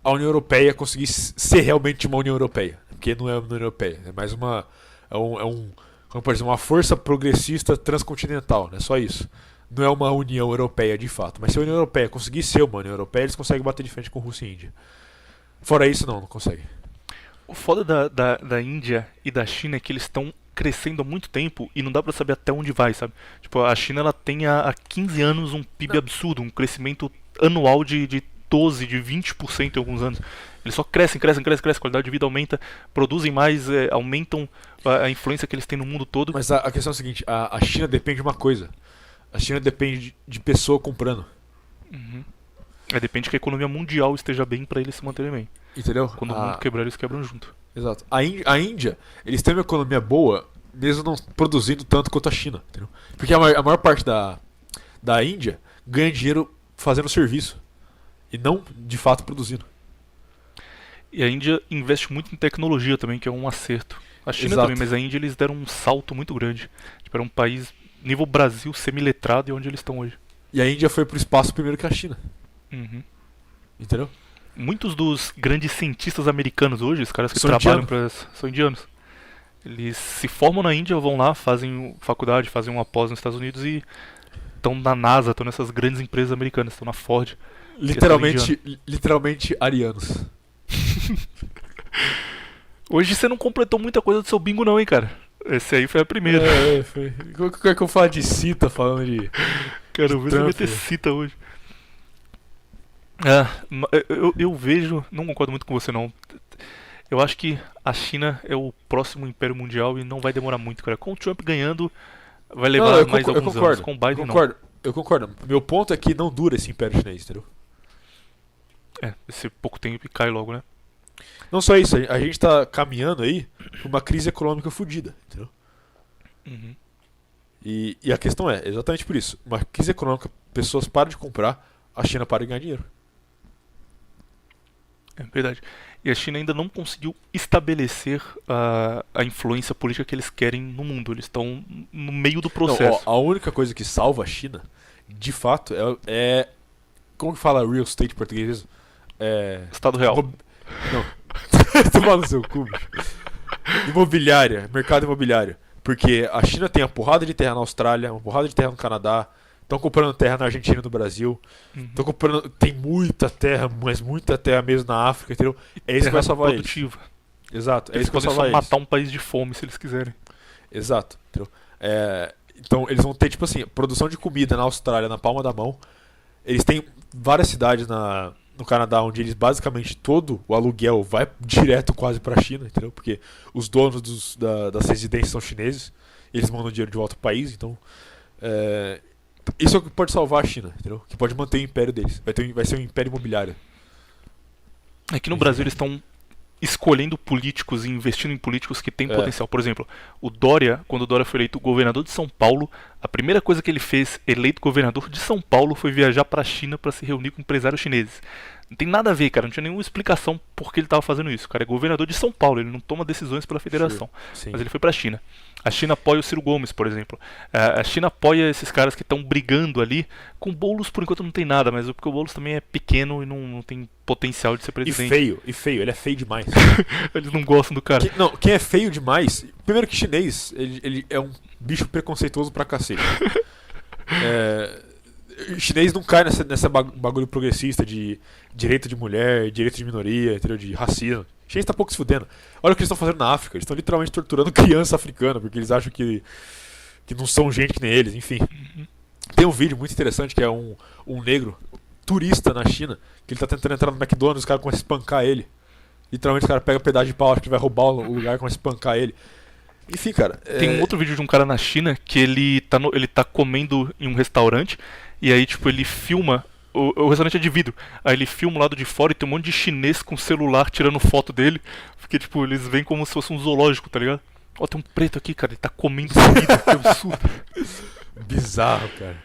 a União Europeia conseguir ser realmente uma União Europeia. Porque não é uma União Europeia, é mais uma. Como pode dizer, uma força progressista transcontinental, né? Só isso. Não é uma União Europeia de fato. Mas se a União Europeia conseguir ser uma União Europeia, eles conseguem bater de frente com Rússia e Índia. Fora isso, não consegue. O foda da Índia e da China é que eles estão crescendo há muito tempo e não dá pra saber até onde vai, sabe? Tipo, a China ela tem há 15 anos um PIB absurdo, um crescimento anual de 12, de 20% em alguns anos. Eles só crescem, a qualidade de vida aumenta, produzem mais, aumentam a influência que eles têm no mundo todo. Mas a questão é a seguinte, a China depende de uma coisa. A China depende de pessoa comprando. Depende que a economia mundial esteja bem pra eles se manterem bem. Entendeu? Quando o mundo quebrar, eles quebram junto. Exato. A Índia, eles têm uma economia boa, mesmo não produzindo tanto quanto a China. Entendeu? Porque a maior parte da Índia ganha dinheiro fazendo serviço. E não, de fato, produzindo. E a Índia investe muito em tecnologia também, que é um acerto. A China Exato. também, mas a Índia eles deram um salto muito grande. Tipo, era um país, nível Brasil, semi-letrado, e onde eles estão hoje. E a Índia foi pro espaço primeiro que a China. Entendeu? Muitos dos grandes cientistas americanos hoje, os caras que São trabalham são indianos. Eles se formam na Índia, vão lá, fazem faculdade, fazem uma pós nos Estados Unidos e estão na NASA, estão nessas grandes empresas americanas, estão na Ford. Literalmente arianos. Hoje você não completou muita coisa do seu bingo não, hein, cara. Esse aí foi a primeira. Foi. Como é que eu falo de cita falando de. Quero ver se vai ter cita hoje. Eu vejo, não concordo muito com você não. Eu acho que a China é o próximo império mundial e não vai demorar muito, cara. Com o Trump ganhando, vai levar mais alguns anos. Com o Biden não. Eu concordo. Meu ponto é que não dura esse império chinês, entendeu? Esse pouco tempo e cai logo, né? Não só isso, a gente tá caminhando aí pra uma crise econômica fodida, entendeu? E a questão é, exatamente por isso, uma crise econômica, pessoas param de comprar, a China para de ganhar dinheiro. É verdade. E a China ainda não conseguiu estabelecer a influência política que eles querem no mundo. Eles estão no meio do processo. Não, a única coisa que salva a China, de fato, é como que fala real estate em português? Estado real. Não. Toma no seu cu, bicho. Imobiliária, mercado imobiliário. Porque a China tem uma porrada de terra na Austrália, uma porrada de terra no Canadá, estão comprando terra na Argentina e no Brasil. Estão comprando. Tem muita terra, mas muita terra mesmo na África, entendeu? É isso que vai salvar eles. Produtiva. Exato, é Eles isso que vai podem salvar só eles. matar um país de fome se eles quiserem. Exato, entendeu? Então eles vão ter, tipo assim, produção de comida na Austrália, na palma da mão. Eles têm várias cidades no Canadá onde eles basicamente todo o aluguel vai direto quase pra China, entendeu? Porque os donos das residências são chineses, eles mandam dinheiro de volta pro país, então isso é o que pode salvar a China, entendeu? Que pode manter o império deles. Vai ser um império imobiliário. Aqui no Brasil eles estão escolhendo políticos e investindo em políticos que têm potencial. Por exemplo, o Dória, quando o Dória foi eleito governador de São Paulo, a primeira coisa que ele fez, eleito governador de São Paulo, foi viajar para a China para se reunir com empresários chineses. Não tem nada a ver, cara, não tinha nenhuma explicação por que ele estava fazendo isso. O cara é governador de São Paulo, ele não toma decisões pela federação. Sim. Mas ele foi para a China. A China apoia o Ciro Gomes, por exemplo. A China apoia esses caras que estão brigando ali. Com o Boulos, por enquanto, não tem nada, mas porque o Boulos também é pequeno e não tem potencial de ser presidente. E feio, ele é feio demais. Eles não gostam do cara. Quem é feio demais, primeiro que chinês, ele é um bicho preconceituoso pra cacete. O chinês não cai nessa bagulho progressista de direito de mulher, direito de minoria, entendeu? De racismo. O chinês tá pouco se fudendo. Olha o que eles estão fazendo na África. Eles estão literalmente torturando criança africana, porque eles acham que não são gente que nem eles, enfim. Tem um vídeo muito interessante que é um negro turista na China, que ele tá tentando entrar no McDonald's e os caras começam a espancar ele. Literalmente o cara pega um pedaço de pau, acho que vai roubar o lugar e começa a espancar ele. Enfim, cara. Tem um outro vídeo de um cara na China que ele tá comendo em um restaurante e aí, tipo, ele filma. O restaurante é de vidro. Aí ele filma o lado de fora e tem um monte de chinês com celular tirando foto dele. Porque, tipo, eles veem como se fosse um zoológico, tá ligado? Ó, tem um preto aqui, cara, ele tá comendo comida, que absurdo. Bizarro, cara.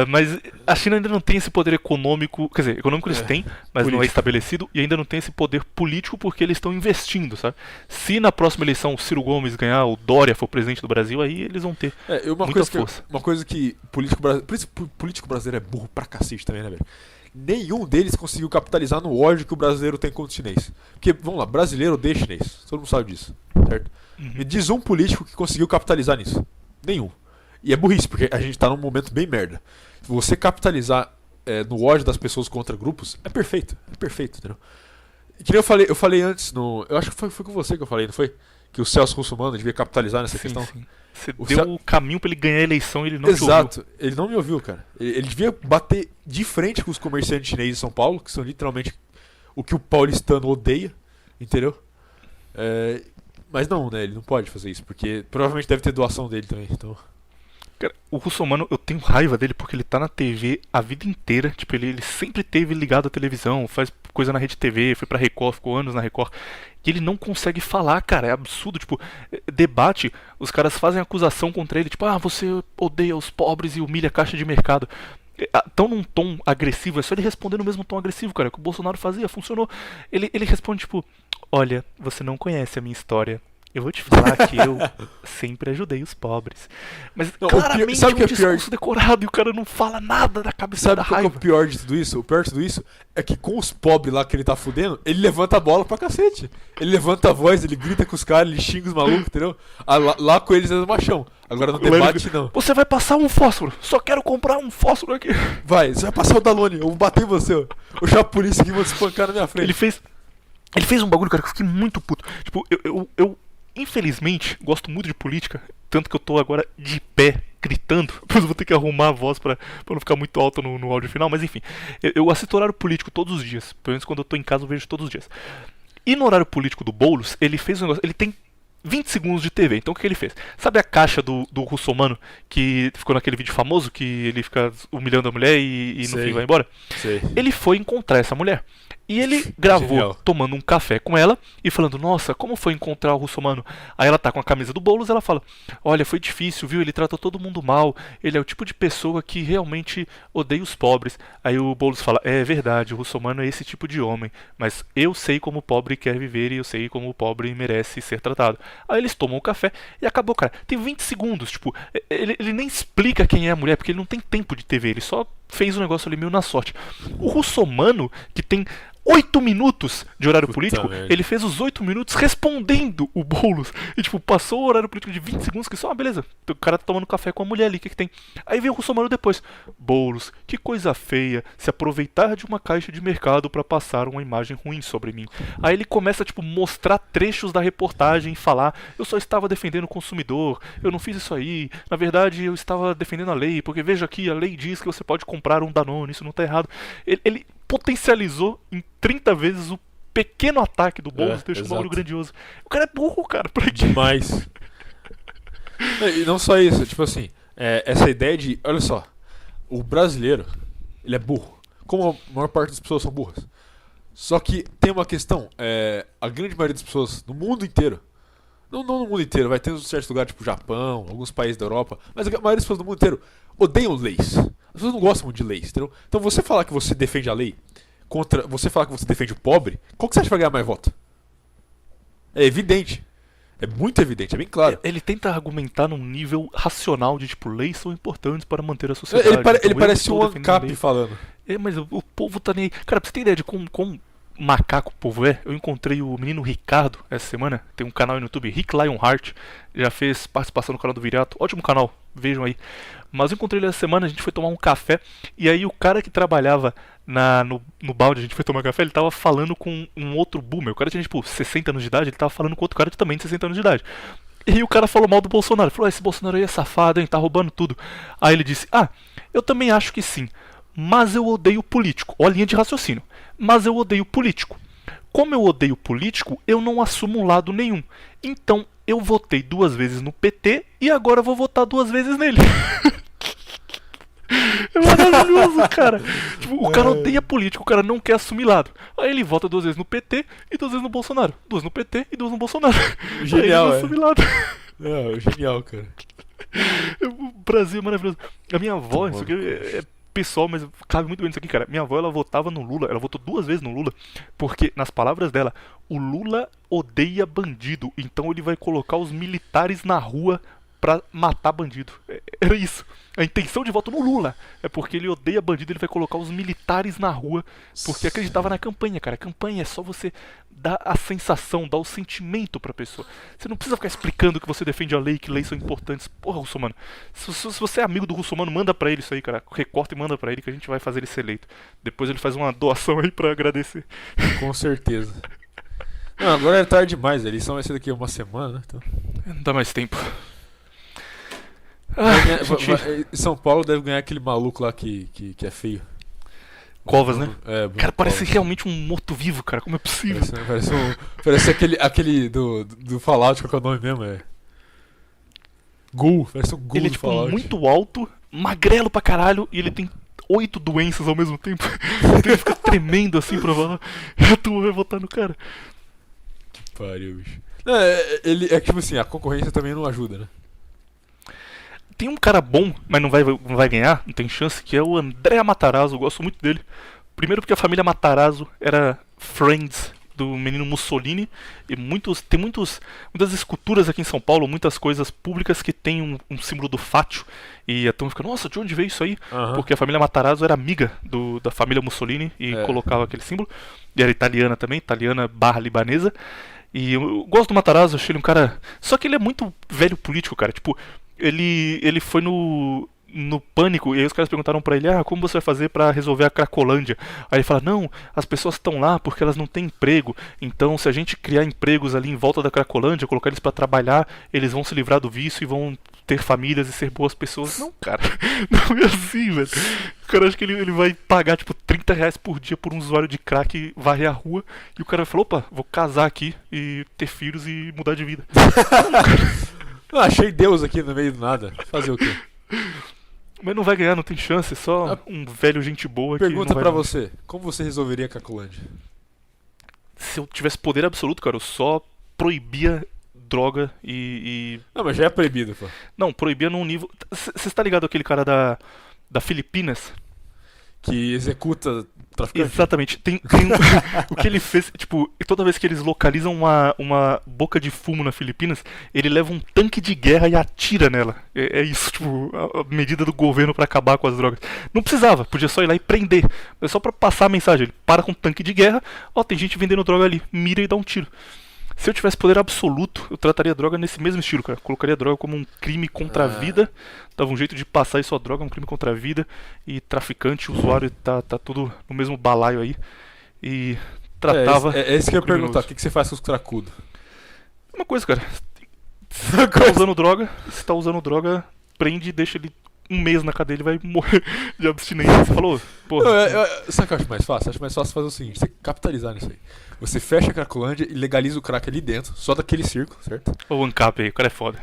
Mas a China ainda não tem esse poder econômico, quer dizer, econômico eles têm, mas político. não é estabelecido, e ainda não tem esse poder político porque eles estão investindo, sabe? Se na próxima eleição o Ciro Gomes ganhar, o Dória for presidente do Brasil, aí eles vão ter muita força. Uma coisa que político brasileiro é burro pra cacete também, né, velho? Nenhum deles conseguiu capitalizar no ódio que o brasileiro tem contra o chinês. Porque, vamos lá, brasileiro odeia chinês, todo mundo sabe disso, certo? Me diz um político que conseguiu capitalizar nisso. Nenhum. E é burrice, porque a gente tá num momento bem merda. Você capitalizar no ódio das pessoas contra grupos é perfeito, entendeu? E que nem eu falei antes eu acho que foi com você que eu falei, não foi? Que o Celso Russomano devia capitalizar nessa questão. Sim. Você deu o caminho pra ele ganhar a eleição e ele não te ouviu. Exato, ele não me ouviu, cara. Ele devia bater de frente com os comerciantes chineses de São Paulo, que são literalmente o que o paulistano odeia, entendeu? Mas não, né? Ele não pode fazer isso, porque provavelmente deve ter doação dele também, então... Cara, o Russomano, eu tenho raiva dele porque ele tá na TV a vida inteira. Tipo, ele sempre teve ligado à televisão, faz coisa na Rede TV, foi pra Record, ficou anos na Record. E ele não consegue falar, cara, é absurdo. Tipo, debate, os caras fazem acusação contra ele, tipo, você odeia os pobres e humilha a caixa de mercado. Tão num tom agressivo, é só ele responder no mesmo tom agressivo, cara, que o Bolsonaro fazia, funcionou. Ele responde, tipo, olha, você não conhece a minha história. Eu vou te falar que eu sempre ajudei os pobres. Mas não, claramente sabe um discurso decorado e o cara não fala nada da cabeça da raiva. Sabe o pior de tudo isso? O pior de tudo isso é que com os pobres lá que ele tá fudendo, ele levanta a bola pra cacete. Ele levanta a voz, ele grita com os caras, ele xinga os malucos, entendeu? Lá com eles é do machão. Agora no debate não. Você vai passar um fósforo. Só quero comprar um fósforo aqui. Você vai passar o Danone. Eu vou bater em você, ó. Eu chamo a polícia aqui e vou te espancar na minha frente. Ele fez um bagulho, cara, que eu fiquei muito puto. Tipo, eu infelizmente, gosto muito de política, tanto que eu tô agora de pé, gritando. Depois eu vou ter que arrumar a voz pra não ficar muito alto no áudio final, mas enfim. Eu assisto horário político todos os dias. Pelo menos quando eu tô em casa eu vejo todos os dias. E no horário político do Boulos, ele fez um negócio. Ele tem 20 segundos de TV. Então o que ele fez? Sabe a caixa do Russomano que ficou naquele vídeo famoso que ele fica humilhando a mulher e no fim vai embora? Sei. Ele foi encontrar essa mulher. E ele gravou Genial. tomando um café com ela e falando, nossa, como foi encontrar o Russomano? Aí ela tá com a camisa do Boulos, ela fala, olha, foi difícil, viu? Ele tratou todo mundo mal, ele é o tipo de pessoa que realmente odeia os pobres. Aí o Boulos fala, é verdade, o Russomano é esse tipo de homem, mas eu sei como o pobre quer viver e eu sei como o pobre merece ser tratado. Aí eles tomam o café e acabou, cara. Tem 20 segundos, tipo, ele nem explica quem é a mulher, porque ele não tem tempo de TV, ele só fez o negócio ali meio na sorte. O Russomano, que tem 8 minutos de horário político, ele fez os 8 minutos respondendo o Boulos. E tipo, passou o horário político de 20 segundos, que só, beleza, o cara tá tomando café com a mulher ali, o que tem? Aí veio o Russomano depois. Boulos, que coisa feia se aproveitar de uma caixa de mercado pra passar uma imagem ruim sobre mim. Aí ele começa, tipo, mostrar trechos da reportagem e falar, eu só estava defendendo o consumidor, eu não fiz isso aí, na verdade eu estava defendendo a lei, porque veja aqui, a lei diz que você pode comprar um Danone, isso não tá errado. Ele potencializou em 30 vezes o pequeno ataque do Boulos e deixou um bagulho grandioso. O cara é burro, cara. Pra quê? Demais. E não só isso, tipo assim, essa ideia de, olha só, o brasileiro, ele é burro. Como a maior parte das pessoas são burras. Só que tem uma questão, a grande maioria das pessoas no mundo inteiro, não no mundo inteiro, vai ter uns certos lugares tipo Japão, alguns países da Europa, mas a maioria das pessoas do mundo inteiro odeiam leis. As pessoas não gostam muito de leis, entendeu? Então você falar que você defende a lei contra você falar que você defende o pobre, qual que você acha que vai ganhar mais voto? É evidente. É muito evidente, é bem claro. Ele tenta argumentar num nível racional de tipo, leis são importantes para manter a sociedade. Ele parece um ANCAP falando. Mas o povo tá nem... Cara, pra você ter ideia de como macaco o povo é, eu encontrei o menino Ricardo essa semana, tem um canal no YouTube, Rick Lionheart, já fez participação no canal do Viriato, ótimo canal, vejam aí. Mas eu encontrei ele essa semana, a gente foi tomar um café, e aí o cara que trabalhava no balde, a gente foi tomar café, ele tava falando com um outro boomer. O cara tinha, tipo, 60 anos de idade, ele tava falando com outro cara de também de 60 anos de idade. E o cara falou mal do Bolsonaro. Falou, esse Bolsonaro aí é safado, hein, tá roubando tudo. Aí ele disse, eu também acho que sim, mas eu odeio político. Ó a linha de raciocínio. Mas eu odeio político. Como eu odeio político, eu não assumo lado nenhum. Então, eu votei 2 vezes no PT e agora vou votar 2 vezes nele. É maravilhoso, cara. Tipo, o cara odeia político, o cara não quer assumir lado. Aí ele vota 2 vezes no PT e 2 vezes no Bolsonaro. 2 no PT e 2 no Bolsonaro. Genial, aí ele não assume lado. Genial, cara. O Brasil é maravilhoso. A minha avó, isso aqui é pessoal, mas cabe muito bem nisso aqui, cara. Minha avó, ela votava no Lula, ela votou 2 vezes no Lula, porque, nas palavras dela, o Lula odeia bandido, então ele vai colocar os militares na rua pra matar bandido. Era isso. A intenção de voto no Lula é porque ele odeia bandido, ele vai colocar os militares na rua, porque acreditava na campanha, cara. A campanha é só você dar a sensação, dar o sentimento pra pessoa. Você não precisa ficar explicando que você defende a lei, que leis são importantes. Porra, Russomano, se você é amigo do Russomano, manda pra ele isso aí, cara. Recorta e manda pra ele que a gente vai fazer ele ser eleito. Depois ele faz uma doação aí pra agradecer. Com certeza. Não, agora é tarde demais, a eleição vai ser daqui a uma semana, né? Então... Não dá mais tempo. São Paulo deve ganhar aquele maluco lá que é feio. Covas, né? Bruno cara, parece Covas. realmente um morto-vivo, cara. Como é possível? Parece aquele do Fallout, qual que é o nome mesmo? Ghoul, parece um Ghoul Ele é do tipo Fallout. muito alto, magrelo pra caralho, e ele tem 8 doenças ao mesmo tempo. Então ele fica tremendo assim pra falar. Tu vai votar no cara. Que pariu, bicho. Não, ele é tipo assim, a concorrência também não ajuda, né? Tem um cara bom, mas não vai ganhar, não tem chance, que é o André Matarazzo. Eu gosto muito dele. Primeiro porque a família Matarazzo era friends do menino Mussolini. E tem muitas esculturas aqui em São Paulo, muitas coisas públicas que tem um símbolo do fátio. E então fica, nossa, de onde veio isso aí? Porque a família Matarazzo era amiga da família Mussolini e colocava aquele símbolo. E era italiana também, italiana/libanesa. E eu gosto do Matarazzo, achei ele um cara... Só que ele é muito velho político, cara. Tipo, ele foi no Pânico, e aí os caras perguntaram pra ele, como você vai fazer pra resolver a Cracolândia? Aí ele fala, não, as pessoas estão lá porque elas não têm emprego, então se a gente criar empregos ali em volta da Cracolândia, colocar eles pra trabalhar, eles vão se livrar do vício e vão ter famílias e ser boas pessoas. Não, cara, não é assim, velho. O cara acha que ele vai pagar, tipo, R$30 por dia por um usuário de crack e varrer a rua, e o cara falou, opa, vou casar aqui e ter filhos e mudar de vida. Achei Deus aqui no meio do nada. Fazer o quê? Mas não vai ganhar, não tem chance, só um velho gente boa. Pergunta pra você, como você resolveria a Cracolândia? Se eu tivesse poder absoluto, cara, eu só proibia droga e... Não, mas já é proibido, pô. Não, proibia num nível... Você está ligado aquele cara da Filipinas? Que executa traficante? Exatamente. Tem o que ele fez, tipo, toda vez que eles localizam uma boca de fumo na Filipinas, ele leva um tanque de guerra e atira nela. É isso, tipo, a medida do governo pra acabar com as drogas. Não precisava, podia só ir lá e prender. É só pra passar a mensagem. Ele para com um tanque de guerra, tem gente vendendo droga ali, mira e dá um tiro. Se eu tivesse poder absoluto, eu trataria a droga nesse mesmo estilo, cara. Colocaria a droga como um crime contra a vida. Dava um jeito de passar isso a droga, um crime contra a vida. E traficante, usuário, tá tudo no mesmo balaio aí. E tratava... É isso que eu ia perguntar. O que você faz com os cracudos? Uma coisa, cara. Se tá usando droga, prende e deixa ele 1 mês na cadeia, ele vai morrer de abstinência. Você falou, porra. Sabe o que eu acho mais fácil? Acho mais fácil fazer o seguinte, você capitalizar nisso aí. Você fecha a Cracolândia e legaliza o crack ali dentro, só daquele círculo, certo? O ANCAP aí, o cara é foda.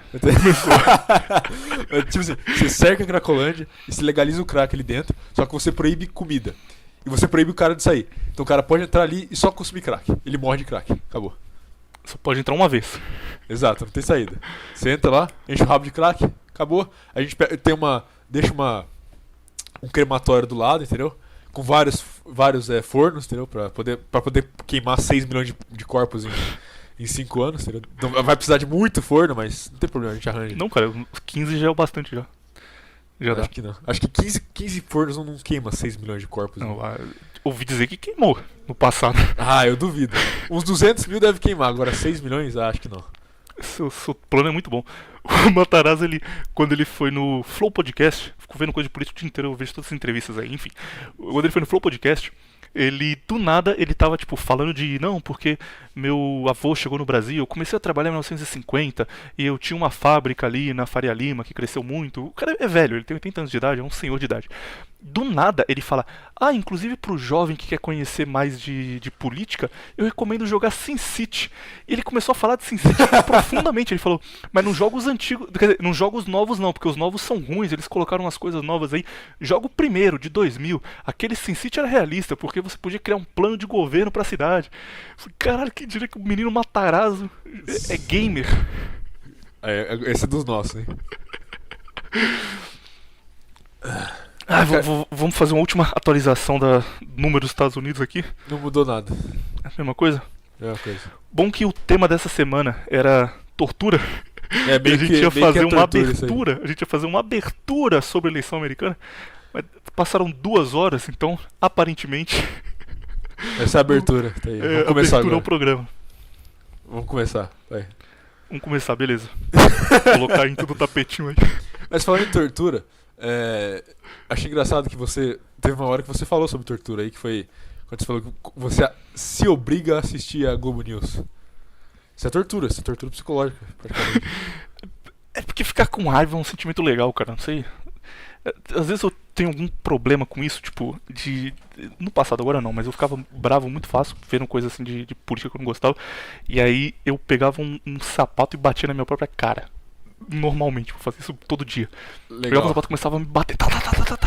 Tipo assim, você cerca a Cracolândia e se legaliza o crack ali dentro, só que você proíbe comida. E você proíbe o cara de sair. Então o cara pode entrar ali e só consumir crack. Ele morre de crack. Acabou. Só pode entrar uma vez. Exato, não tem saída. Você entra lá, enche o rabo de crack, acabou. A gente tem deixa um crematório do lado, entendeu? Com vários fornos, entendeu? Pra poder queimar 6 milhões de corpos em 5 anos, entendeu? Então, vai precisar de muito forno, mas não tem problema, a gente arranja. Não, cara, 15 já é o bastante já. Já dá. Acho que não. Acho que 15 fornos não queima 6 milhões de corpos. Não, ouvi dizer que queimou no passado. Eu duvido. Uns 200 mil deve queimar, agora 6 milhões, acho que não. Seu plano é muito bom. O Matarazzo, quando ele foi no Flow Podcast, fico vendo coisa de política o dia inteiro, eu vejo todas as entrevistas aí, enfim. Quando ele foi no Flow Podcast, do nada, ele tava, tipo, falando de, não, porque meu avô chegou no Brasil, eu comecei a trabalhar em 1950, e eu tinha uma fábrica ali na Faria Lima, que cresceu muito. O cara é velho, ele tem 80 anos de idade, é um senhor de idade. Do nada, ele fala, inclusive pro jovem que quer conhecer mais de política, eu recomendo jogar SimCity. E ele começou a falar de SimCity profundamente, ele falou, mas nos jogos antigos, quer dizer, nos jogos novos não, porque os novos são ruins, eles colocaram umas coisas novas aí. Joga o primeiro, de 2000, aquele SimCity era realista, porque você podia criar um plano de governo pra cidade. Eu falei, caralho, quem diria que o menino Matarazzo é gamer? Esse é dos nossos, hein? Vamos fazer uma última atualização da número dos Estados Unidos aqui. Não mudou nada. É a mesma coisa? É a mesma coisa. Bom que o tema dessa semana era tortura. Bem a gente ia fazer uma abertura. A gente ia fazer uma abertura sobre a eleição americana. Mas passaram 2 horas, então aparentemente. Essa é a abertura. Tá aí. Vamos começar agora. O programa. Vamos começar. Vai. Vamos começar, beleza. Vou colocar em tudo o tapetinho aí. Mas falando em tortura, achei engraçado que teve uma hora que você falou sobre tortura aí, que foi quando você falou que você se obriga a assistir a Globo News. Isso é tortura psicológica, praticamente. É porque ficar com raiva é um sentimento legal, cara, não sei. Às vezes eu tenho algum problema com isso, tipo, no passado agora não, mas eu ficava bravo muito fácil, vendo coisas assim de política que eu não gostava. E aí eu pegava um sapato e batia na minha própria cara. Normalmente, eu fazia isso todo dia. Legal. Pegava o sapato e começava a me bater.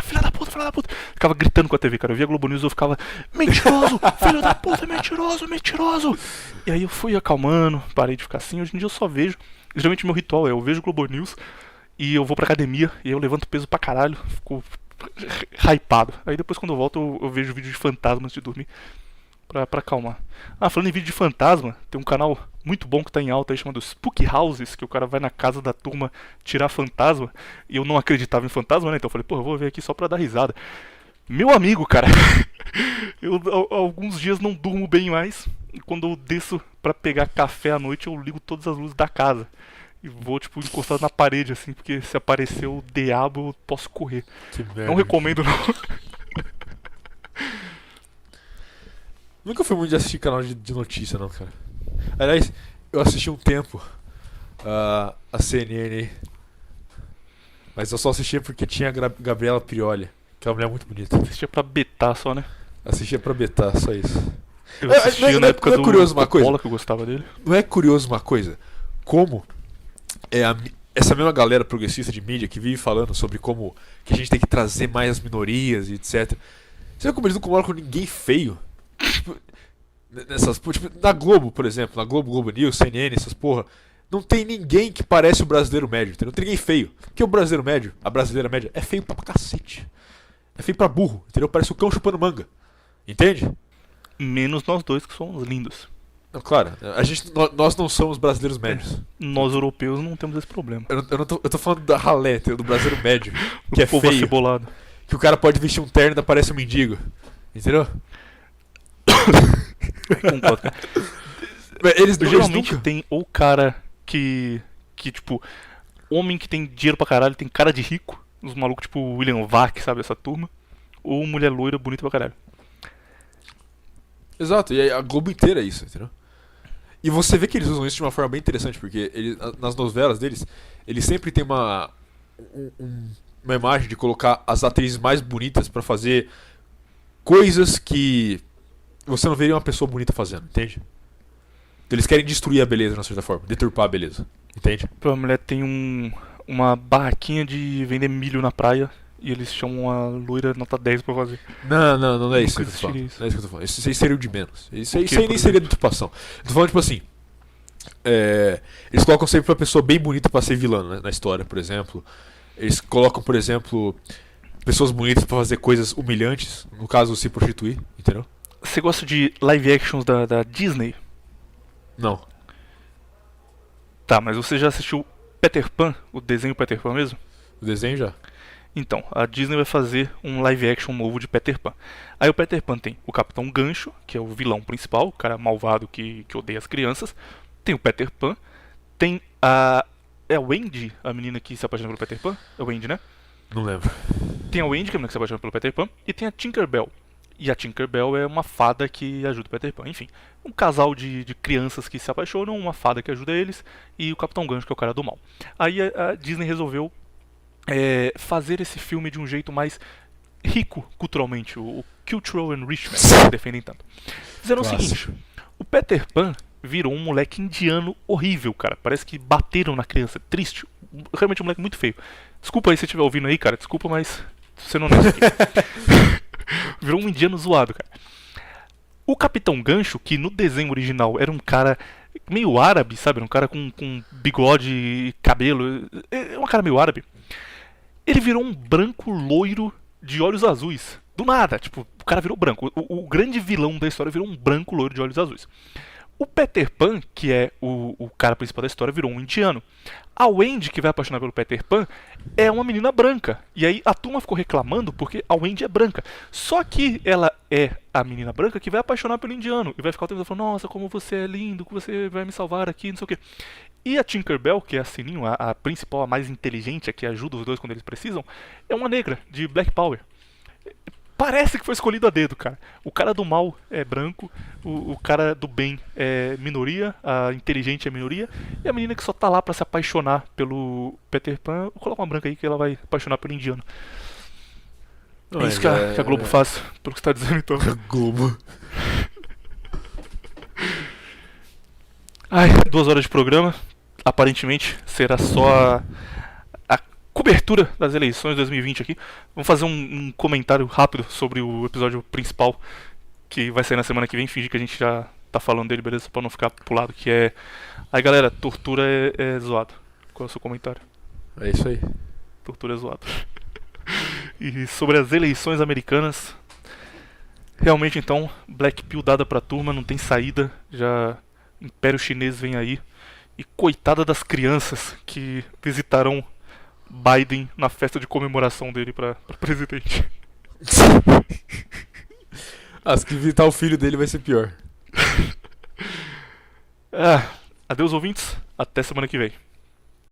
Filha da puta. Ficava gritando com a TV, cara. Eu via Globo News e eu ficava, mentiroso, filho da puta, mentiroso. E aí eu fui acalmando, parei de ficar assim. Hoje em dia eu só vejo. Geralmente meu ritual eu vejo Globo News e eu vou pra academia e eu levanto peso pra caralho. Fico hypado. Aí depois quando eu volto eu vejo vídeo de fantasma antes de dormir. Pra acalmar. Falando em vídeo de fantasma, tem um canal muito bom que tá em alta aí chamado Spook Houses, que o cara vai na casa da turma tirar fantasma. E eu não acreditava em fantasma, né? Então eu falei, eu vou ver aqui só pra dar risada. Meu amigo, cara, eu alguns dias não durmo bem mais. E quando eu desço pra pegar café à noite, eu ligo todas as luzes da casa. E vou, tipo, encostado na parede, assim, porque se aparecer o diabo, eu posso correr. Que merda. Não recomendo, não. Nunca fui muito de assistir canal de notícia, não, cara. Aliás, eu assisti um tempo a CNN aí. Mas eu só assistia porque tinha a Gabriela Prioli, que é uma mulher muito bonita. Assistia pra betar só, né? Assistia pra betar, só isso. Eu assistia na época não é curioso uma coisa? Coppola, que eu gostava dele. Não é curioso uma coisa? Como essa mesma galera progressista de mídia que vive falando sobre como que a gente tem que trazer mais as minorias e etc. Você vê como eles não colocam ninguém feio? Tipo, na Globo, por exemplo, na Globo News, CNN, essas porra, não tem ninguém que parece o brasileiro médio, entendeu? Não tem ninguém feio. Porque o brasileiro médio, a brasileira média, é feio pra cacete. É feio pra burro, entendeu? Parece o cão chupando manga. Entende? Menos nós dois que somos lindos. Não, claro, nós não somos brasileiros médios. Nós europeus não temos esse problema. Eu tô falando da ralé, entendeu? Do brasileiro médio, que é povo feio. Acebolado. Que o cara pode vestir um terno e ainda parece um mendigo. Entendeu? Concordo, cara. Geralmente tem ou cara que tipo, homem que tem dinheiro pra caralho, tem cara de rico, uns malucos tipo William Vac, sabe, essa turma, ou mulher loira bonita pra caralho. Exato, e a Globo inteira é isso, entendeu? E você vê que eles usam isso de uma forma bem interessante, porque nas novelas deles, eles sempre tem uma imagem de colocar as atrizes mais bonitas pra fazer coisas que você não veria uma pessoa bonita fazendo, entende? Então eles querem destruir a beleza, de uma certa forma, deturpar a beleza, entende? A mulher tem uma barraquinha de vender milho na praia e eles chamam a loira nota 10 pra fazer. Não é isso que eu tô falando. Não é isso que eu tô falando. Isso aí seria o de menos. Isso aí nem seria deturpação. Eu tô falando tipo assim, eles colocam sempre uma pessoa bem bonita pra ser vilã, né, na história, por exemplo. Eles colocam, por exemplo, pessoas bonitas pra fazer coisas humilhantes, no caso se prostituir, entendeu? Você gosta de live actions da Disney? Não. Tá, mas você já assistiu Peter Pan, o desenho Peter Pan mesmo? O desenho já. Então, a Disney vai fazer um live action novo de Peter Pan. Aí o Peter Pan tem o Capitão Gancho, que é o vilão principal, o cara malvado que odeia as crianças. Tem o Peter Pan, Tem a... É a Wendy, a menina que se apaixona pelo Peter Pan? É a Wendy, né? Não lembro. Tem a Wendy, que é a menina que se apaixona pelo Peter Pan, e tem a Tinkerbell. E a Tinkerbell é uma fada que ajuda o Peter Pan. Enfim, um casal de crianças que se apaixonam, uma fada que ajuda eles, e o Capitão Gancho, que é o cara do mal. Aí a Disney resolveu fazer esse filme de um jeito mais rico culturalmente, o Cultural Enrichment, que defendem tanto. Fizeram o seguinte, o Peter Pan virou um moleque indiano horrível, cara. Parece que bateram na criança, triste. Realmente um moleque muito feio. Desculpa aí se você estiver ouvindo aí, cara, desculpa, mas você não é aqui. Virou um indiano zoado, cara. O Capitão Gancho, que no desenho original era um cara meio árabe, sabe? Um cara com bigode e cabelo. É um cara meio árabe. Ele virou um branco loiro de olhos azuis. Do nada, tipo, o cara virou branco. O grande vilão da história virou um branco loiro de olhos azuis. O Peter Pan, que é o cara principal da história, virou um indiano. A Wendy, que vai apaixonar pelo Peter Pan, é uma menina branca. E aí a turma ficou reclamando porque a Wendy é branca. Só que ela é a menina branca que vai apaixonar pelo indiano. E vai ficar o tempo todo falando, nossa, como você é lindo, que você vai me salvar aqui, não sei o quê. E a Tinkerbell, que é a Sininho, a principal, a mais inteligente, a que ajuda os dois quando eles precisam, é uma negra, de Black Power. Parece que foi escolhido a dedo, cara. O cara do mal é branco, o cara do bem é minoria, a inteligente é minoria, e a menina que só tá lá pra se apaixonar pelo Peter Pan, vou colocar uma branca aí que ela vai apaixonar pelo indiano. É isso que a Globo faz, pelo que você tá dizendo então. Globo. Ai, 2 horas de programa. Aparentemente será só a cobertura das eleições de 2020 aqui. Vamos fazer um comentário rápido sobre o episódio principal que vai sair na semana que vem. Fingir que a gente já tá falando dele, beleza? Pra não ficar pulado. Que é... Aí galera, tortura é zoado. Qual é o seu comentário? É isso aí. Tortura é zoado. E sobre as eleições americanas, realmente então, Black Pill dada pra turma, não tem saída. Já Império Chinês vem aí. E coitada das crianças que visitarão Biden na festa de comemoração dele pra presidente. Se visitar o filho dele vai ser pior. Adeus ouvintes, até semana que vem.